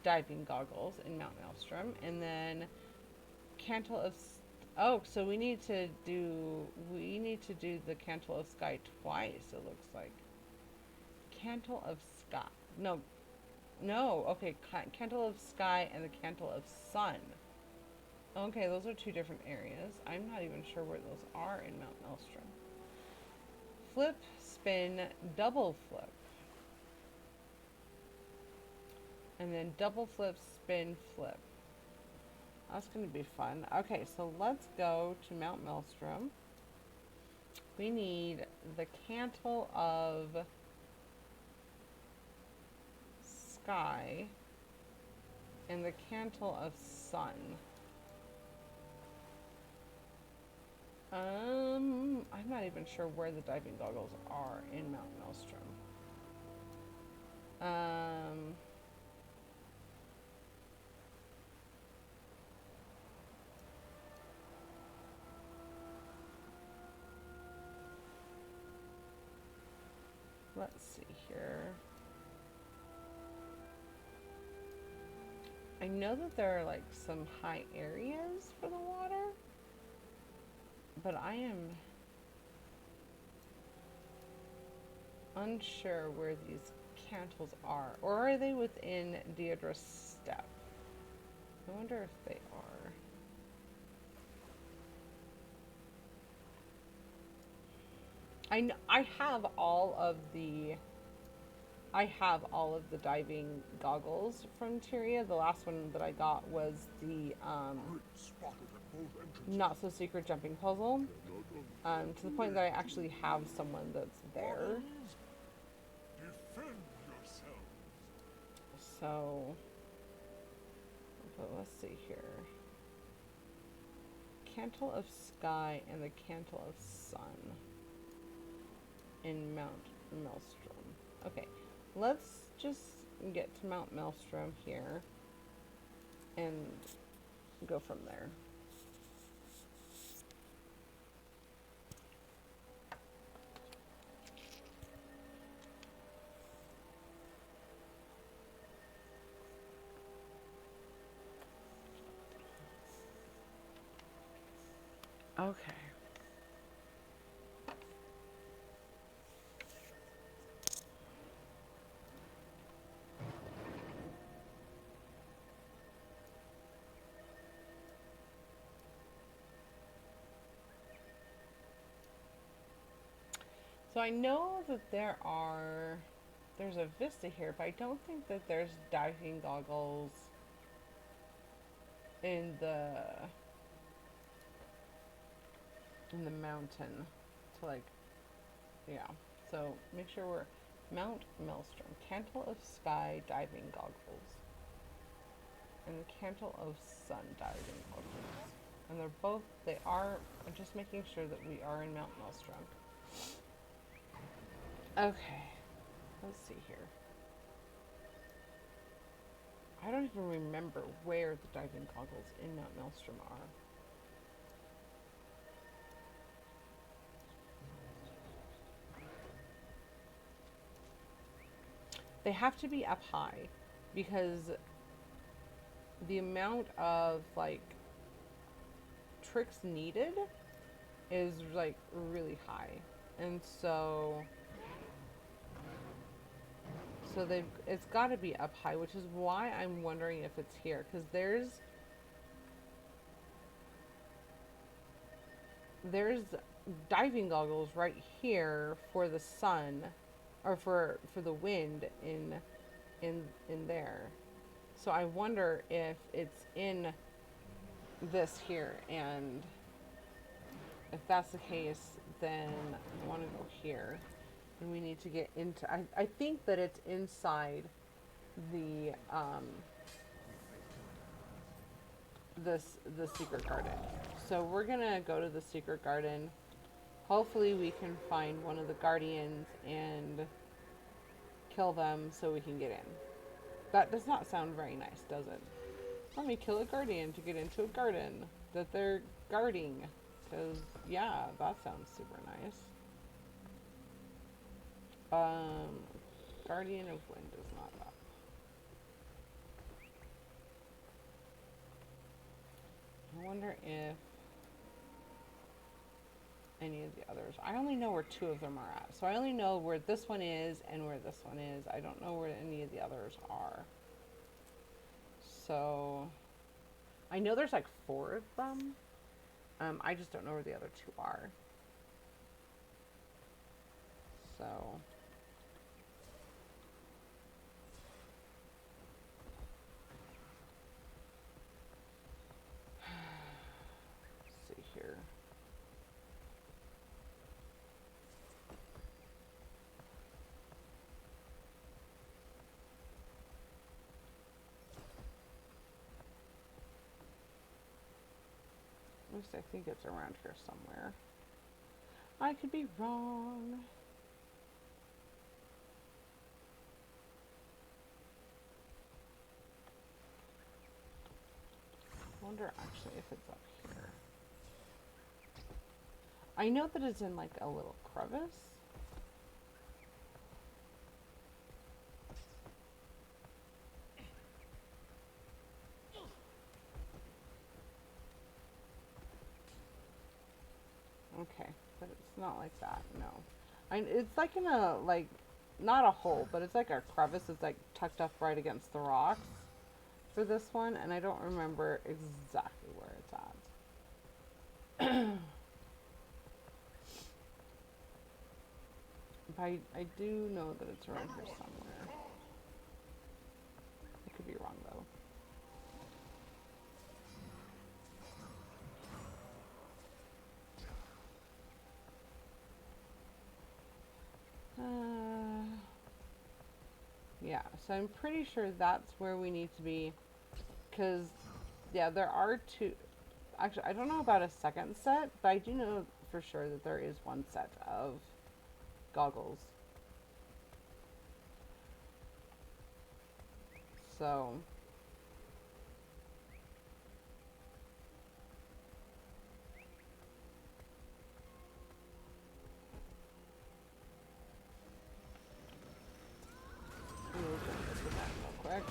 diving goggles in Mount Maelstrom. And then Cantle of, oh, so we need to do the Cantle of Sky twice, it looks like. Cantle of Sky. No. Okay. Cantle of Sky and the Cantle of Sun. Okay, those are two different areas. I'm not even sure where those are in Mount Maelstrom. Flip, spin, double flip. And then double flip, spin, flip. That's going to be fun. Okay, so let's go to Mount Maelstrom. We need the Cantle of Sky and the Cantle of Sun. I'm not even sure where the diving goggles are in Mount Maelstrom. Let's see here. I know that there are like some high areas for the water, but I am unsure where these cantles are. Or are they within Deidre's step? I wonder if they are. I have all of the diving goggles from Tyria. The last one that I got was the not so secret jumping puzzle. To the point that I actually have someone that's there. Defend yourselves. So, but let's see here. Cantle of Sky and the Cantle of Sun in Mount Maelstrom. Okay, let's just get to Mount Maelstrom here and go from there. Okay. So I know that there's a vista here, but I don't think that there's diving goggles in the mountain to like, yeah. So make sure we're Mount Maelstrom, Cantle of Sky diving goggles, and the Cantle of Sun diving goggles. And they are, I'm just making sure that we are in Mount Maelstrom. Okay, let's see here. I don't even remember where the diving goggles in Mount Maelstrom are. They have to be up high because the amount of like tricks needed is like really high. And so it's got to be up high, which is why I'm wondering if it's here, because there's diving goggles right here for the sun, or for the wind in there. So I wonder if it's in this here, and if that's the case, then I want to go here. And we need to get into, I think that it's inside the the secret garden. So we're gonna go to the secret garden. Hopefully we can find one of the guardians and kill them so we can get in. That does not sound very nice, does it? Let me kill a guardian to get into a garden that they're guarding. Because, yeah, that sounds super nice. Guardian of Wind is not up. I wonder if any of the others. I only know where two of them are at. So I only know where this one is and where this one is. I don't know where any of the others are. So I know there's like 4 of them. I just don't know where the other 2 are. So let's see here. At least I think it's around here somewhere. I could be wrong. I wonder actually if it's up here. I know that it's in like a little crevice. Okay, but it's not like that, no. It's like in a, like, not a hole, but it's like a crevice. It's like tucked up right against the rocks for this one, and I don't remember exactly where it's at. I do know that it's around here somewhere. I could be wrong though. Yeah, so I'm pretty sure that's where we need to be. Because, yeah, there are two. Actually, I don't know about a second set, but I do know for sure that there is one set of goggles. So. Ooh, gonna get to that real quick.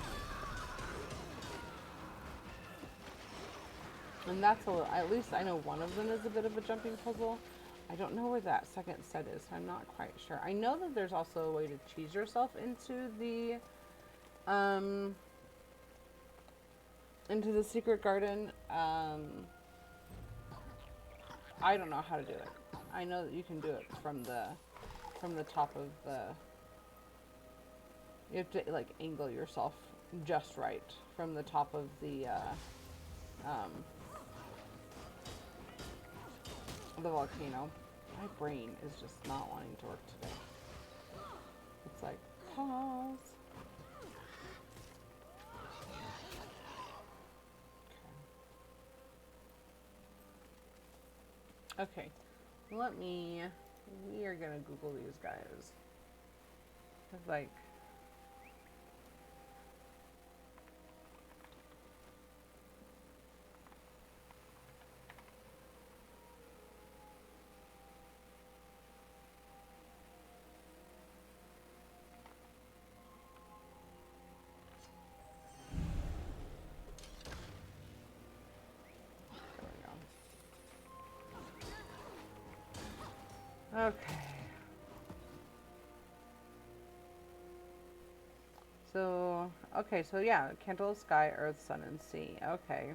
And that's at least I know one of them is a bit of a jumping puzzle. I don't know where that second set is, so I'm not quite sure. I know that there's also a way to cheese yourself into the secret garden. I don't know how to do it. I know that you can do it from the top of the. You have to like angle yourself just right from the top of the volcano. My brain is just not wanting to work today. It's like pause. Okay, we are gonna Google these guys. It's like, there we go. Okay. So yeah, Candle, Sky, Earth, Sun, and Sea. Okay.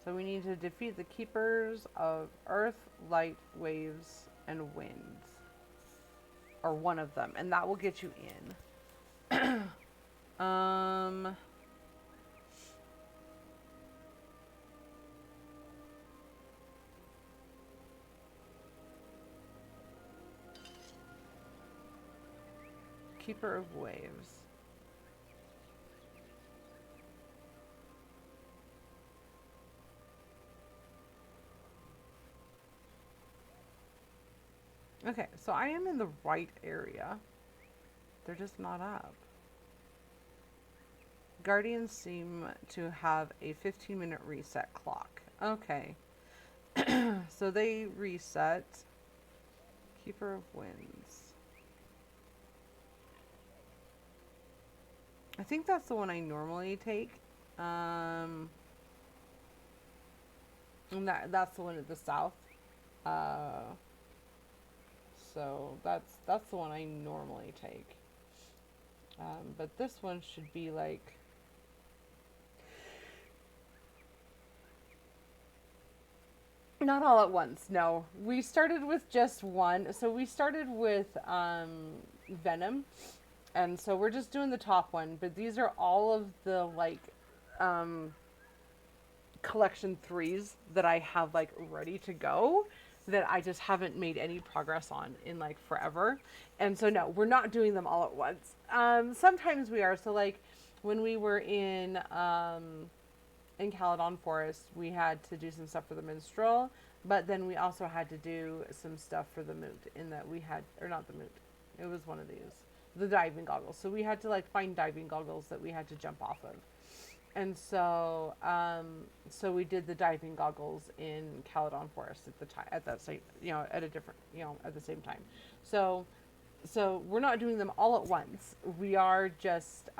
So we need to defeat the keepers of Earth, Light, Waves, and Winds. Or one of them, and that will get you in. Keeper of Waves. Okay, so I am in the right area. They're just not up. Guardians seem to have a 15-minute reset clock. Okay. So they reset. Keeper of Winds. I think that's the one I normally take. And that's the one at the south. So that's the one I normally take. But this one should be like. Not all at once, no. We started with just one. So we started with Venom. And so we're just doing the top one. But these are all of the, like, collection 3s that I have, like, ready to go. That I just haven't made any progress on in, like, forever. And so, no, we're not doing them all at once. Sometimes we are. So, like, when we were in Caledon Forest, we had to do some stuff for the minstrel, but then we also had to do some stuff for the moot in that we had, or not the moot, it was one of these, the diving goggles. So we had to like find diving goggles that we had to jump off of. And so, so we did the diving goggles in Caledon Forest at the time, at that same, at a different, at the same time. So we're not doing them all at once. We are just,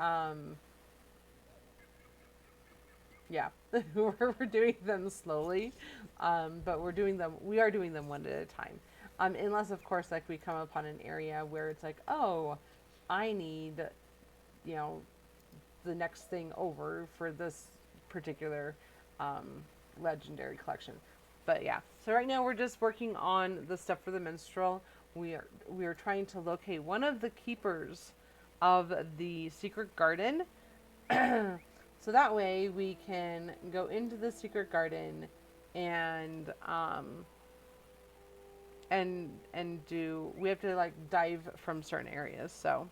yeah, we're doing them slowly, but we are doing them one at a time. Unless, of course, like we come upon an area where it's like, oh, I need, the next thing over for this particular legendary collection. But yeah, so right now we're just working on the stuff for the minstrel. we are trying to locate one of the keepers of the secret garden, so that way we can go into the secret garden and do, we have to like dive from certain areas. So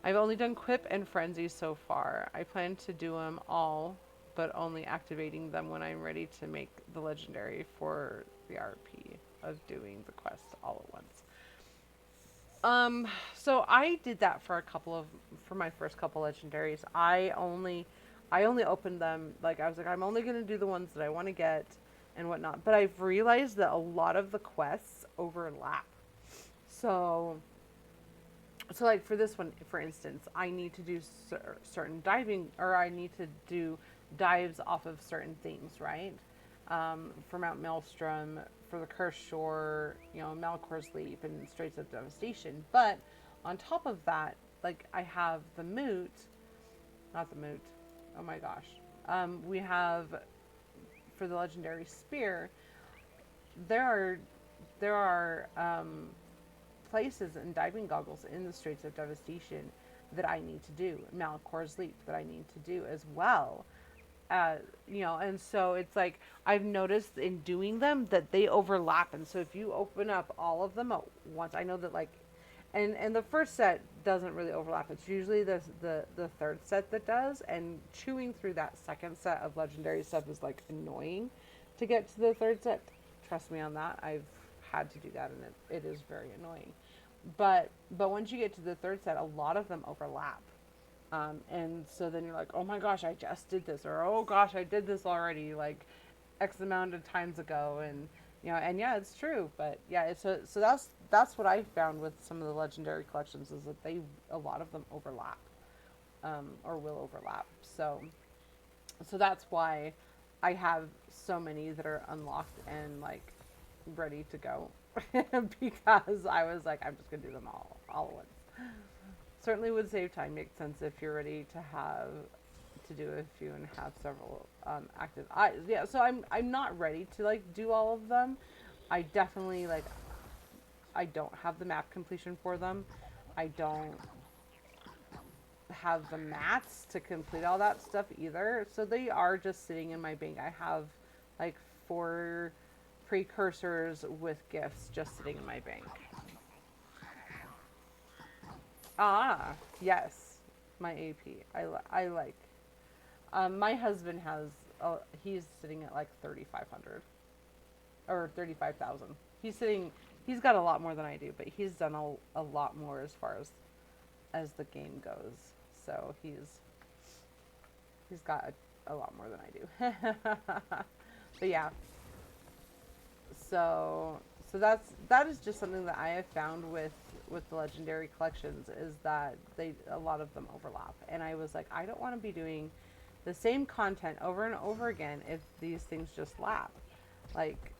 I've only done Quip and Frenzy so far. I plan to do them all, but only activating them when I'm ready to make the legendary for the RP of doing the quest all at once. So I did that for my first couple legendaries. I only opened them, like I was like, I'm only gonna do the ones that I want to get and whatnot. But I've realized that a lot of the quests overlap. So like for this one, for instance, I need to do certain diving, or I need to do dives off of certain things, right? For Mount Maelstrom, for the Cursed Shore, Malcor's Leap and Straits of Devastation. But on top of that, like I have the Moot, not the Moot. Oh my gosh. We have for the Legendary Spear. There are places and diving goggles in the Straits of Devastation that I need to do, Malcor's Leap that I need to do as well. And so it's like I've noticed in doing them that they overlap, and so if you open up all of them at once, I know that like, and the first set doesn't really overlap. It's usually the third set that does, and chewing through that second set of legendary stuff is like annoying to get to the third set. Trust me on that. I've had to do that, and it is very annoying. But once you get to the third set, a lot of them overlap. And so then you're like, oh my gosh, I just did this, or oh gosh, I did this already, like X amount of times ago, and and yeah, it's true. But yeah, so that's what I found with some of the legendary collections, is that a lot of them overlap, or will overlap. So that's why I have so many that are unlocked and like ready to go, because I was like, I'm just gonna do them all at once. Certainly would save time. Makes sense if you're ready to do a few and have several active. So I'm not ready to like do all of them. I definitely like, I don't have the map completion for them. I don't have the mats to complete all that stuff either. So they are just sitting in my bank. I have like 4 precursors with gifts just sitting in my bank. Ah, yes, my AP. I like. My husband has. He's sitting at like 3,500 or 35,000. He's got a lot more than I do, but he's done a lot more as far as the game goes. So he's got a lot more than I do. But yeah. So that is just something that I have found with the legendary collections, is that a lot of them overlap, and I was like, I don't want to be doing the same content over and over again if these things just lap. Like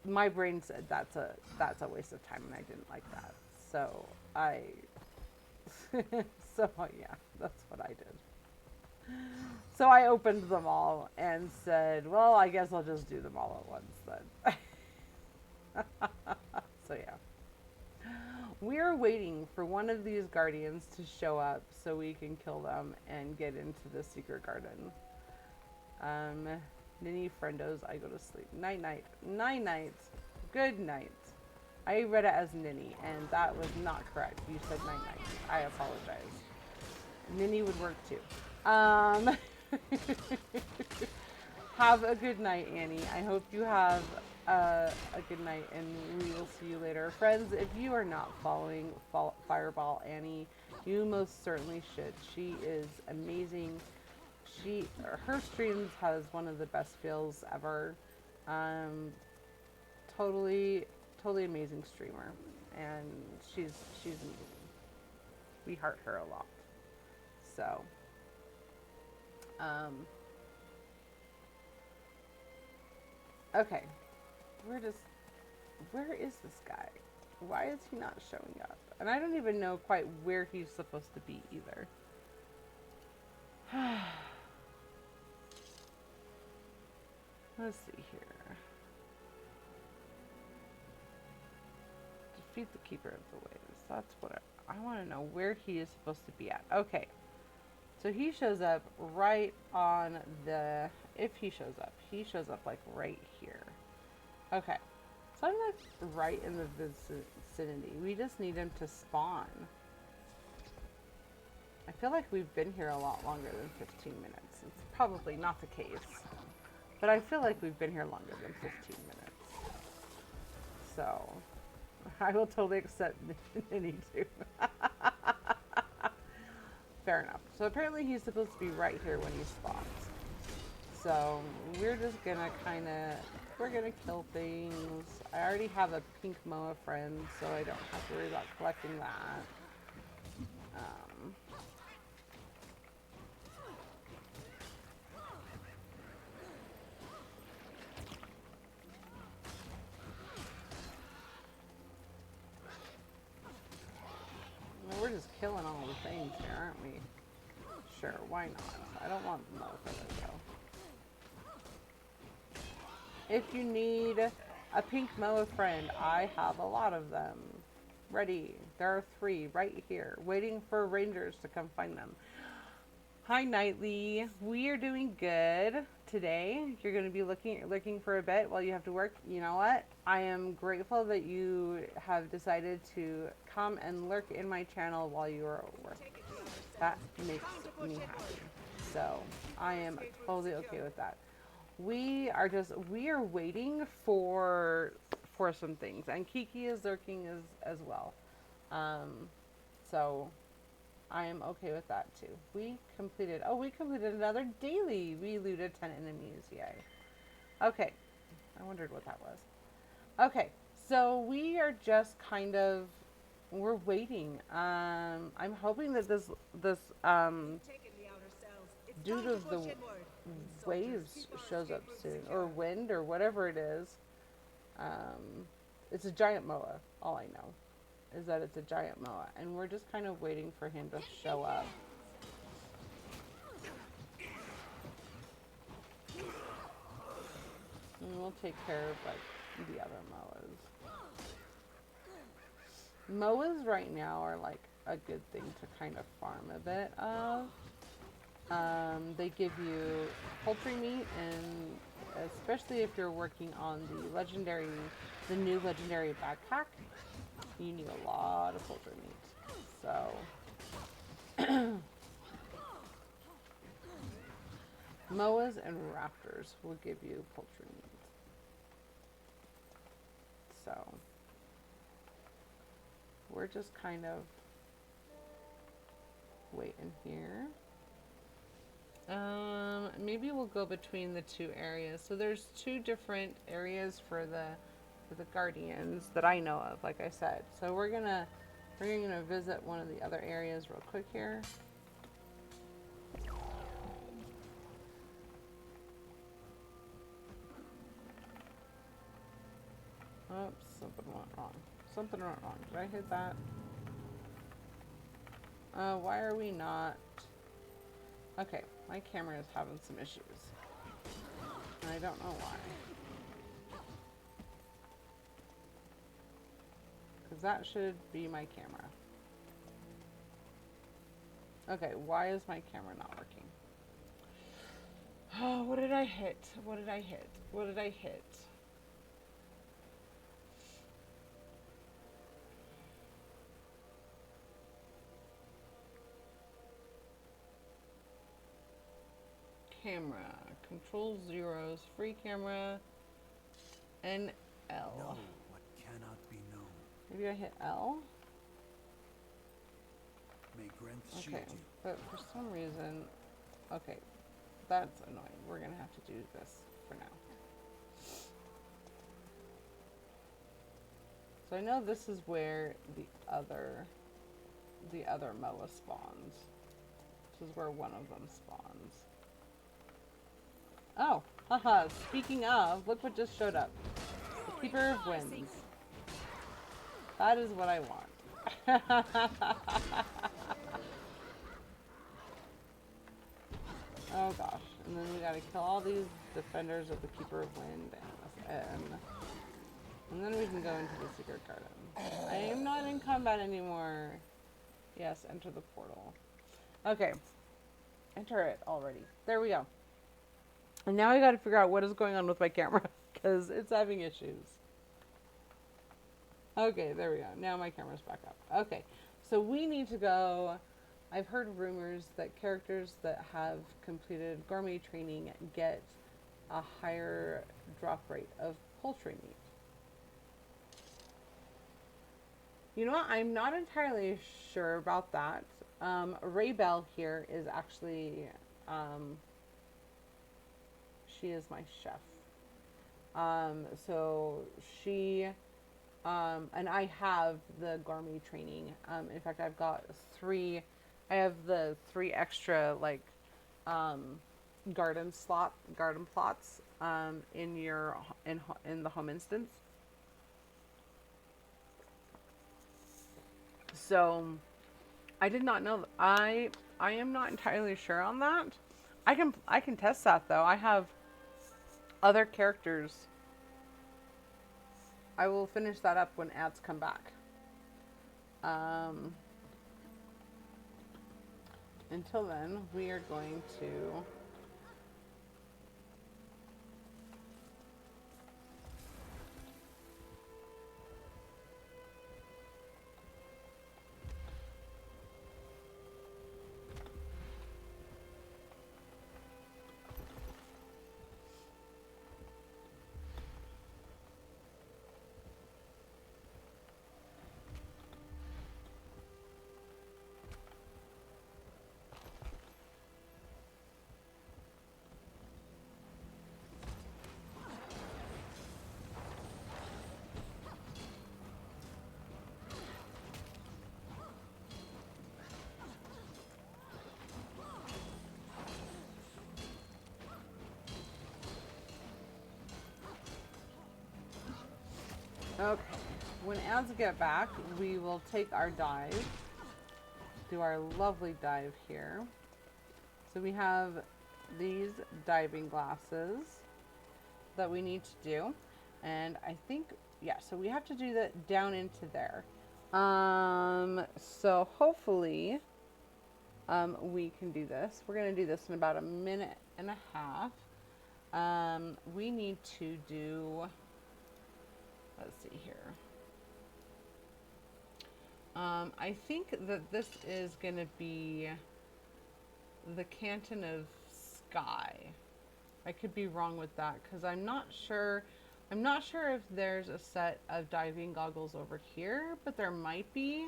my brain said that's a waste of time, and I didn't like that. So so yeah, that's what I did. So I opened them all and said, well, I guess I'll just do them all at once then. So yeah. We're waiting for one of these guardians to show up so we can kill them and get into the secret garden. Ninny friendos, I go to sleep. Night night. Night night. Good night. I read it as Ninny, and that was not correct. You said night night. I apologize. Ninny would work too. Have a good night, Annie. I hope you have a good night, and we will see you later. Friends, if you are not following Fireball Annie, you most certainly should. She is amazing. Her streams has one of the best feels ever. Totally amazing streamer, and she's amazing. We heart her a lot. So, okay. Where is this guy? Why is he not showing up? And I don't even know quite where he's supposed to be either. Let's see here. Defeat the Keeper of the Waves. That's what I want to know where he is supposed to be at. Okay. So he shows up right on the, if he shows up like right here. Okay. So I'm like right in the vicinity. We just need him to spawn. I feel like we've been here a lot longer than 15 minutes. It's probably not the case. But I feel like we've been here longer than 15 minutes. So, I will totally accept Ninny too. Fair enough. So apparently he's supposed to be right here when he spawns. So, we're just gonna we're gonna kill things. I already have a pink Moa friend, so I don't have to worry about collecting that. We're just killing all the things here, aren't we? Sure, why not? I don't want the motherfuckers though. If you need a pink Moa friend, I have a lot of them. Ready. There are 3 right here, waiting for rangers to come find them. Hi Nightly. We are doing good today. You're going to be looking for a bit while you have to work. You know what? I am grateful that you have decided to come and lurk in my channel while you are at work. That makes me happy. So I am totally okay with that. We are waiting for some things, and Kiki is lurking as well. So I am okay with that too. We completed another daily. We looted 10 enemies, yay. Okay, I wondered what that was. Okay, so we are just we're waiting. I'm hoping that this due to the waves shows up soon, or wind, or whatever it is. It's a giant Moa, all I know is that it's a giant Moa, and we're just kind of waiting for him to show up. And we'll take care of like the other Moas. Moas right now are like a good thing to kind of farm a bit of. They give you poultry meat, and especially if you're working on the new legendary backpack, you need a lot of poultry meat. So, Moas and raptors will give you poultry meat. So, we're just kind of waiting here. Maybe we'll go between the 2 areas. So there's 2 different areas for the guardians that I know of, like I said. So we're gonna visit one of the other areas real quick here. Oops, something went wrong. Something went wrong. Did I hit that? Why are we not? Okay, my camera is having some issues. And I don't know why. Because that should be my camera. Okay, why is my camera not working? Oh, what did I hit? What did I hit? What did I hit? Camera. Control zeros. Free camera. And L. Know what cannot be known. Maybe I hit L? May Grenth shield Okay, you. but for some reason... Okay, that's annoying. We're gonna have to do this for now. So I know this is where the other Moa spawns. This is where one of them spawns. Oh, haha, speaking of, look what just showed up. The Keeper of Winds. That is what I want. Oh gosh, and then we gotta kill all these defenders of the Keeper of Wind, and And then we can go into the secret garden. I am not in combat anymore. Yes, enter the portal. Okay. Enter it already. There we go. And now I gotta figure out what is going on with my camera because it's having issues. Okay, there we go. Now my camera's back up. Okay, so we need to go. I've heard rumors that characters that have completed gourmet training get a higher drop rate of poultry meat. You know what? I'm not entirely sure about that. Ray Bell here is actually, she is my chef. So she, and I have the gourmet training. In fact, I've got I have the 3 extra, like, garden plots, in the home instance. So I did not know. I am not entirely sure on that. I can test that though. I have other characters. I will finish that up when ads come back. Until then, we are going to okay. When ads get back, we will take our dive. Do our lovely dive here. So we have these diving glasses that we need to do. And I think, yeah, so we have to do that down into there. So hopefully, we can do this. We're going to do this in about a minute and a half. We need to do, let's see here. I think that this is going to be the Canton of Sky. I could be wrong with that because I'm not sure. I'm not sure if there's a set of diving goggles over here, but there might be.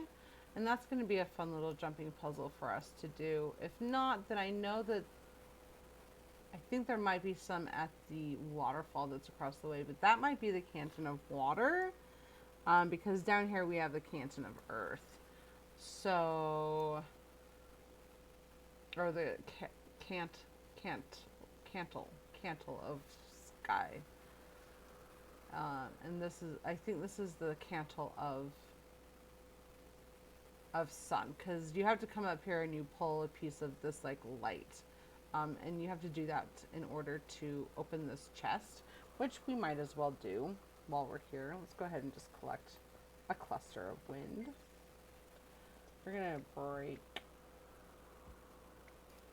And that's going to be a fun little jumping puzzle for us to do. If not, then I know that I think there might be some at the waterfall that's across the way, but that might be the Canton of Water. Because down here we have the Canton of Earth. So, or the Cantle of Sky. And this is, I think this is the Cantle of Sun, because you have to come up here and you pull a piece of this like light. And you have to do that in order to open this chest, which we might as well do while we're here. Let's go ahead and just collect a cluster of wind. We're gonna break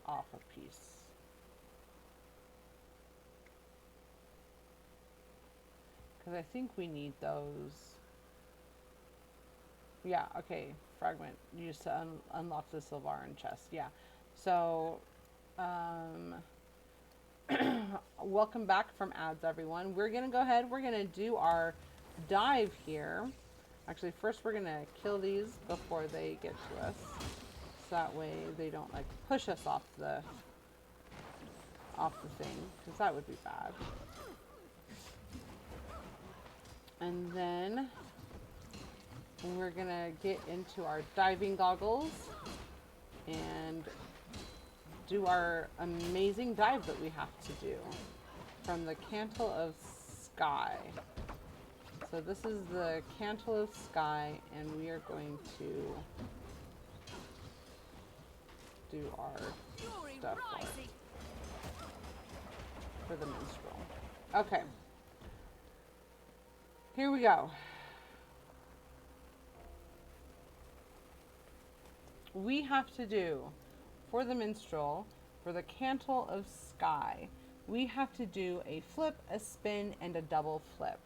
off a piece. Because I think we need those. Yeah, okay. Fragment used to unlock the Sylvarin chest. Yeah. So, welcome back from ads, everyone. We're going to go ahead. We're going to do our dive here. Actually, first we're going to kill these before they get to us. So that way they don't, like, push us off the thing. Because that would be bad. And then we're going to get into our diving goggles and do our amazing dive that we have to do from the Cantle of Sky. So this is the Cantle of Sky, and we are going to do our stuff for the minstrel. Okay. Here we go. We have to do, for the minstrel, for the cantle of sky, we have to do a flip, a spin, and a double flip.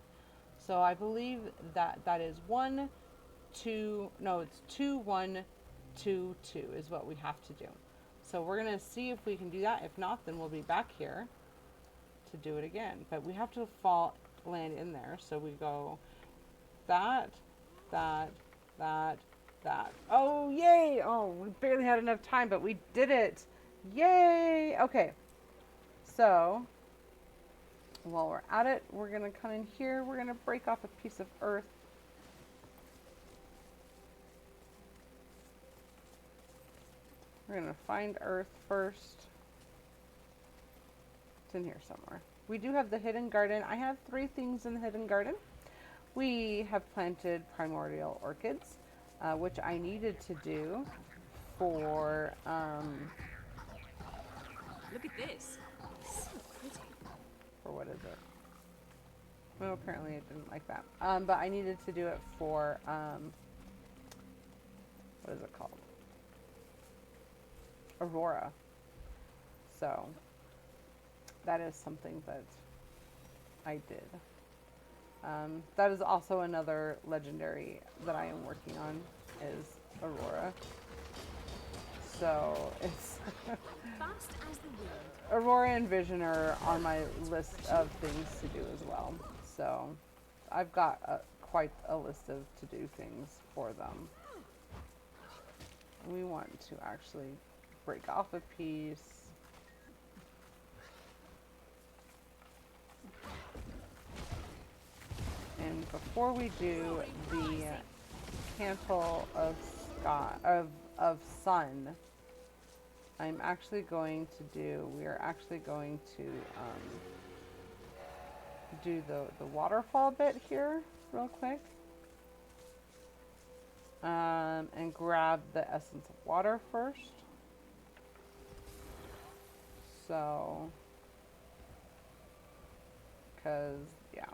So I believe that that is 1, 2, no, it's 2, 1, 2, 2 is what we have to do. So we're going to see if we can do that. If not, then we'll be back here to do it again. But we have to land in there. So we go that, that, that, that. Oh, yay! Oh, we barely had enough time, but we did it. Yay! Okay. So, while we're at it, we're going to come in here. We're going to break off a piece of earth. We're going to find earth first. It's in here somewhere. We do have the hidden garden. I have 3 things in the hidden garden. We have planted primordial orchids, which I needed to do for, Look at this. So pretty. for what is it? Well, apparently it didn't like that. But I needed to do it for, what is it called? Aurora. So, that is something that I did. That is also another legendary that I am working on, is Aurora. So it's Fast as the wind. Aurora and Vision are on my list of things to do as well. So I've got quite a list of to-do things for them. We want to actually break off a piece. And before we do the cantle of sky of sun, I'm actually going to do. We are actually going to do the waterfall bit here real quick, and grab the essence of water first. So, because yeah.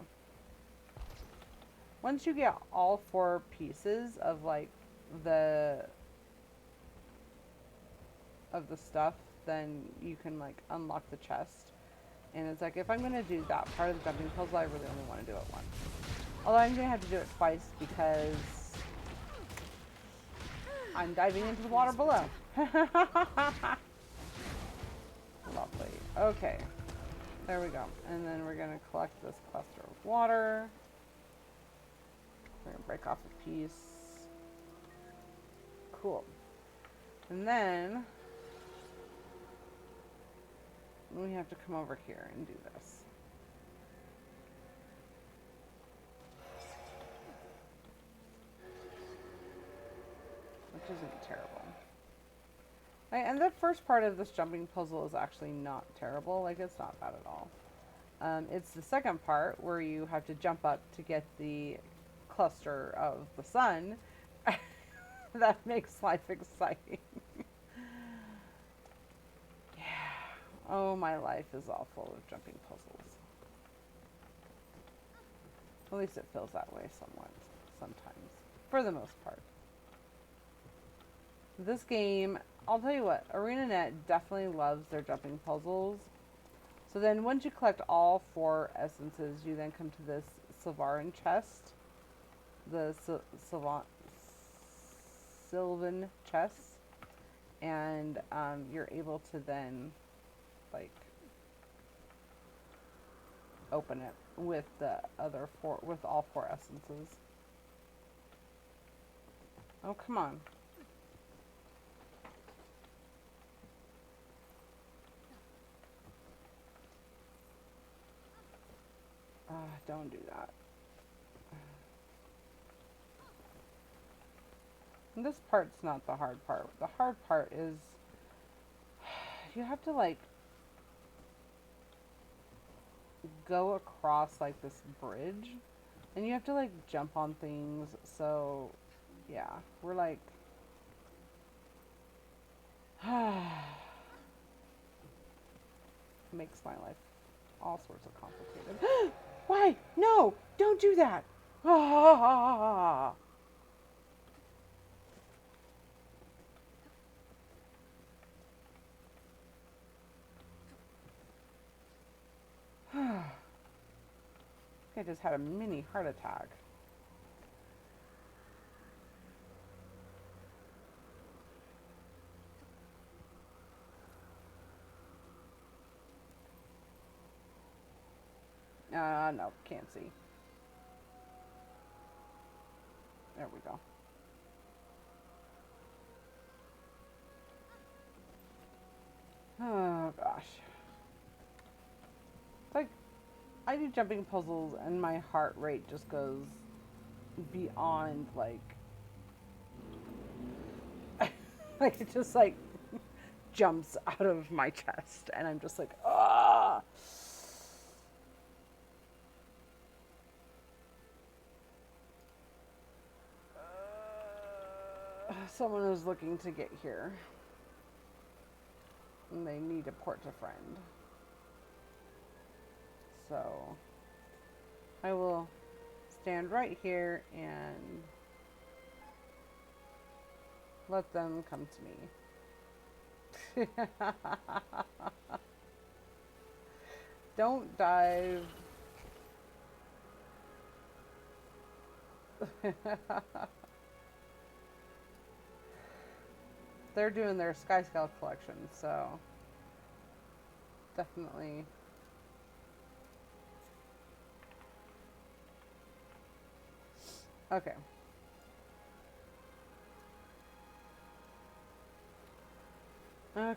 Once you get all 4 pieces of like the stuff, then you can like unlock the chest. And it's like, if I'm gonna do that part of the jumping puzzle, I really only want to do it once. Although I'm gonna have to do it twice because I'm diving into the water below. Lovely. Okay. There we go. And then we're gonna collect this cluster of water. We're going to break off a piece. Cool. And then we have to come over here and do this. Which isn't terrible. And the first part of this jumping puzzle is actually not terrible. Like, it's not bad at all. It's the second part where you have to jump up to get the cluster of the sun that makes life exciting. Yeah. Oh, my life is all full of jumping puzzles. At least it feels that way somewhat, sometimes, for the most part. This game, I'll tell you what, ArenaNet definitely loves their jumping puzzles. So then once you collect all 4 essences, you then come to this Sylvarin chest. The Sylvan chest, and you're able to then like open it with the other 4, with all 4 essences. Oh, come on. Don't do that. And this part's not the hard part. The hard part is you have to like go across like this bridge, and you have to like jump on things. So yeah, we're like makes my life all sorts of complicated. Why? No, don't do that. Ah. I just had a mini heart attack. No, can't see. There we go. Oh gosh. It's like I do jumping puzzles and my heart rate just goes beyond like like it just like jumps out of my chest and I'm just like ah. Someone is looking to get here and they need a port to friend. So I will stand right here and let them come to me. Don't dive. They're doing their Sky Scale collection, so definitely. Okay. Okay.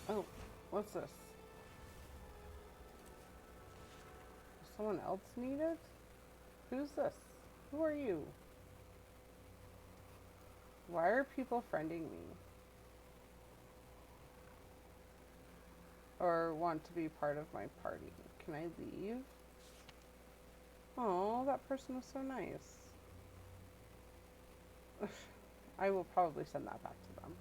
Oh, what's this? Does someone else need it? Who's this? Who are you? Why are people friending me? Or want to be part of my party? Can I leave? Oh, that person was so nice. I will probably send that back to them.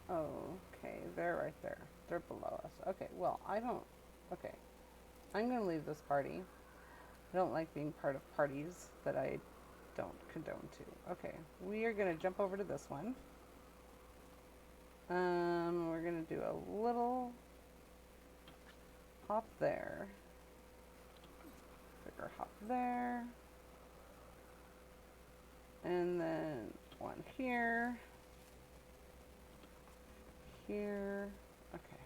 Okay, they're right there. They're below us. Okay, well, I don't... Okay. I'm going to leave this party. I don't like being part of parties that I don't condone to. Okay, we are going to jump over to this one. We're going to do a little hop there. Bigger hop there. And then one here. Here. Okay.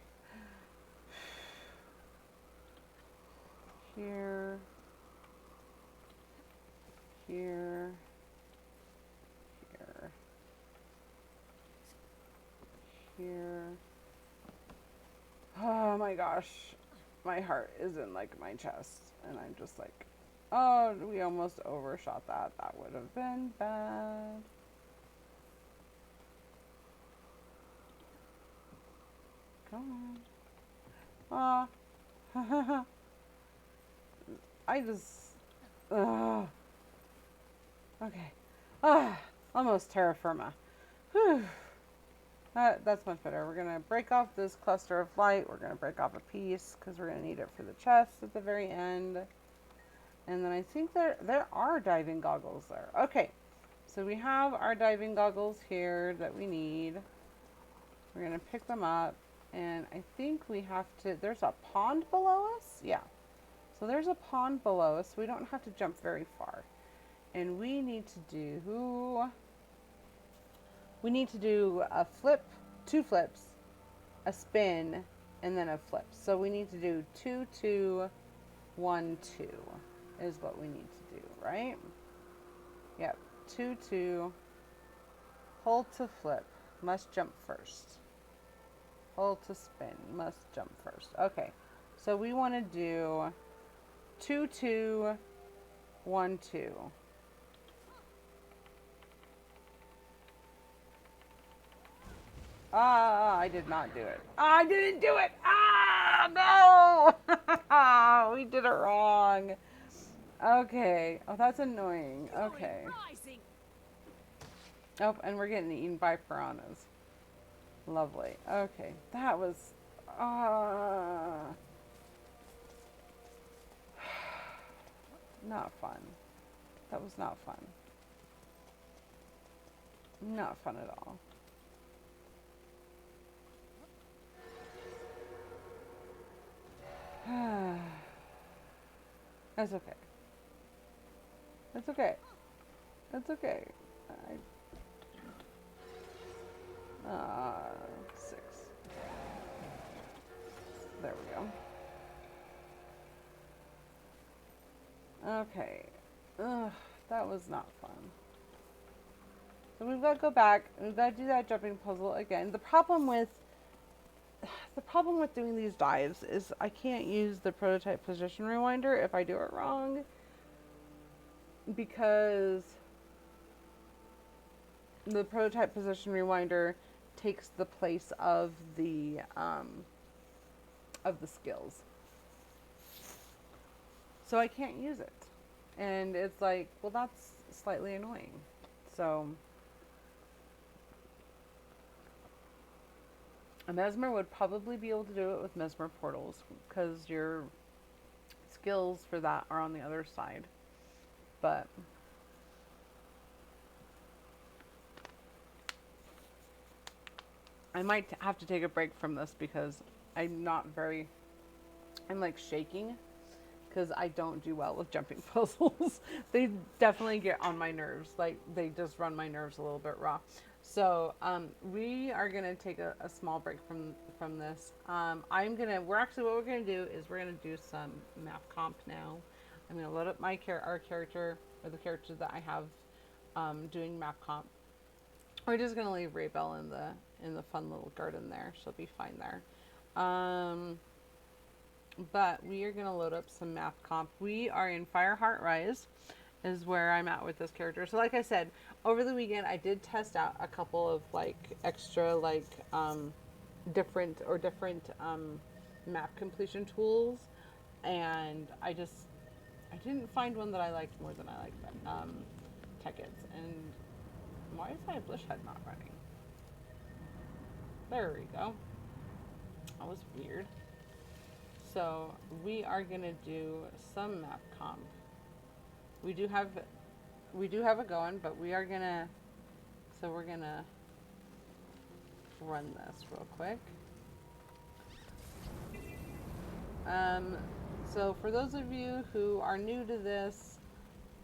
Here. Here. Here. Here. Oh my gosh. My heart is in like my chest. And I'm just like, oh, we almost overshot that. That would have been bad. Come on. I just. Okay. Almost terra firma. Whew. That's much better. We're going to break off this cluster of light. We're going to break off a piece because we're going to need it for the chest at the very end. And then I think there are diving goggles there. Okay. So we have our diving goggles here that we need. We're going to pick them up. And I think we have to, there's a pond below us? Yeah. So there's a pond below us. So we don't have to jump very far. And we need to do a flip, 2 flips, a spin, and then a flip. So we need to do 2, 2, 1, 2 is what we need to do, right? Yep. 2, 2, hold to flip, must jump first. Hold to spin, must jump first. Okay. So we want to do 2, 2, 1, 2. Ah, I did not do it. I didn't do it. Ah, no. We did it wrong. Okay. Oh, that's annoying. Glory Okay. rising. Oh, and we're getting eaten by piranhas. Lovely. Okay. That was. Uh, not fun. That was not fun. Not fun at all. That's okay. That's okay. That's okay. Uh, 6. There we go. Okay. Ugh, that was not fun. So we've got to go back. We've got to do that jumping puzzle again. The problem with doing these dives is I can't use the prototype position rewinder if I do it wrong, because the prototype position rewinder takes the place of the skills. So I can't use it. And it's like, well, that's slightly annoying. So a Mesmer would probably be able to do it with Mesmer portals, because your skills for that are on the other side. But I might have to take a break from this because I'm like shaking because I don't do well with jumping puzzles. They definitely get on my nerves. Like, they just run my nerves a little bit raw. So we are gonna take a small break from this. What we're gonna do is we're gonna do some map comp now. I'm gonna load up our character, or the character that I have doing map comp. We're just gonna leave Raybell in the fun little garden there. She'll be fine there. But we are gonna load up some map comp. We are in Fireheart Rise, is where I'm at with this character. So like I said, over the weekend I did test out a couple of like extra like different map completion tools, and I didn't find one that I liked more than I liked Tickets. And why is my Blishhead not running? There we go. That was weird. So we are gonna do some map comp. We do have it going, but we're gonna run this real quick. So for those of you who are new to this,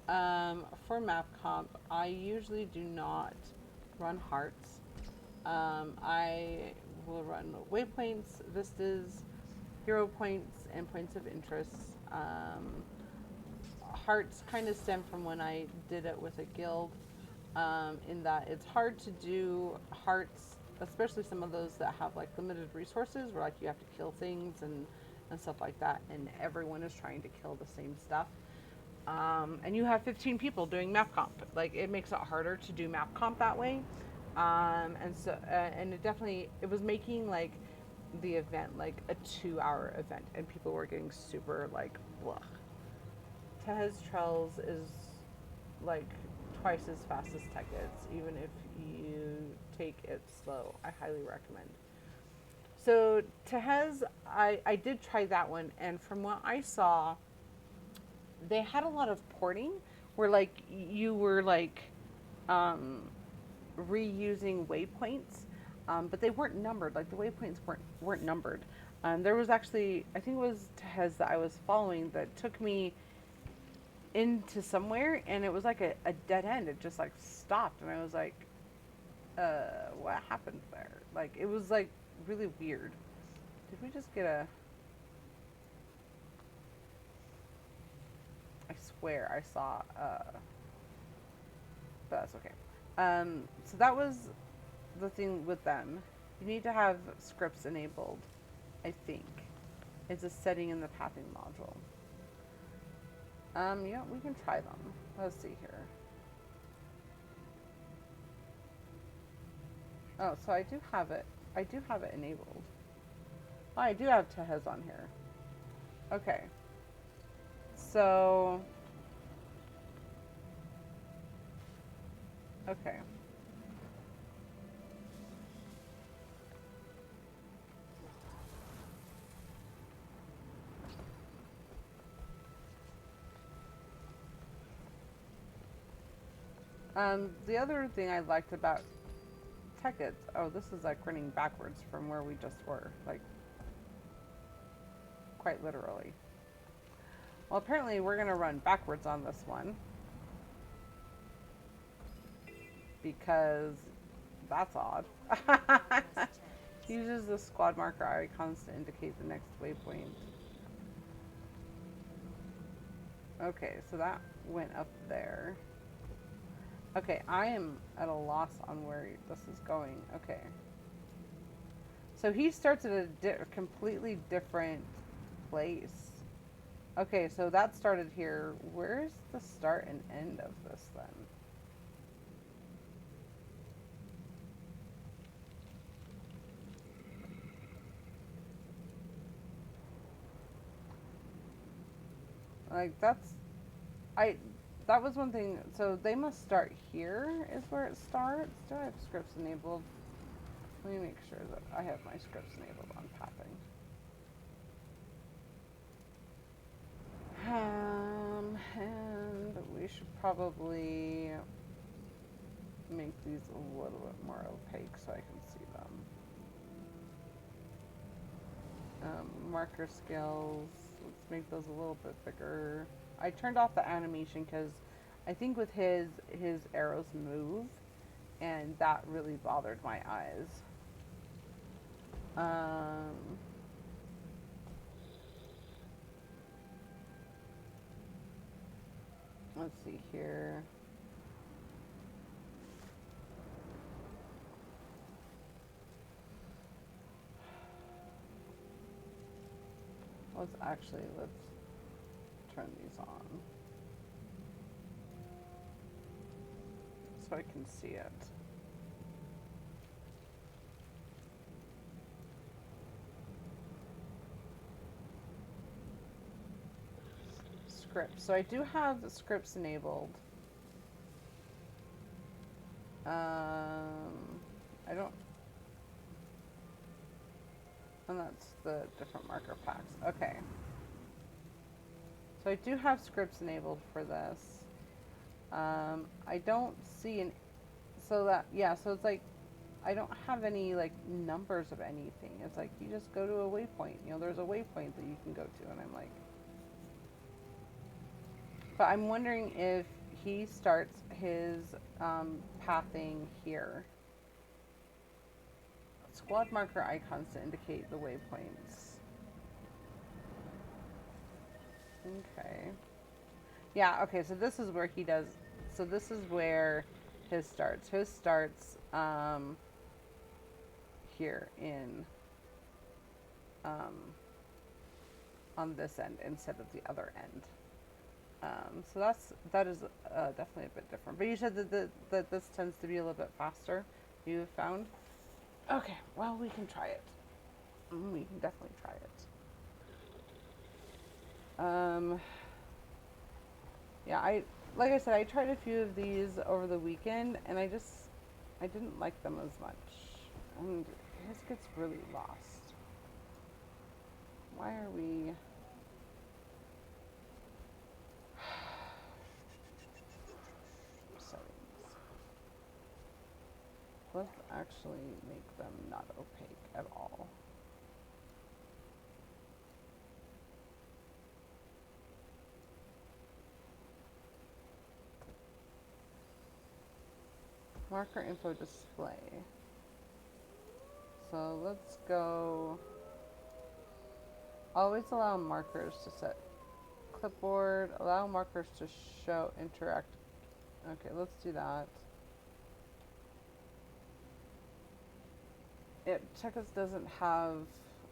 for map comp, I usually do not run hearts. I will run waypoints, vistas, hero points, and points of interest. Hearts kind of stem from when I did it with a guild, in that it's hard to do hearts, especially some of those that have like limited resources, where like you have to kill things and stuff like that, and everyone is trying to kill the same stuff. And you have 15 people doing map comp. Like, it makes it harder to do map comp that way. And it was making like the event like a 2-hour event, and people were getting super like, blah. Tehez Trails is like twice as fast as Tickets, even if you take it slow. I highly recommend. So Tehez, I did try that one, and from what I saw, they had a lot of porting where like you were like reusing waypoints, but they weren't numbered. Like, the waypoints weren't numbered. There was actually, I think it was Tehez that I was following, that took me into somewhere, and it was like a dead end. It just like stopped, and I was like, what happened there? Like, it was like really weird. Did we just get a... I swear I saw, but that's okay. So that was the thing with them. You need to have scripts enabled, I think. It's a setting in the pathing module. Yeah, we can try them. Let's see here. Oh, so I do have it I do have it enabled. Oh, I do have Tejas on here. Okay. So, okay. The other thing I liked about Tickets. Oh, this is like running backwards from where we just were. Like, quite literally. Well, apparently we're going to run backwards on this one. Because that's odd. Uses the squad marker icons to indicate the next waypoint. Okay, so that went up there. Okay, I am at a loss on where this is going. Okay. So he starts at a completely different place. Okay, so that started here. Where's the start and end of this then? Like, that was one thing. So they must start here is where it starts. Do I have scripts enabled? Let me make sure that I have my scripts enabled on pathing. And we should probably make these a little bit more opaque so I can see them. Marker scales, let's make those a little bit bigger. I turned off the animation because I think with his arrows move, and that really bothered my eyes. Let's see here. Let's turn these on so I can see it. Scripts. So I do have the scripts enabled. I don't. And that's the different marker packs. Okay. So I do have scripts enabled for this. I don't see an. So that, yeah, so it's like, I don't have any like numbers of anything. It's like you just go to a waypoint. You know, there's a waypoint that you can go to, and I'm like. But I'm wondering if he starts his pathing here. Squad marker icons to indicate the waypoints. Okay. Yeah, okay, so this is where he does, so this is where his starts. His starts here in, on this end instead of the other end. So that is definitely a bit different. But you said that this tends to be a little bit faster, you have found? Okay, well, we can try it. We can definitely try it. Yeah, like I said, I tried a few of these over the weekend, and I didn't like them as much. And his gets really lost. Why are we... Settings. Let's actually make them not opaque at all. Marker info display. So let's go. Always allow markers to set clipboard. Allow markers to show interact. Okay, let's do that. Checkers doesn't have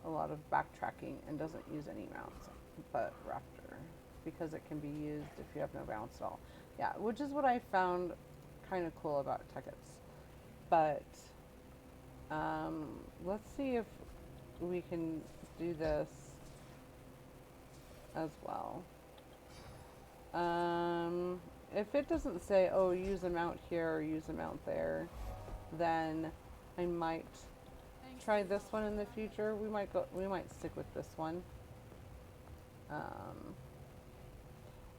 a lot of backtracking and doesn't use any mounts, but Raptor, because it can be used if you have no mounts at all. Yeah, which is what I found kind of cool about tickets. But Let's see if we can do this as well. If it doesn't say, oh, use a mount here or use a mount there, then I might try this one in the future. We might stick with this one.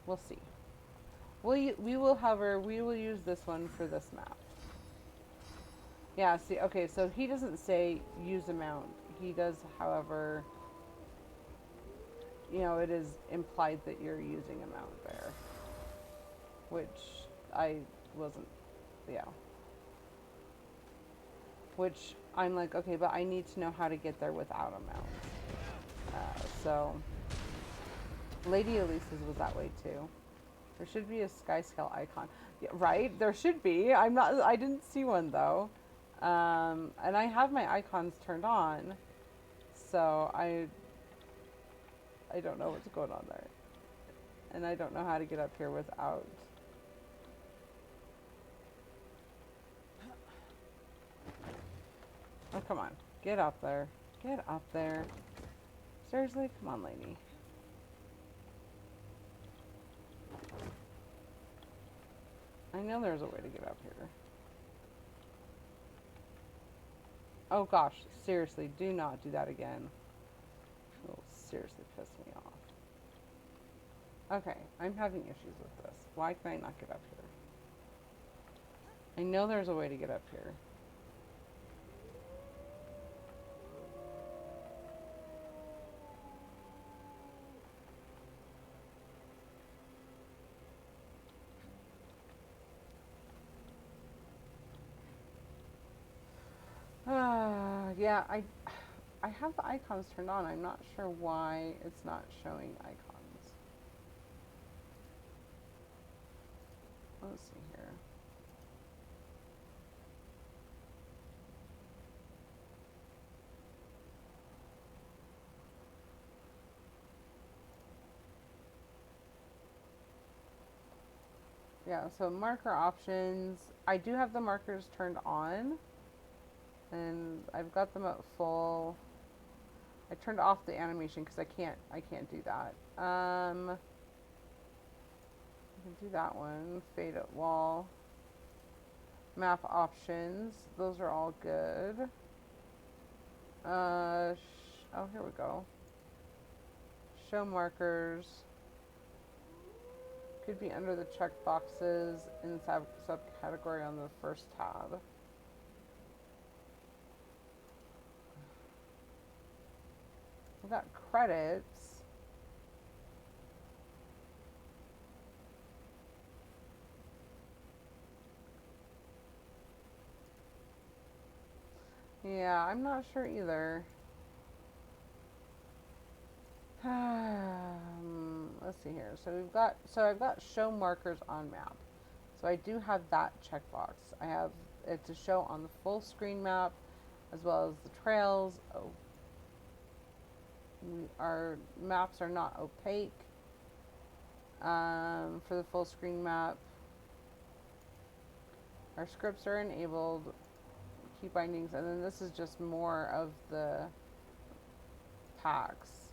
We'll see. We will use this one for this map. Yeah, see, okay, so he doesn't say use a mount. He does, however, it is implied that you're using a mount there. Which I wasn't, yeah. Which I'm like, okay, but I need to know how to get there without a mount. So, Lady Elise's was that way too. There should be a sky scale icon. Yeah, right? There should be. I didn't see one though. And I have my icons turned on. So I don't know what's going on there. And I don't know how to get up here without. Oh, come on. Get up there. Get up there. Seriously? Come on, lady. I know there's a way to get up here. Oh gosh, seriously, do not do that again. It will seriously piss me off. Okay, I'm having issues with this. Why can I not get up here? I know there's a way to get up here. Yeah, I have the icons turned on. I'm not sure why it's not showing icons. Let's see here. Yeah, so marker options. I do have the markers turned on. And I've got them at full. I turned off the animation because I can't do that. I can do that one. Fade at wall. Map options. Those are all good. Oh, here we go. Show markers. Could be under the check boxes in subcategory on the first tab. We've got credits. Yeah, I'm not sure either. Let's see here. So I've got show markers on map. So I do have that checkbox. I have it to show on the full screen map as well as the trails. Oh. Our maps are not opaque for the full screen map. Our scripts are enabled, key bindings, and then this is just more of the packs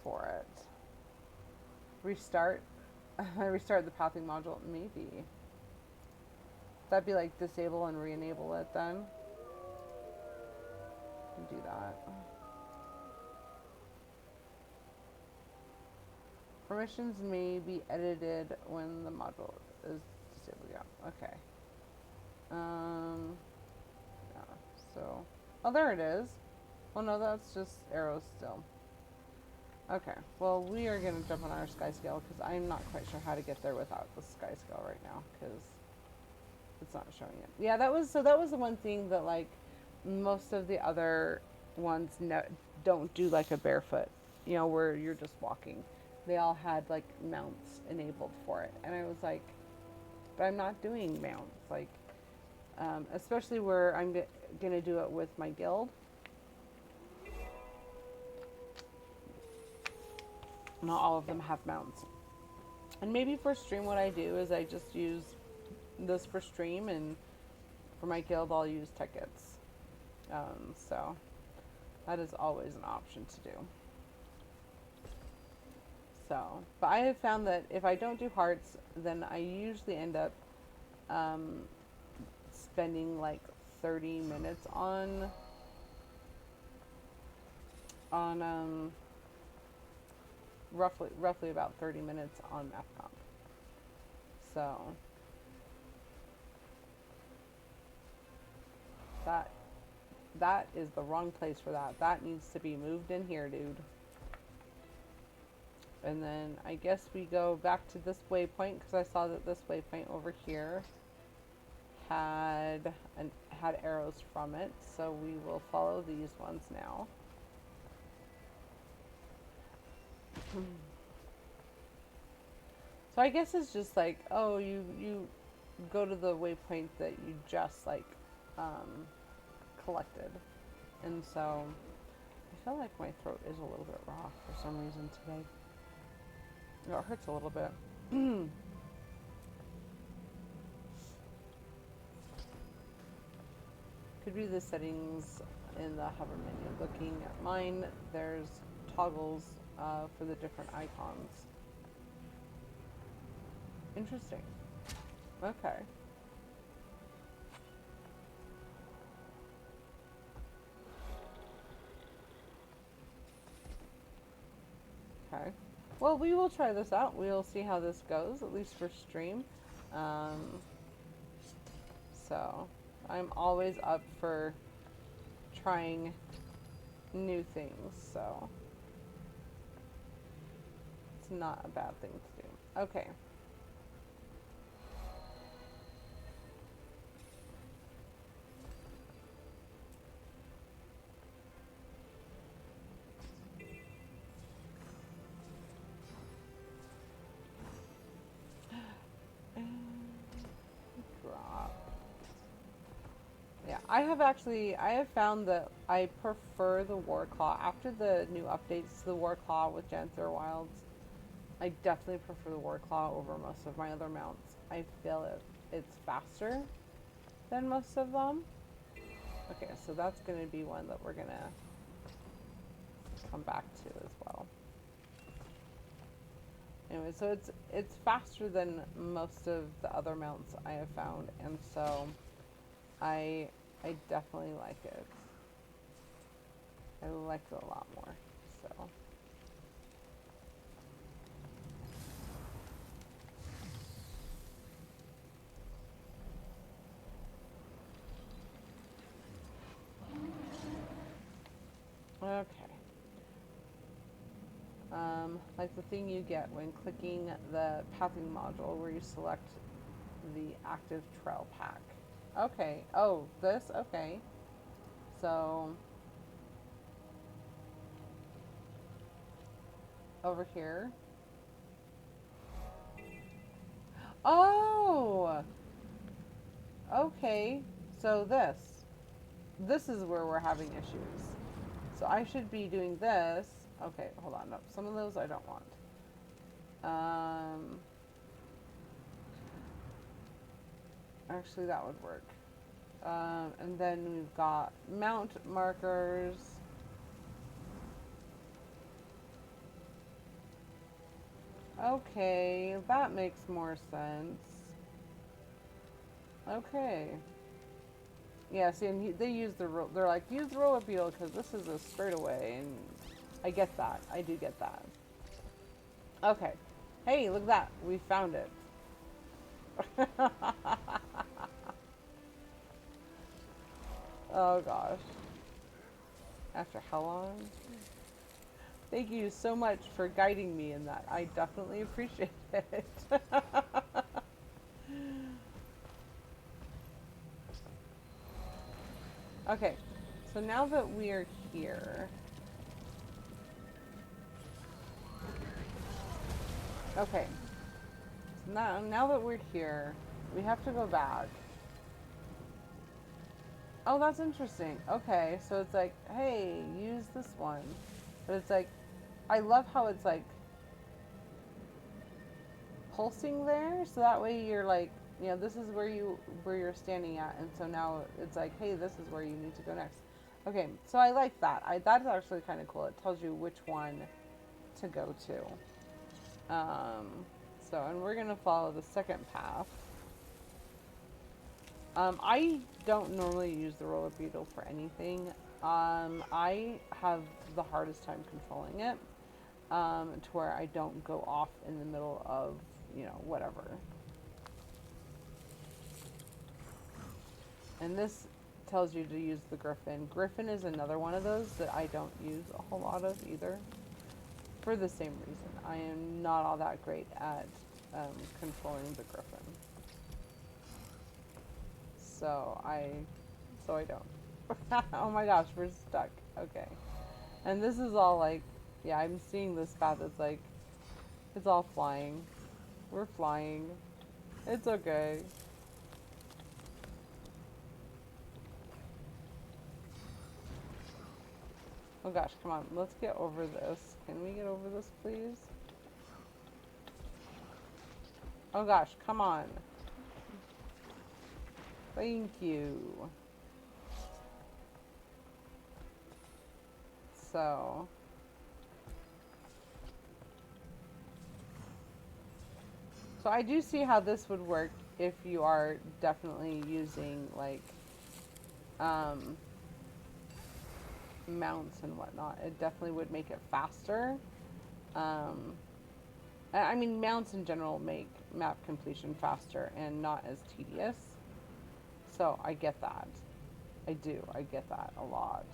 for it. Restart. Restart the pathing module, maybe. That'd be like disable and re-enable it then. Do that. Permissions may be edited when the module is disabled. Yeah, okay. Yeah, so, oh, there it is. Well, no, that's just arrows still. Okay, well, we are going to jump on our sky scale because I'm not quite sure how to get there without the sky scale right now because it's not showing it. Yeah, that was the one thing that, like, most of the other ones don't do, like, a barefoot, where you're just walking. They all had, like, mounts enabled for it. And I was like, but I'm not doing mounts. Like, especially where I'm going to do it with my guild. Not all of them have mounts. And maybe for stream what I do is I just use this for stream, and for my guild I'll use tickets. So that is always an option to do. So, but I have found that if I don't do hearts, then I usually end up um, spending like 30 minutes on roughly about 30 minutes on math comp. So that that is the wrong place for that. That needs to be moved in here, dude. And then I guess we go back to this waypoint because I saw that this waypoint over here had arrows from it. So we will follow these ones now. So I guess it's just like, oh, you go to the waypoint that you just like collected. And so I feel like my throat is a little bit raw for some reason today. No, it hurts a little bit. Could be the settings in the hover menu. Looking at mine, there's toggles for the different icons. Interesting. Okay. Okay. Well, we will try this out. We'll see how this goes, at least for stream. So, I'm always up for trying new things, so it's not a bad thing to do. Okay. Drop. Yeah, I have found that I prefer the Warclaw. After the new updates to the Warclaw with Janther Wilds, I definitely prefer the Warclaw over most of my other mounts. I feel it's faster than most of them. Okay, so that's going to be one that we're going to come back to as well. Anyway, so it's faster than most of the other mounts I have found, and so I definitely like it. I like it a lot more. So okay. Like the thing you get when clicking the pathing module where you select the active trail pack. Okay. Oh, this? Okay. So, over here. Oh! Okay. So this is where we're having issues. So I should be doing this. Okay, hold on. No, some of those I don't want. Actually, that would work. And then we've got mount markers. Okay, that makes more sense. Okay. Yeah, see, and they use they're like, use the roller beetle because this is a straightaway, and I get that. I do get that. Okay. Hey, look at that. We found it. Oh, gosh. After how long? Thank you so much for guiding me in that. I definitely appreciate it. Okay, so now that we're here... Okay, so now that we're here, we have to go back. Oh, that's interesting. Okay, so it's like, hey, use this one. But it's like, I love how it's like pulsing there, so that way you're like, you know, this is where you're standing at, and so now it's like, hey, this is where you need to go next. Okay, so I like that. That's actually kind of cool. It tells you which one to go to. And we're gonna follow the second path. I don't normally use the roller beetle for anything. I have the hardest time controlling it, to where I don't go off in the middle of, whatever. And this tells you to use the Griffin. Griffin is another one of those that I don't use a whole lot of either. For the same reason. I am not all that great at controlling the Griffin. So I don't. Oh my gosh, we're stuck. Okay. And this is all like, yeah, I'm seeing this path. It's like, it's all flying. We're flying. It's okay. Oh gosh, come on. Let's get over this. Can we get over this, please? Oh gosh, come on. Thank you. So I do see how this would work if you are definitely using like mounts and whatnot. It definitely would make it faster. I mean, mounts in general make map completion faster and not as tedious. So I get that. I do. I get that a lot.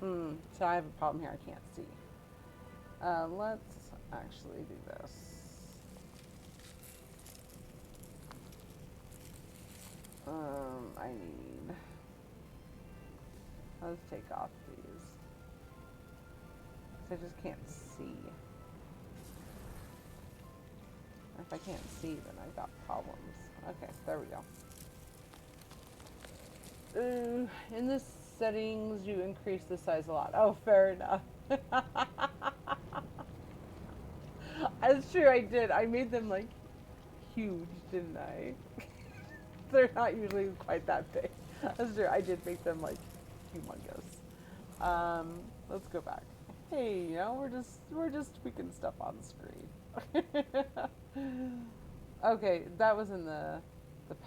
So I have a problem here. I can't see. Let's actually do this. I need. Let's take off these. 'Cause I just can't see. If I can't see, then I've got problems. Okay, there we go. In the settings, you increase the size a lot. Oh, fair enough. That's true, I did. I made them like huge, didn't I? They're not usually quite that big. That's true. I did make them like humongous. Let's go back. Hey, we're just tweaking stuff on the screen. Okay, that was in the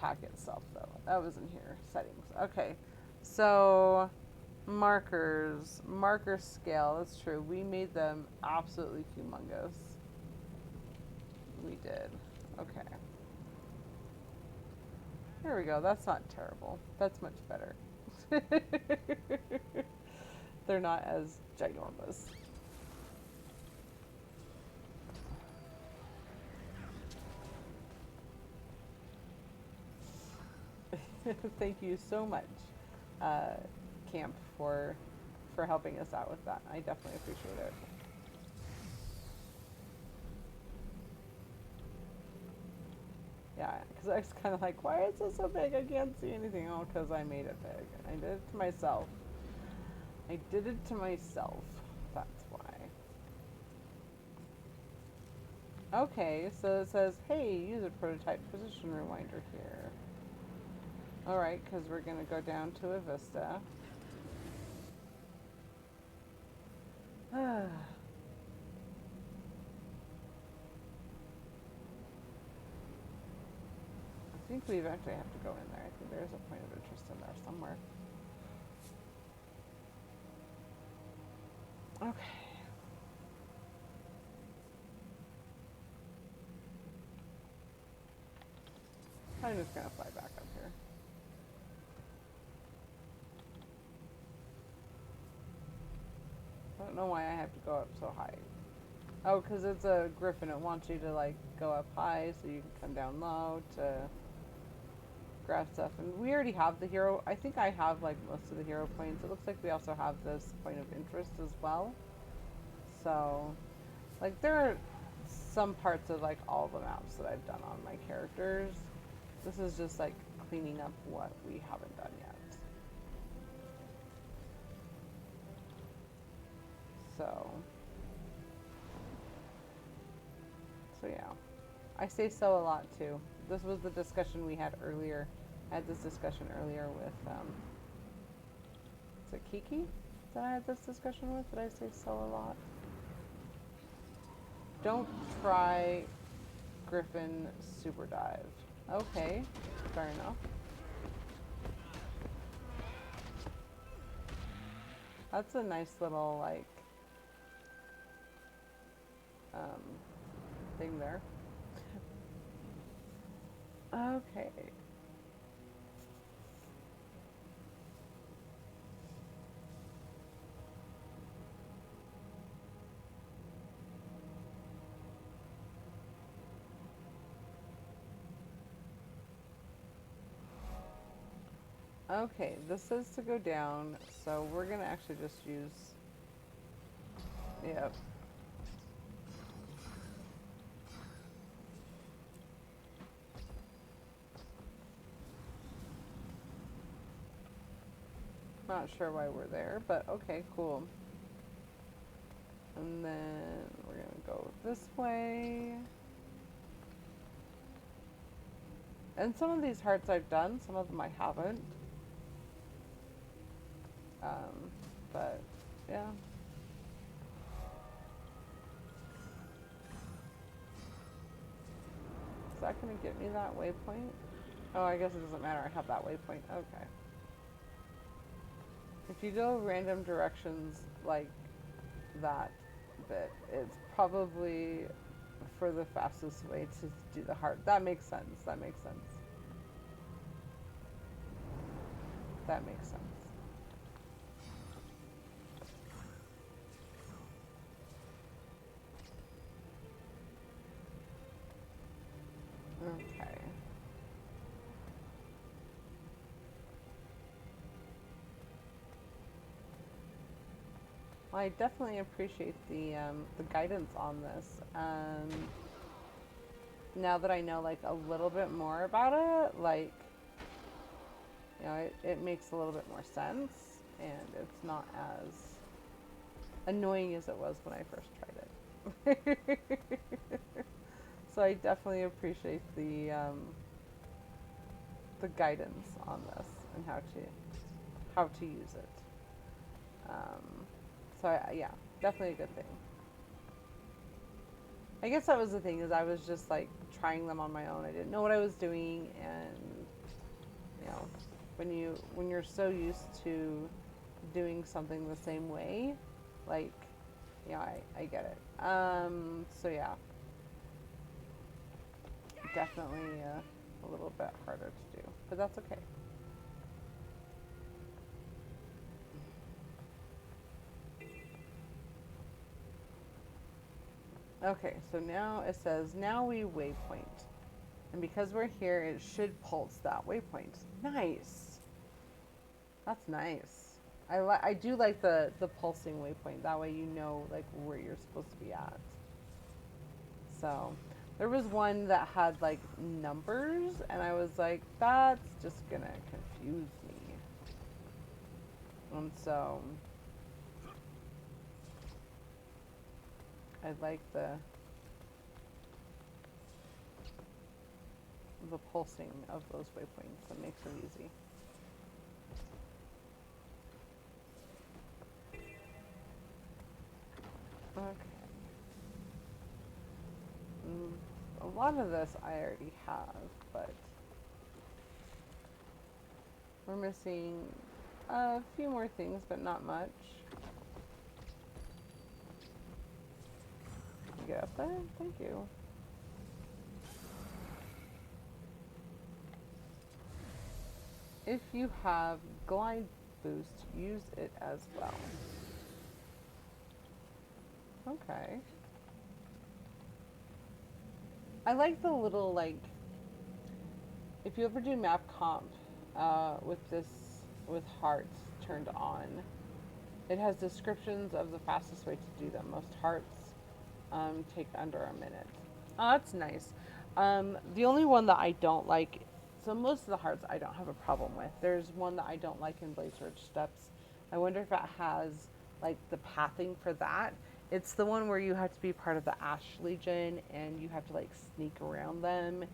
pack itself though. That was in here. Settings. Okay. So marker scale, that's true. We made them absolutely humongous. We did. Okay. There we go. That's not terrible. That's much better. They're not as ginormous. Thank you so much, Camp, for helping us out with that. I definitely appreciate it. Yeah, because I was kind of like, why is this so big? I can't see anything. Oh, because I made it big. I did it to myself. I did it to myself. That's why. Okay, so it says, hey, use a prototype position reminder here. Alright, because we're going to go down to a vista. I think we eventually have to go in there. I think there's a point of interest in there somewhere. Okay. I'm just going to fly back up here. I don't know why I have to go up so high. Oh, because it's a griffin. It wants you to, like, go up high so you can come down low to grab stuff. And we already have the hero. I think I have, like, most of the hero points. It looks like we also have this point of interest as well. So, like, there are some parts of, like, all the maps that I've done on my characters. This is just, like, cleaning up what we haven't done yet. So yeah. I say so a lot, too. This was the discussion we had earlier. I had this discussion earlier with it Kiki that I had this discussion with? Did I say so a lot? Don't try Griffin super dive. Okay, fair enough. That's a nice little like thing there. Okay. Okay, this says to go down, so we're gonna actually just use, yep. Not sure why we're there, but okay, cool. And then we're gonna go this way. And some of these hearts I've done, some of them I haven't. But yeah. Is that gonna get me that waypoint? Oh, I guess it doesn't matter. I have that waypoint. Okay. If you go random directions like that bit, it's probably for the fastest way to do the heart. That makes sense. That makes sense. That makes sense. Okay. Well, I definitely appreciate the guidance on this. Now that I know like a little bit more about it, like you know, it makes a little bit more sense, and it's not as annoying as it was when I first tried it. So I definitely appreciate the guidance on this and how to use it. Yeah, definitely a good thing. I guess that was the thing is I was just like trying them on my own. I didn't know what I was doing, and you know, when you're so used to doing something the same way, like you know, I get it. So yeah, definitely a little bit harder to do, but that's okay. Okay, so now it says now we waypoint. And because we're here, it should pulse that waypoint. Nice. That's nice. I do like the pulsing waypoint. That way you know like where you're supposed to be at. So there was one that had like numbers, and I was like, that's just gonna confuse me. And so I like the pulsing of those waypoints. That makes it easy. Okay. A lot of this I already have, but we're missing a few more things, but not much. You get up there? Thank you. If you have glide boost, use it as well. Okay. I like the little like if you ever do map comp with hearts turned on, it has descriptions of the fastest way to do them. Most hearts take under a minute. Oh, that's nice. The only one that I don't like, so most of the hearts I don't have a problem with. There's one that I don't like in Blaze Ridge Steps. I wonder if it has like the pathing for that. It's the one where you have to be part of the Ash Legion and you have to like sneak around them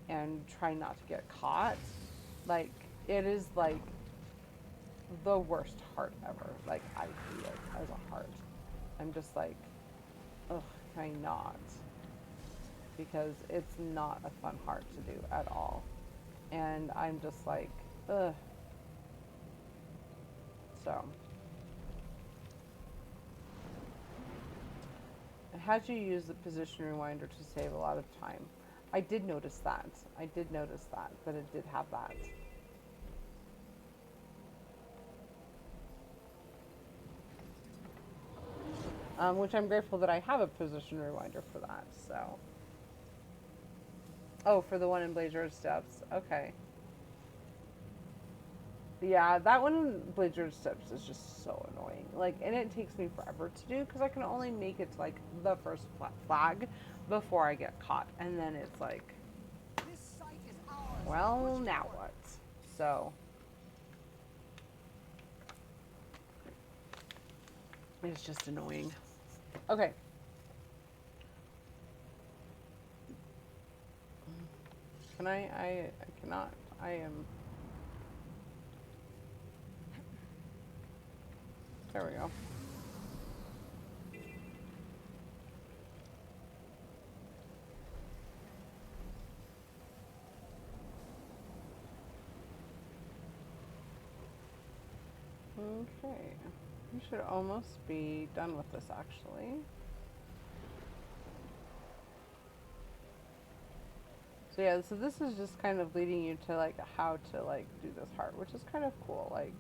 and try not to get caught. Like it is like the worst heart ever. Like, I hate it as a heart. I'm just like, ugh, can I not? Because it's not a fun heart to do at all. And I'm just like, ugh. So, it had you use the position rewinder to save a lot of time. I did notice that. I did notice that it did have that. Which I'm grateful that I have a position rewinder for that. So, oh, for the one in Blazer Steps. Okay. Yeah, that one in Blazer Steps is just so annoying. Like, and it takes me forever to do because I can only make it to like the first flag before I get caught, and then it's like, This site is ours. well, now what? So, it's just annoying. Okay. Can I cannot. I am. There we go. Okay. We should almost be done with this actually. So yeah, so this is just kind of leading you to like how to like do this heart, which is kind of cool. Like,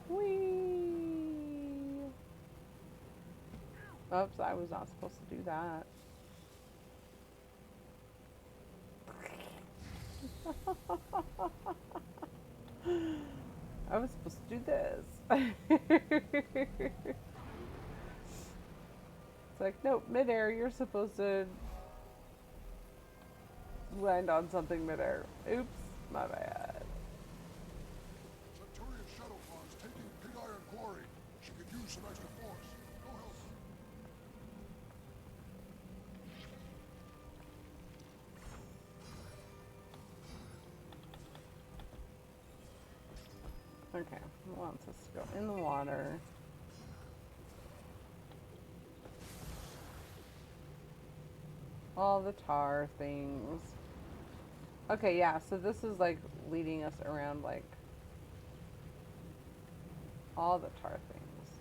whee! Oops, I was not supposed to do that. I was supposed to do this. It's like, nope, midair, you're supposed to land on something midair. Oops, my bad. Centurion shuttle pod's taking Pig Iron Quarry. She could use some extra force. Go help her. Okay, it wants us to go in the water. All the tar things. Okay, yeah, so this is like leading us around like all the tar things.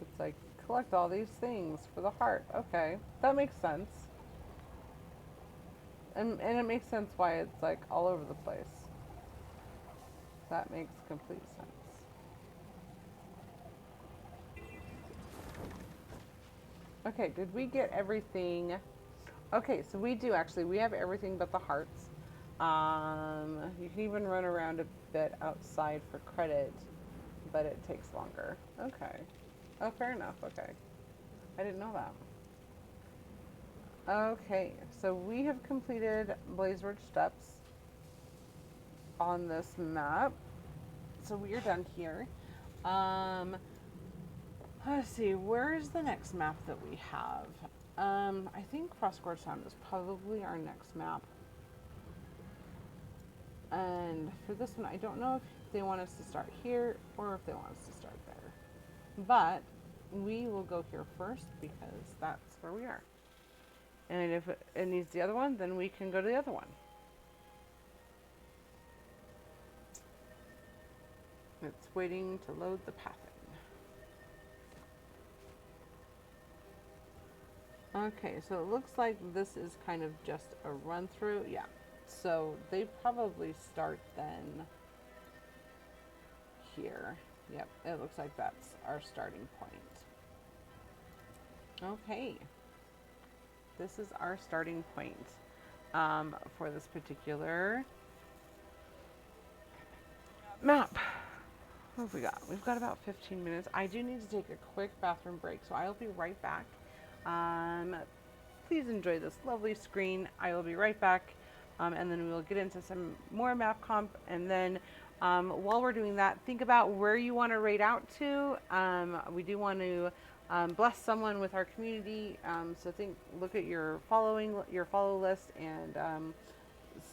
It's like collect all these things for the heart. Okay, that makes sense. And it makes sense why it's like all over the place. That makes complete sense. Okay, did we get everything? Okay, so we do actually. We have everything but the hearts. You can even run around a bit outside for credit, but it takes longer. Okay. Oh, fair enough. Okay. I didn't know that. Okay, so we have completed Blaze Ridge Steps on this map. So we are done here. Let's see, where's the next map that we have? I think Crossgore Sound is probably our next map. And for this one, I don't know if they want us to start here or if they want us to start there. But we will go here first because that's where we are. And if it needs the other one, then we can go to the other one. It's waiting to load the path in. Okay, so it looks like this is kind of just a run through. Yeah. So they probably start then here. Yep, it looks like that's our starting point. Okay. This is our starting point for this particular map. What have we got? We've got about 15 minutes. I do need to take a quick bathroom break, so I'll be right back. Please enjoy this lovely screen. I will be right back, and then we'll get into some more map comp. And then while we're doing that, think about where you want to raid out to. We do want to bless someone with our community. So look at your follow list and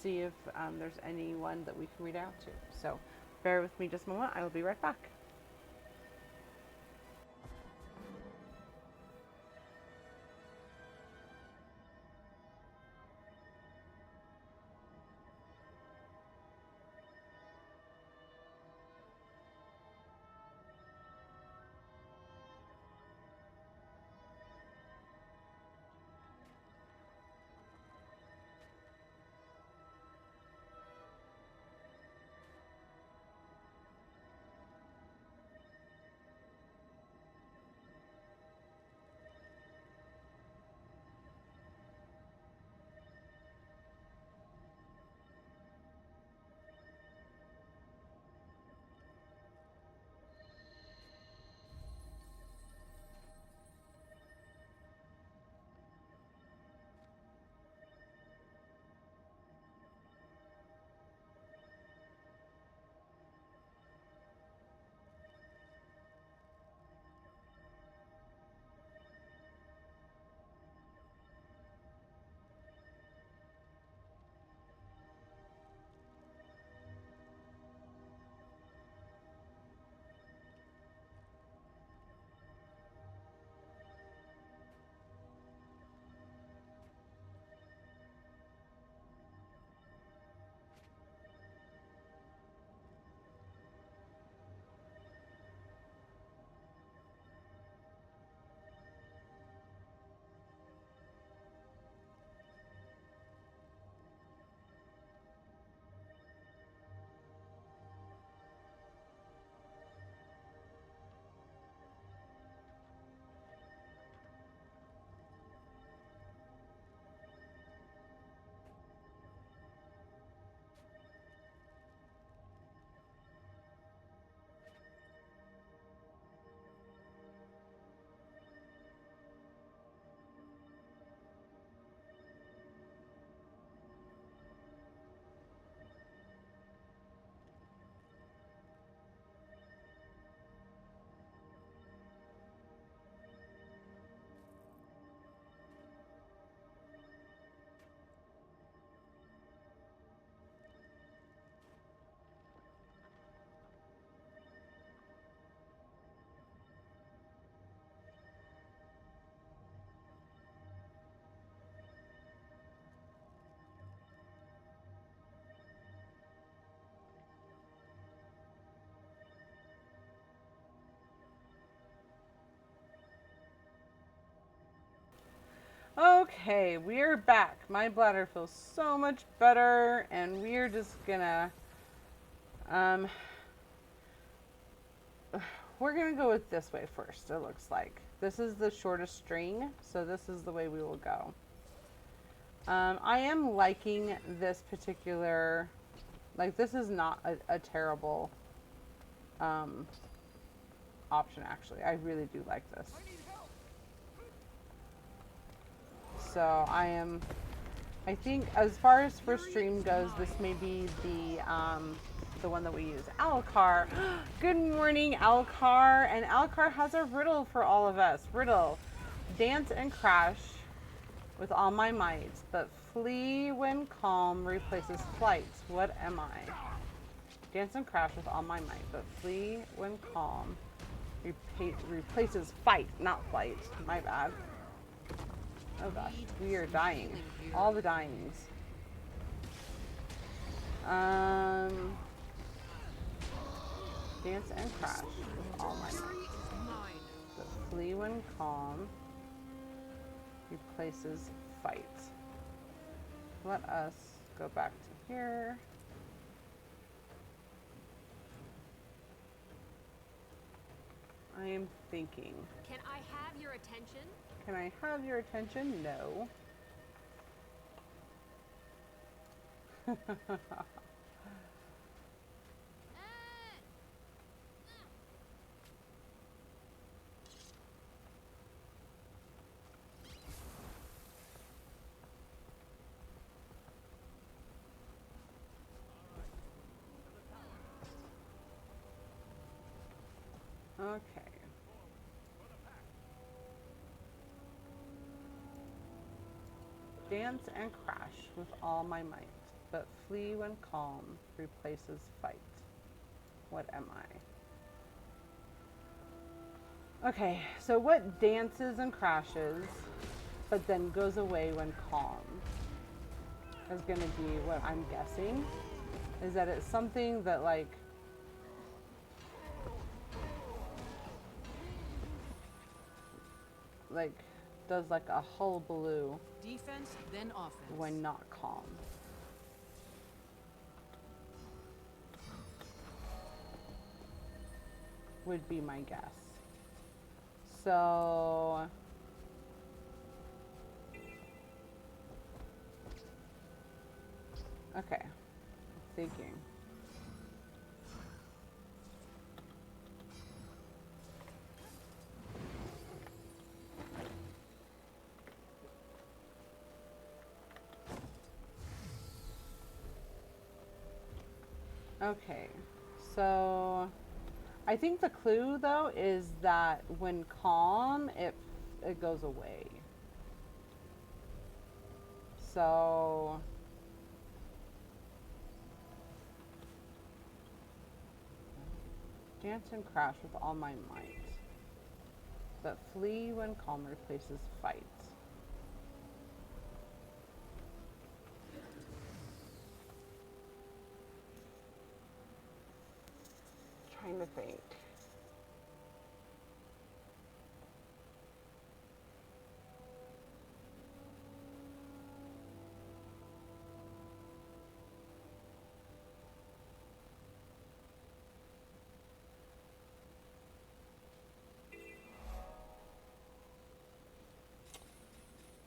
see if there's anyone that we can read out to. So bear with me just a moment. I will be right back. Okay, we're back. My bladder feels so much better, and we're just gonna, um, we're gonna go with this way first, it looks like. This is the shortest string, so this is the way we will go. I am liking this particular, like, this is not a terrible, option, actually. I really do like this. So I think as far as first stream goes, this may be the one that we use. Alcar. Good morning, Alcar. And Alcar has a riddle for all of us. Riddle. Dance and crash with all my might, but flee when calm replaces flight. What am I? Dance and crash with all my might, but flee when calm replaces fight, not flight. My bad. Oh gosh, we are dying. All the dyings. Dance and crash with all my might. But flee when calm replaces fight. Let us go back to here. I am thinking. Can I have your attention? Can I have your attention? No. Okay. Dance and crash with all my might. but flee when calm replaces fight. What am I? Okay, so what dances and crashes, but then goes away when calm is going to be what I'm guessing. Is that it's something that like does like a hullabaloo Defense, then offense. when not calm. Would be my guess. So okay, thinking. Okay, so I think the clue though is that when calm, it goes away. So dance and crash with all my might, but flee when calm replaces fight. Trying to think.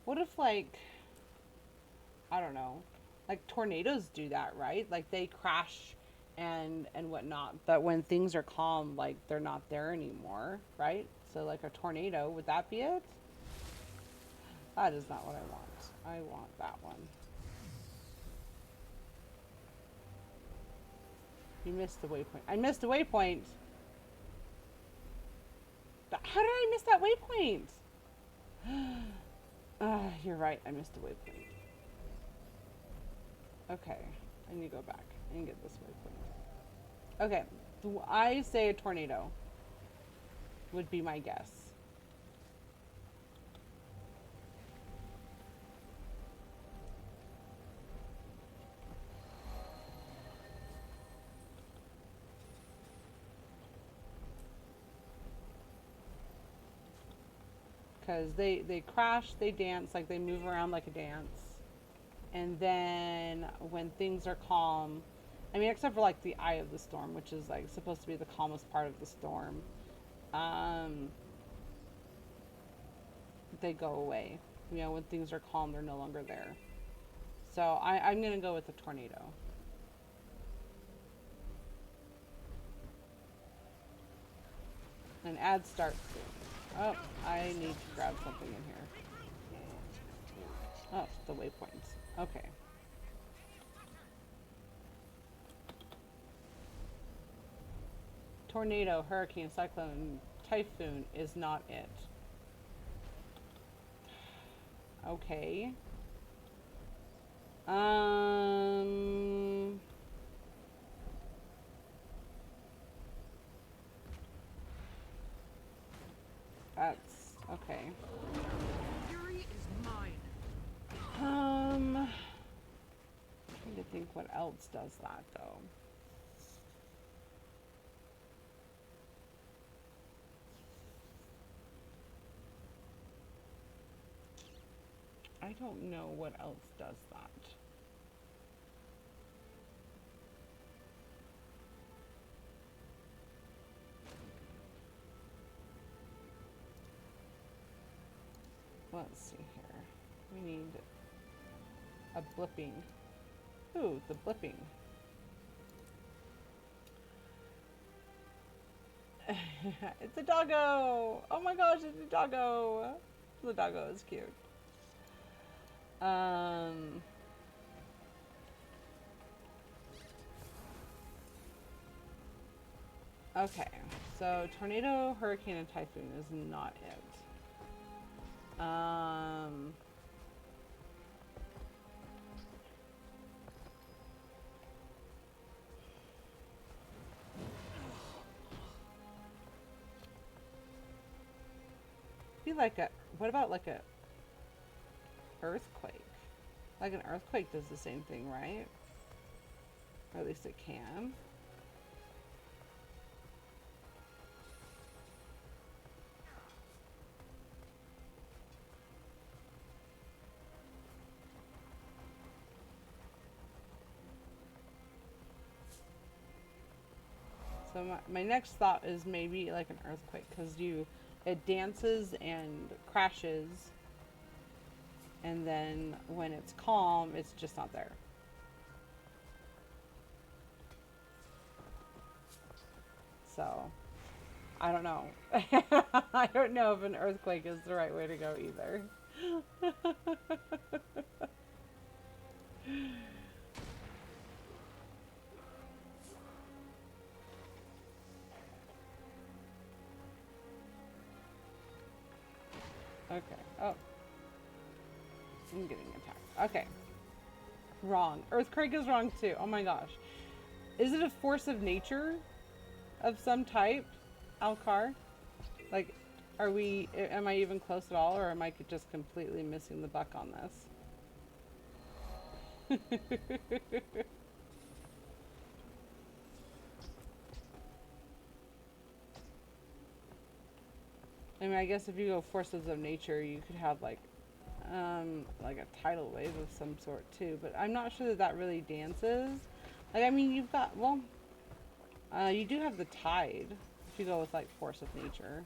What if like, I don't know, like tornadoes do that, right? Like they crash and whatnot, but when things are calm, like they're not there anymore, right? So like a tornado, would that be it? That is not what I want. I want that one. You missed the waypoint. I missed a waypoint. How did I miss that waypoint? You're right. I missed a waypoint. Okay. I need to go back and get this waypoint. Okay. I say a tornado would be my guess. Because they crash, they dance, like they move around like a dance. And then when things are calm, I mean, except for like the eye of the storm, which is like supposed to be the calmest part of the storm, they go away. You know, when things are calm, they're no longer there. So I'm going to go with the tornado. And ad starts soon. Oh, I need to grab something in here. Oh, the waypoints. Okay. Tornado, hurricane, cyclone, typhoon is not it. Okay. That's okay. Fury is mine. Trying to think what else does that though. I don't know what else does that. Let's see here. We need a blipping. Ooh, the blipping. It's a doggo! Oh my gosh, it's a doggo! The doggo is cute. Okay, so tornado, hurricane, and typhoon is not it. maybe like a, what about like a earthquake? Like an earthquake does the same thing, right? Or at least it can. So my next thought is maybe like an earthquake, because it dances and crashes, and then when it's calm, it's just not there. So I don't know. I don't know if an earthquake is the right way to go either. Okay. Oh. I'm getting attacked. Okay. Wrong. Earthquake is wrong too. Oh my gosh. Is it a force of nature of some type, Alcar? Like, am I even close at all, or am I just completely missing the buck on this? I mean, I guess if you go forces of nature, you could have like a tidal wave of some sort too, but I'm not sure that that really dances. Like, I mean, you've got, well, you do have the tide, if you go with like force of nature,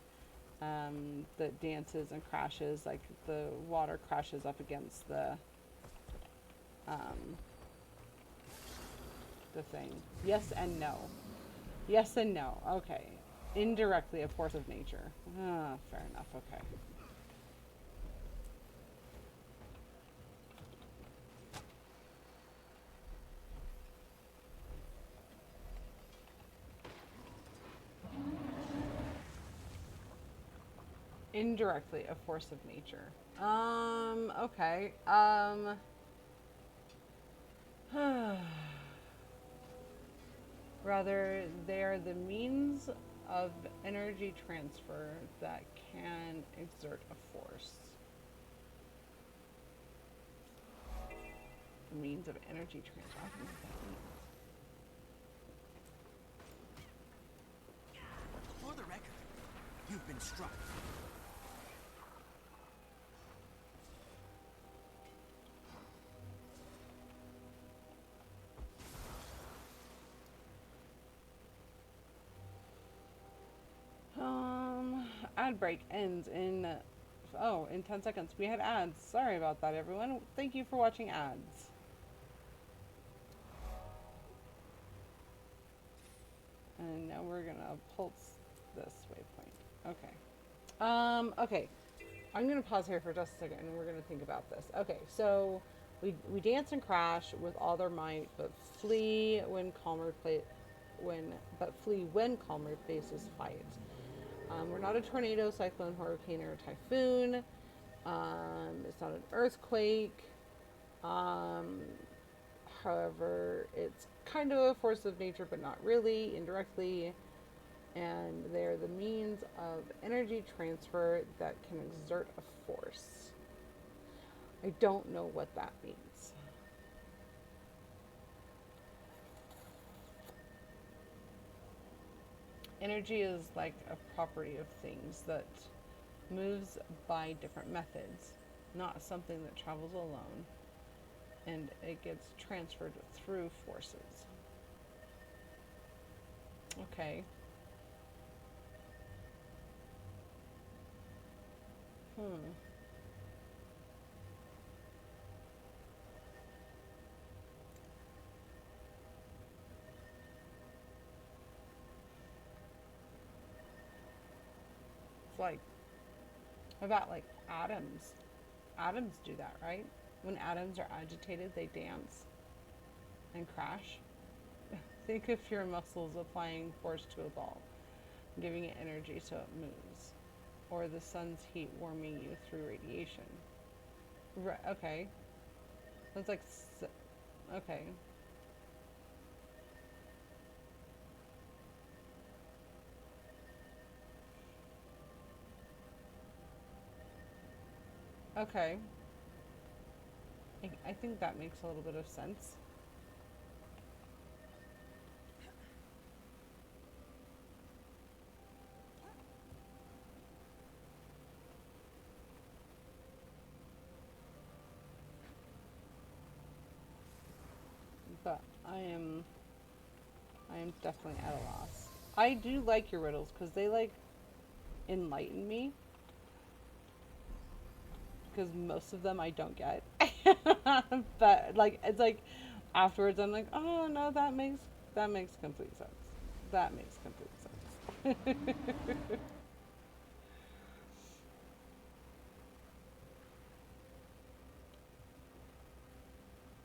that dances and crashes, like the water crashes up against the thing. Yes and no. Yes and no. Okay. Indirectly a force of nature. Ah, fair enough. Okay. Indirectly a force of nature. Okay. Rather, they are the means of energy transfer that can exert a force. The means of energy transfer. I don't know what that means. For the record, you've been struck. Ad break ends in, in 10 seconds. We had ads. Sorry about that, everyone. Thank you for watching ads. And now we're gonna pulse this waypoint. Okay. Okay. I'm gonna pause here for just a second, and we're gonna think about this. Okay, so we dance and crash with all their might, but flee when calmer faces fight. We're not a tornado, cyclone, hurricane, or typhoon. It's not an earthquake. However, it's kind of a force of nature, but not really, indirectly. And they're the means of energy transfer that can exert a force. I don't know what that means. Energy is like a property of things that moves by different methods, not something that travels alone, and it gets transferred through forces. Okay. It's like, what about like atoms? Atoms do that, right? When atoms are agitated, they dance and crash. Think of your muscles applying force to a ball, giving it energy so it moves, or the sun's heat warming you through radiation. Right, okay. That's like, okay. Okay. I think that makes a little bit of sense. But I am definitely at a loss. I do like your riddles because they like enlighten me because most of them I don't get. But like it's like afterwards I'm like, "Oh no, that makes complete sense. That makes complete sense."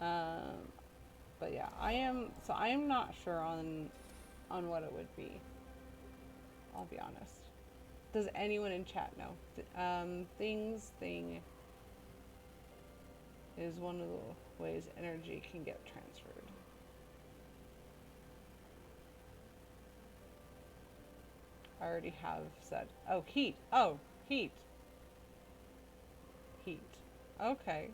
um but yeah, I am not sure on what it would be. I'll be honest. Does anyone in chat know? Thing is one of the ways energy can get transferred. I already have said. Oh, heat. Oh, heat. Heat. Okay.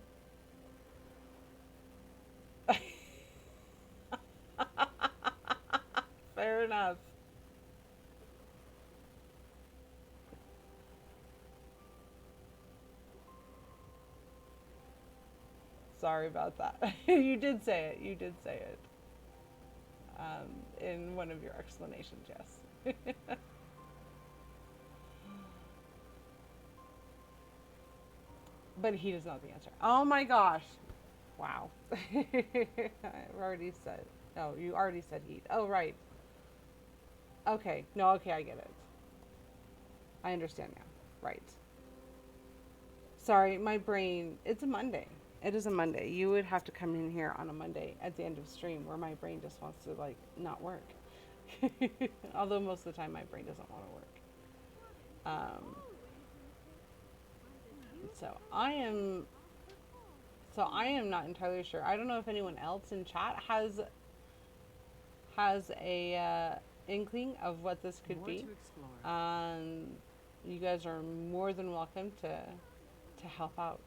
Fair enough. Sorry about that. You did say it. You did say it. In one of your explanations, yes. But heat is not the answer. Oh my gosh. Wow. I've already said. No, you already said heat. Oh, right. Okay. No, okay, I get it. I understand now. Right. Sorry, my brain. It's a Monday. It is a Monday. You would have to come in here on a Monday at the end of stream where my brain just wants to like not work. Although most of the time my brain doesn't want to work. So I am. So I am not entirely sure. I don't know if anyone else in chat has a inkling of what this could More be. to explore. You guys are more than welcome to help out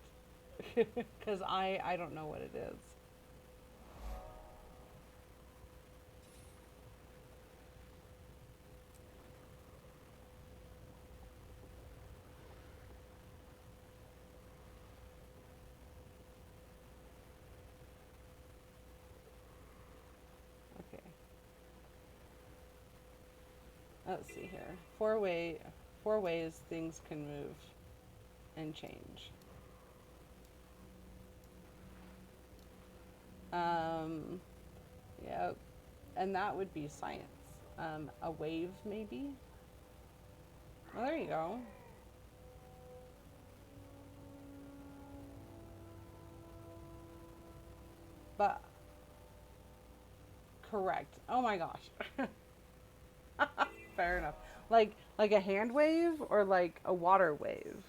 because I don't know what it is. Okay. Let's see here. Four ways things can move and change. Um, yeah, and that would be science. A wave, maybe. Oh, there you go. But correct. Oh my gosh. Fair enough. Like a hand wave or like a water wave.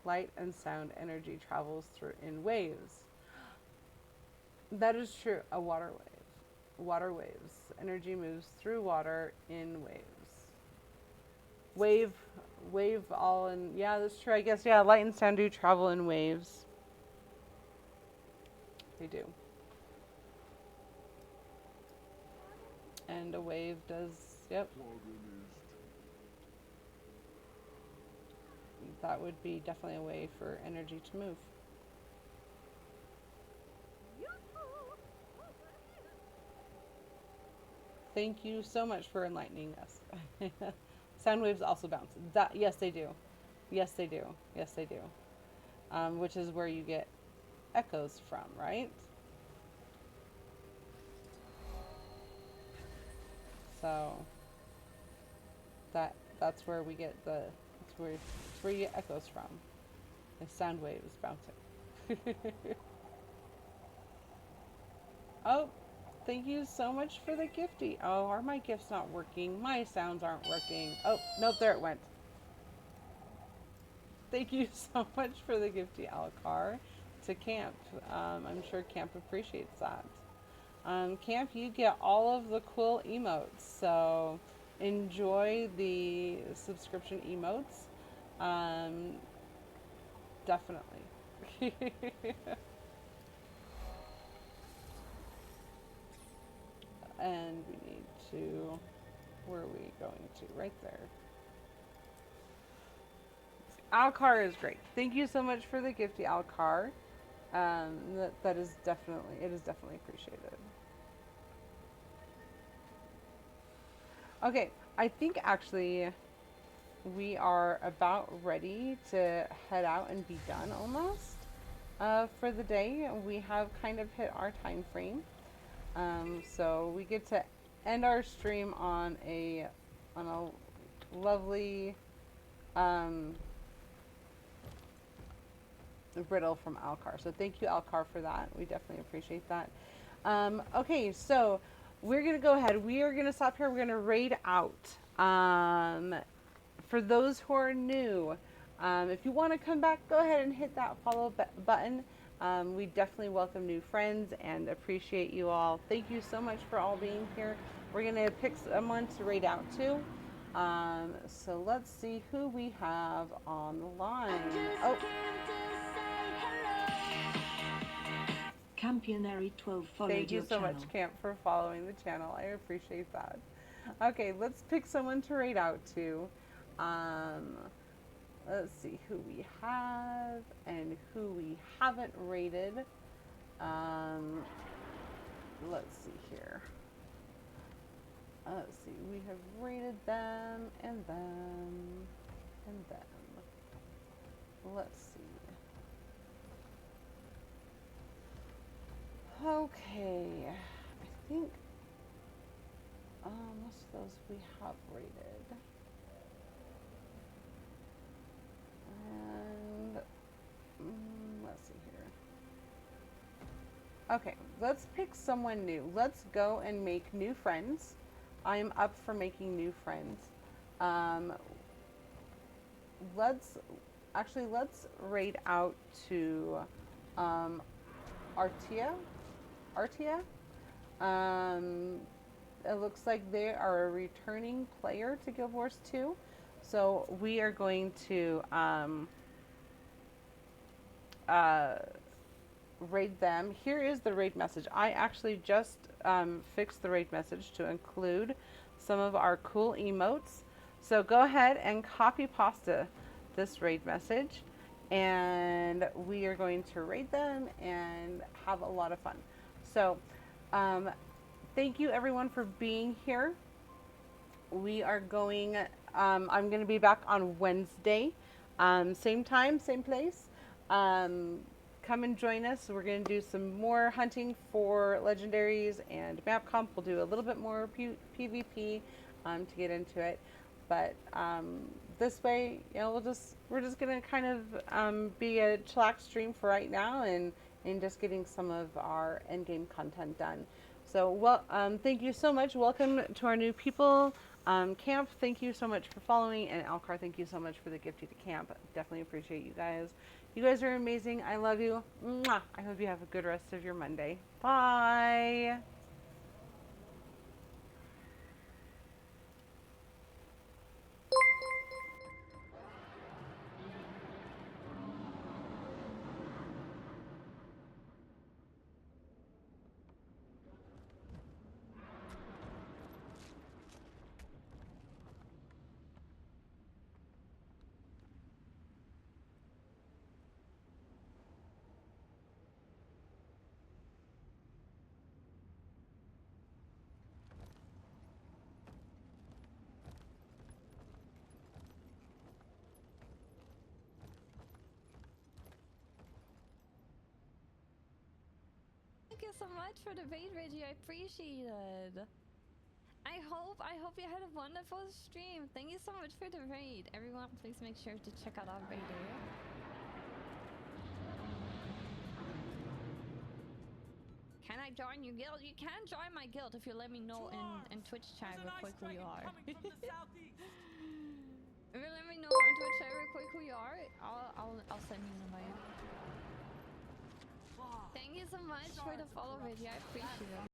Light and sound energy travels through in waves. That is true. A water wave. Water waves. Energy moves through water in waves. Wave, wave all in. Yeah, that's true. I guess, yeah, light and sound do travel in waves. They do. And a wave does, yep. That would be definitely a way for energy to move. Thank you so much for enlightening us. Sound waves also bounce. That, yes, they do. Yes, they do. Yes, they do. Which is where you get echoes from, right? So that's where we get that's where you get echoes from. The sound waves bouncing. Oh, thank you so much for the gifty. Oh, are my gifts not working? My sounds aren't working. Oh, nope, there it went. Thank you so much for the gifty, Alcar, to Camp. I'm sure Camp appreciates that. Camp, you get all of the cool emotes. So enjoy the subscription emotes. Um, definitely. And we need to, where are we going to? Right there. Alcar is great. Thank you so much for the gifty, Alcar. That is definitely, it is definitely appreciated. Okay, I think actually we are about ready to head out and be done almost for the day. We have kind of hit our time frame. So we get to end our stream on a lovely riddle from Alcar. So thank you, Alcar, for that. We definitely appreciate that. Okay, so we're gonna go ahead. We are gonna stop here. We're gonna raid out. For those who are new, if you want to come back, go ahead and hit that follow button. We definitely welcome new friends and appreciate you all. Thank you so much for all being here. We're going to pick someone to raid out to. So let's see who we have on the line. Oh, Campionary 12 followed thank you your so channel. much, Camp, for following the channel. I appreciate that. Okay, let's pick someone to raid out to. Let's see who we have and who we haven't rated. Let's see here. Let's see. We have rated them and them and them. Let's see. Okay. I think most of those we have rated. And let's see here. Okay, let's pick someone new. Let's go and make new friends. I am up for making new friends. Let's raid out to Artia. Artia. It looks like they are a returning player to Guild Wars 2. So we are going to raid them. Here is the raid message. I actually just fixed the raid message to include some of our cool emotes. So go ahead and copy pasta this raid message, and we are going to raid them and have a lot of fun. So thank you everyone for being here. We are going, I'm going to be back on Wednesday, same time, same place. Come and join us. We're going to do some more hunting for legendaries and map comp. We'll do a little bit more PvP to get into it. But this way, you know, we're just going to kind of be a chillax stream for right now and just getting some of our endgame content done. So, well, thank you so much. Welcome to our new people. Camp, thank you so much for following. And Alcar, thank you so much for the gift to Camp. Definitely appreciate you guys. You guys are amazing. I love you. Mwah. I hope you have a good rest of your Monday. Bye. Thank you so much for the raid, Reggie. I appreciate it. I hope you had a wonderful stream. Thank you so much for the raid. Everyone, please make sure to check out our raider. Can I join your guild? You can join my guild if you let me know in Twitch chat real quick who you are. If you let me know on Twitch chat real quick who you are, I'll send you an invite. Thank you so much for the follow, Reggie. I appreciate it.